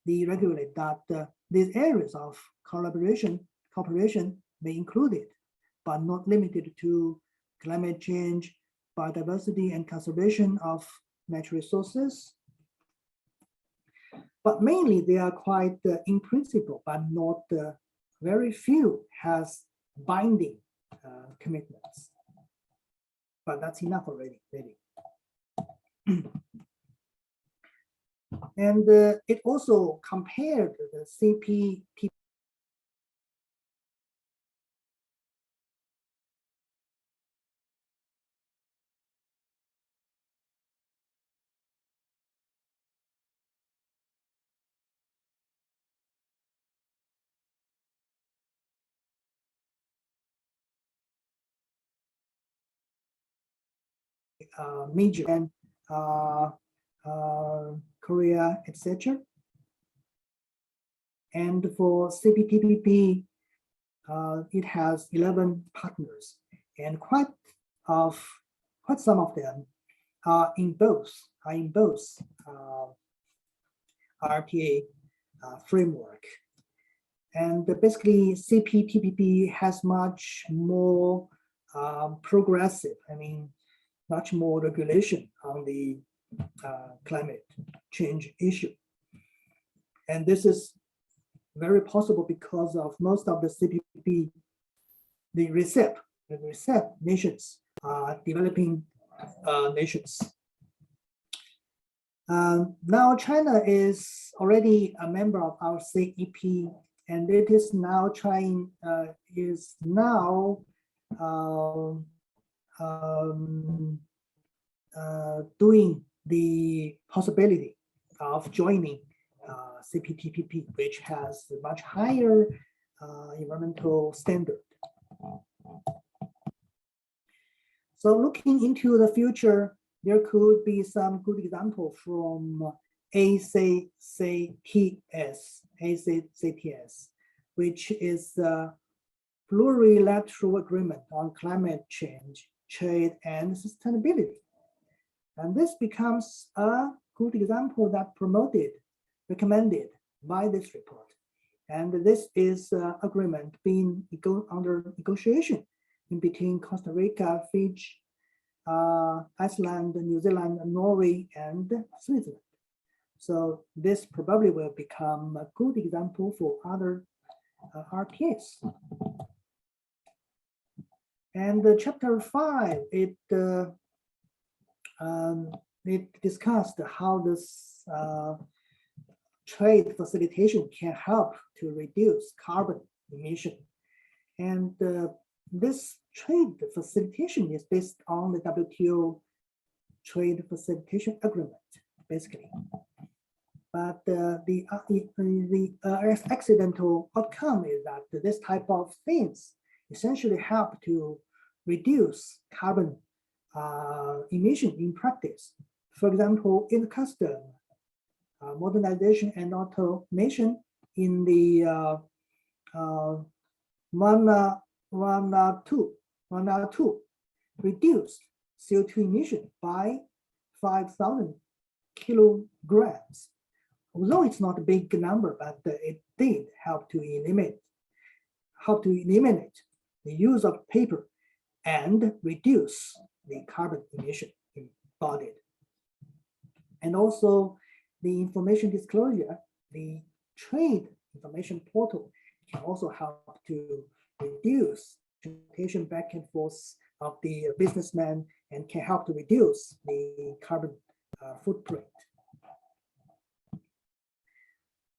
they regulate that these areas of cooperation may include it, but not limited to climate change, biodiversity, and conservation of natural resources. But mainly they are quite in principle, but not very few has binding commitments. But that's enough already, really. And it also compared the CPTPP major and Korea, etc. And for CPTPP, it has 11 partners, and quite some of them are in both RTA framework. And basically, CPTPP has much more progressive, much more regulation on the climate change issue. And this is very possible because of most of the CPTPP, the RCEP nations are developing nations. Now China is already a member of our CEP, and it is now doing the possibility of joining CPTPP, which has a much higher environmental standard. So looking into the future, there could be some good example from ACCTS, which is plurilateral agreement on climate change, trade, and sustainability. And this becomes a good example that recommended by this report. And this is agreement being under negotiation in between Costa Rica, Fiji, Iceland, New Zealand, Norway, and Switzerland. So this probably will become a good example for other RPAs. And chapter 5, it discussed how this trade facilitation can help to reduce carbon emission. And this trade facilitation is based on the WTO trade facilitation agreement, basically. But the accidental outcome is that this type of things essentially help to reduce carbon emission in practice. For example, in custom, modernization and automation in the 102 reduced CO2 emission by 5,000 kilograms. Although it's not a big number, but it did help to eliminate the use of paper and reduce the carbon emission embodied. And also the information disclosure, the trade information portal can also help to reduce communication back and forth of the businessman and can help to reduce the carbon footprint.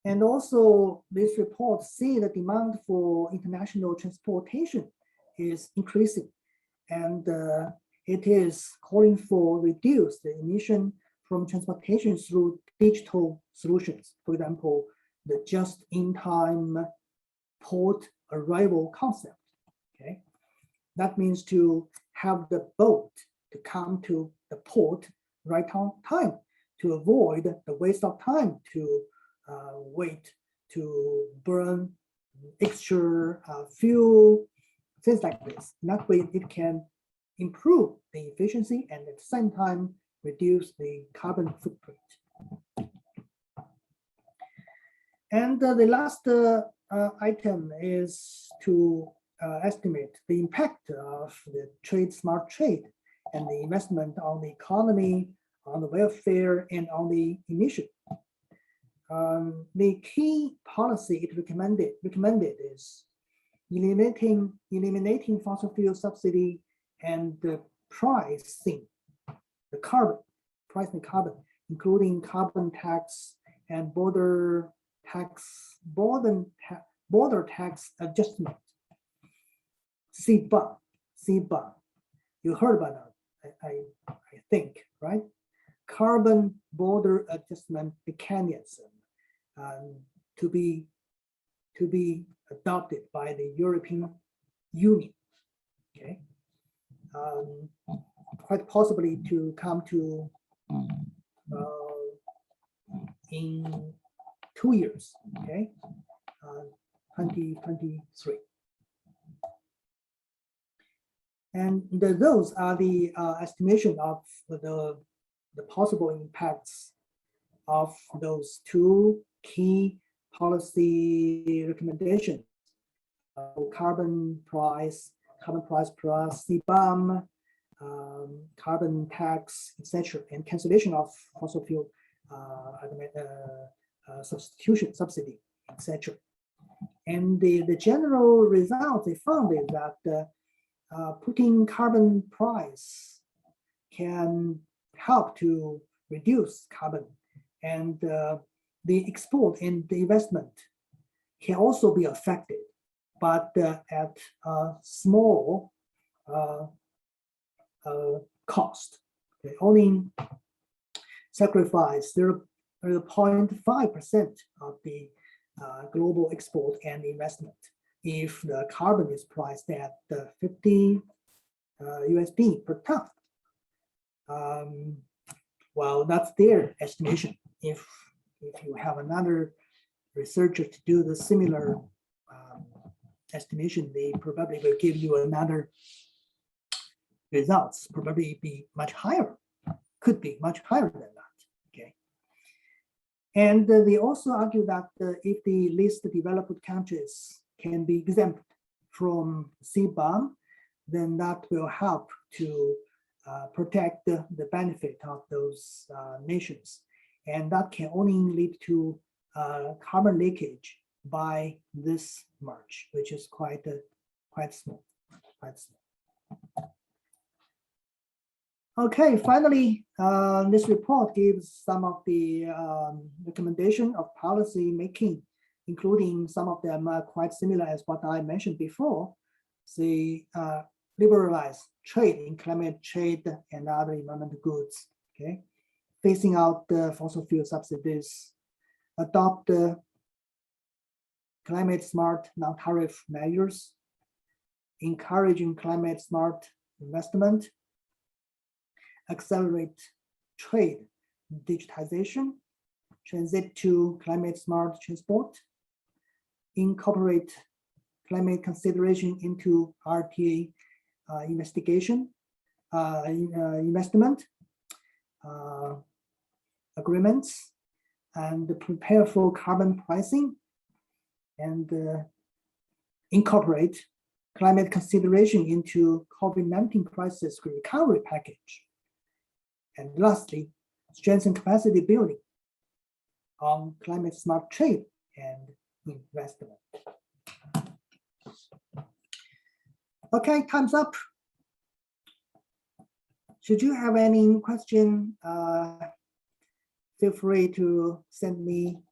And also this report see the demand for international transportation is increasing, and it is calling for reduce the emission from transportation through digital solutions. For example, the just-in-time port arrival concept. Okay, that means to have the boat to come to the port right on time to avoid the waste of time to wait to burn extra fuel, things like this. That way it can improve the efficiency and at the same time reduce the carbon footprint. And the last item is to estimate the impact of the smart trade and the investment on the economy, on the welfare, and on the emission. The key policy it recommended is eliminating fossil fuel subsidy and the pricing carbon, including carbon tax and border tax adjustment. CBAM. You heard about that, I think, right? Carbon border adjustment mechanism to be adopted by the European Union. Okay, quite possibly to come to in 2 years. Okay, 2023. And those are the estimation of the possible impacts of those two key policy recommendations: carbon price plus CBAM, carbon tax, etc., and cancellation of fossil fuel substitution subsidy, etc. And the general result they found is that putting carbon price can help to reduce carbon, and the export and the investment can also be affected, but at a small cost. They only sacrifice 0.5% of the global export and investment if the carbon is priced at 50 USD per ton. Well, that's their estimation. If you have another researcher to do the similar estimation, they probably will give you another results, probably be much higher, could be much higher than that. Okay. And they also argue that if the least developed countries can be exempt from CBAM, then that will help to protect the benefit of those nations. And that can only lead to carbon leakage by this March, which is quite small. Okay, finally, this report gives some of the recommendation of policy making, including some of them are quite similar as what I mentioned before. Say liberalize trade in climate trade and other environmental goods. Okay, phasing out the fossil fuel subsidies, adopt the climate smart non-tariff measures, encouraging climate smart investment, accelerate trade digitization, transit to climate smart transport, incorporate climate consideration into RTA investigation, investment agreements, and prepare for carbon pricing, and incorporate climate consideration into COVID-19 crisis recovery package. And lastly, strengthen capacity building on climate smart trade and investment. Okay, time's up. Should you have any question, feel free to send me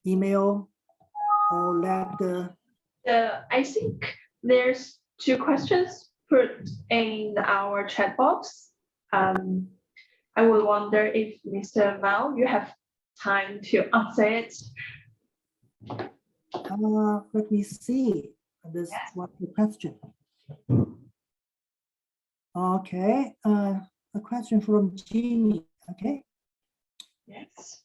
email or let the I think there's 2 questions put in our chat box. I will wonder if Mr. Mao, you have time to answer it. let me see. This Yes. what's the question? Okay, a question from Jeannie. Okay. Yes.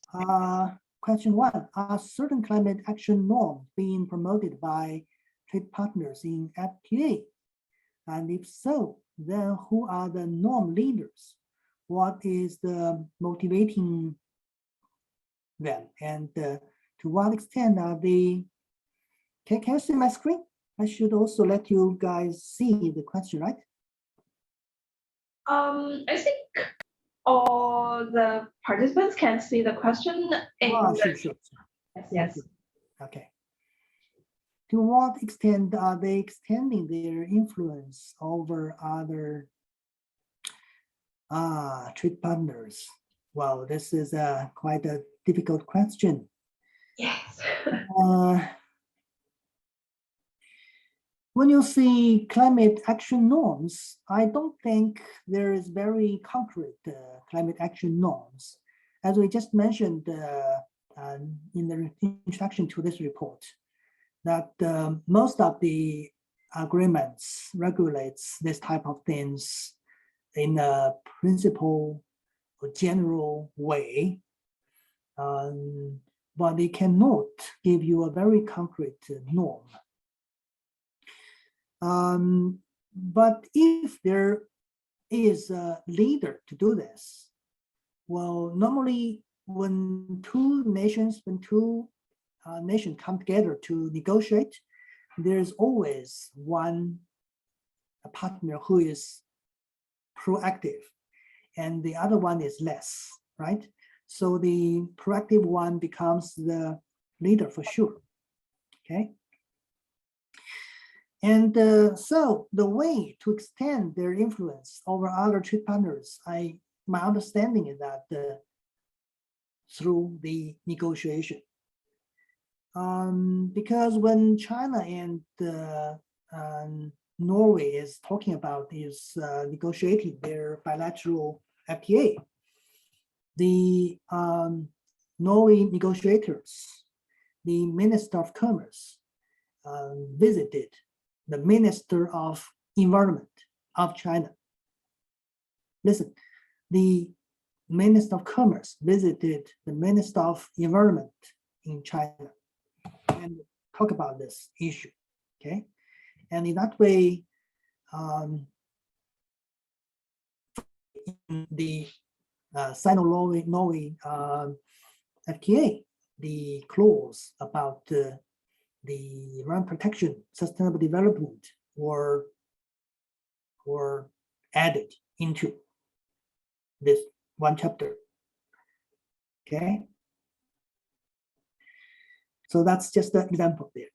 Question 1, are certain climate action norms being promoted by trade partners in FTA? And if so, then who are the norm leaders? What is the motivating them? And to what extent are they? Can you see my screen? I should also let you guys see the question, right? I think all the participants can see the question in Sure. yes. Okay. To what extent are they extending their influence over other trade partners? Well, this is quite a difficult question. Yes. When you see climate action norms, I don't think there is very concrete climate action norms. As we just mentioned in the introduction to this report, that most of the agreements regulates this type of things in a principle or general way, but they cannot give you a very concrete norm. But if there is a leader to do this, well, normally when two nations come together to negotiate, there's always a partner who is proactive and the other one is less, right? So the proactive one becomes the leader for sure, okay? And so the way to extend their influence over other trade partners, my understanding is that through the negotiation. Because when China and Norway is talking about negotiating their bilateral FTA, the Norway negotiators, the Minister of Commerce, visited the Minister of Environment of China. Listen, the Minister of Commerce visited the Minister of Environment in China and talk about this issue, Okay, and in that way, in the Sino-Norway FTA, the clause about the environment protection, sustainable development were added into this one chapter. Okay, so that's just an example there.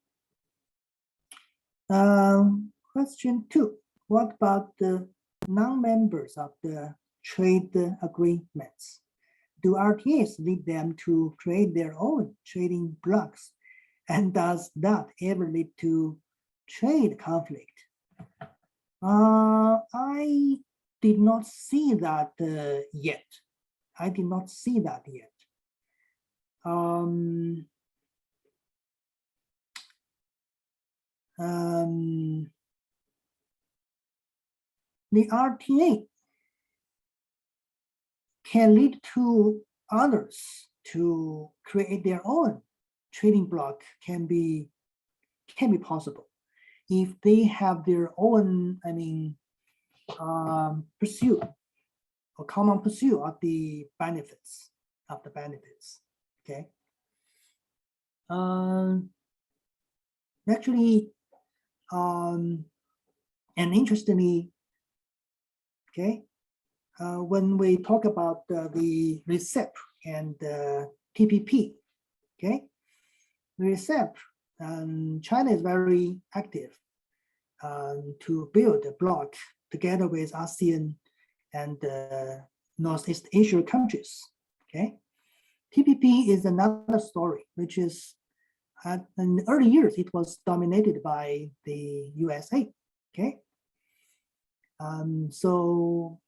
Question 2, what about the non-members of the trade agreements? Do RTAs lead them to create their own trading blocks? And does that ever lead to trade conflict? I did not see that yet. I did not see that yet. The RTA can lead to others to create their own trading block, can be possible if they have their own, pursuit or common pursuit of the benefits Okay. Actually, and interestingly, okay, when we talk about the RCEP and TPP, okay, RCEP, China is very active to build a bloc together with ASEAN and Northeast Asia countries. Okay, TPP is another story, which is in the early years it was dominated by the USA. Okay, so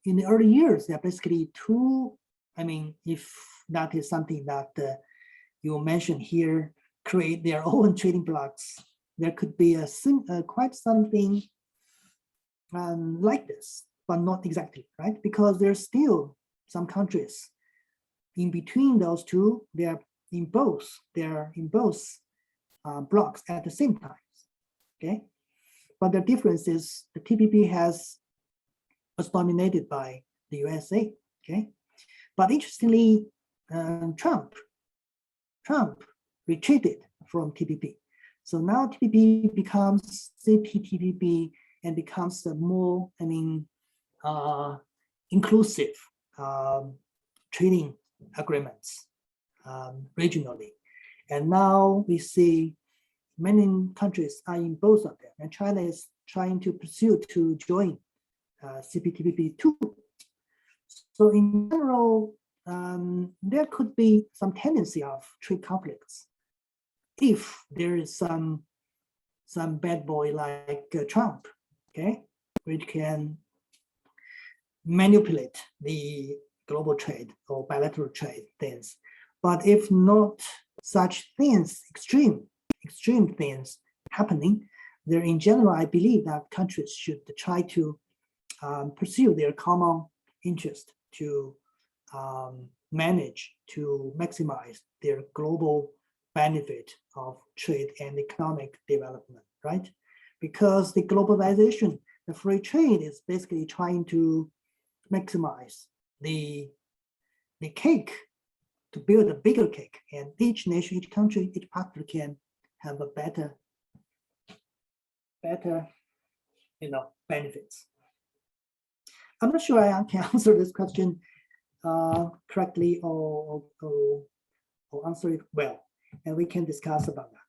in the early years there are basically two. If that is something that you mentioned here, create their own trading blocks, there could be quite something like this, but not exactly, right? Because there's still some countries in between those two. They're in both blocks at the same time. Okay, but the difference is the TPP was dominated by the USA. Okay, but interestingly, Trump retreated from TPP. So now TPP becomes CPTPP and becomes a more, inclusive trading agreements regionally. And now we see many countries are in both of them, and China is trying to pursue to join CPTPP too. So in general, there could be some tendency of trade conflicts if there is some bad boy like Trump, okay, which can manipulate the global trade or bilateral trade things. But if not such things, extreme things happening, there in general, I believe that countries should try to pursue their common interest to manage to maximize their global benefit of trade and economic development, right? Because the globalization, the free trade is basically trying to maximize the cake, to build a bigger cake, and each nation, each country, each partner can have a better benefits. I'm not sure I can answer this question correctly or answer it well, and we can discuss about that.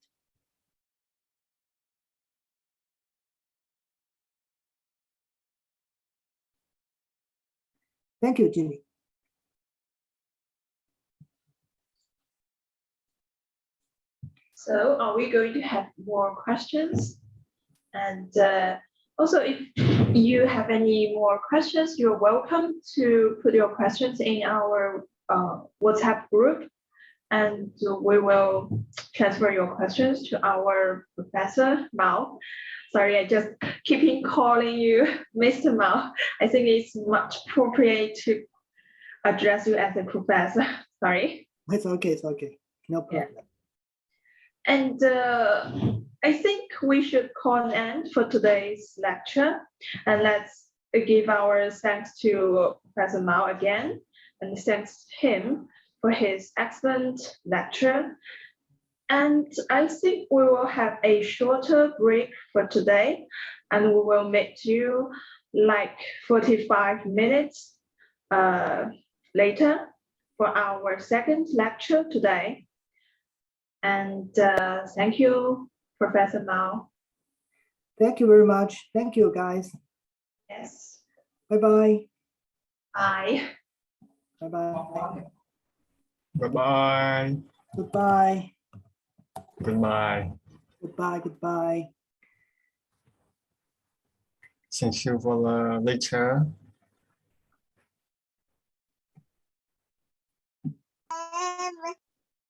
Thank you, Jimmy. So are we going to have more questions? And also, if you have any more questions, you're welcome to put your questions in our WhatsApp group, and we will transfer your questions to our Professor Mao. Sorry, I just keep calling you Mr. Mao. I think it's much appropriate to address you as a professor. Sorry. It's okay, no problem. Yeah. And I think we should call an end for today's lecture, and let's give our thanks to Professor Mao again, and thanks him for his excellent lecture. And I think we will have a shorter break for today, and we will meet you like 45 minutes later for our second lecture today. And thank you, Professor Mao. Thank you very much. Thank you, guys. Yes. Bye-bye. Bye. Bye-bye. Bye-bye. Goodbye. Goodbye. Goodbye. Goodbye. Thank you for the lecture.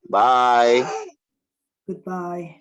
Bye. Goodbye.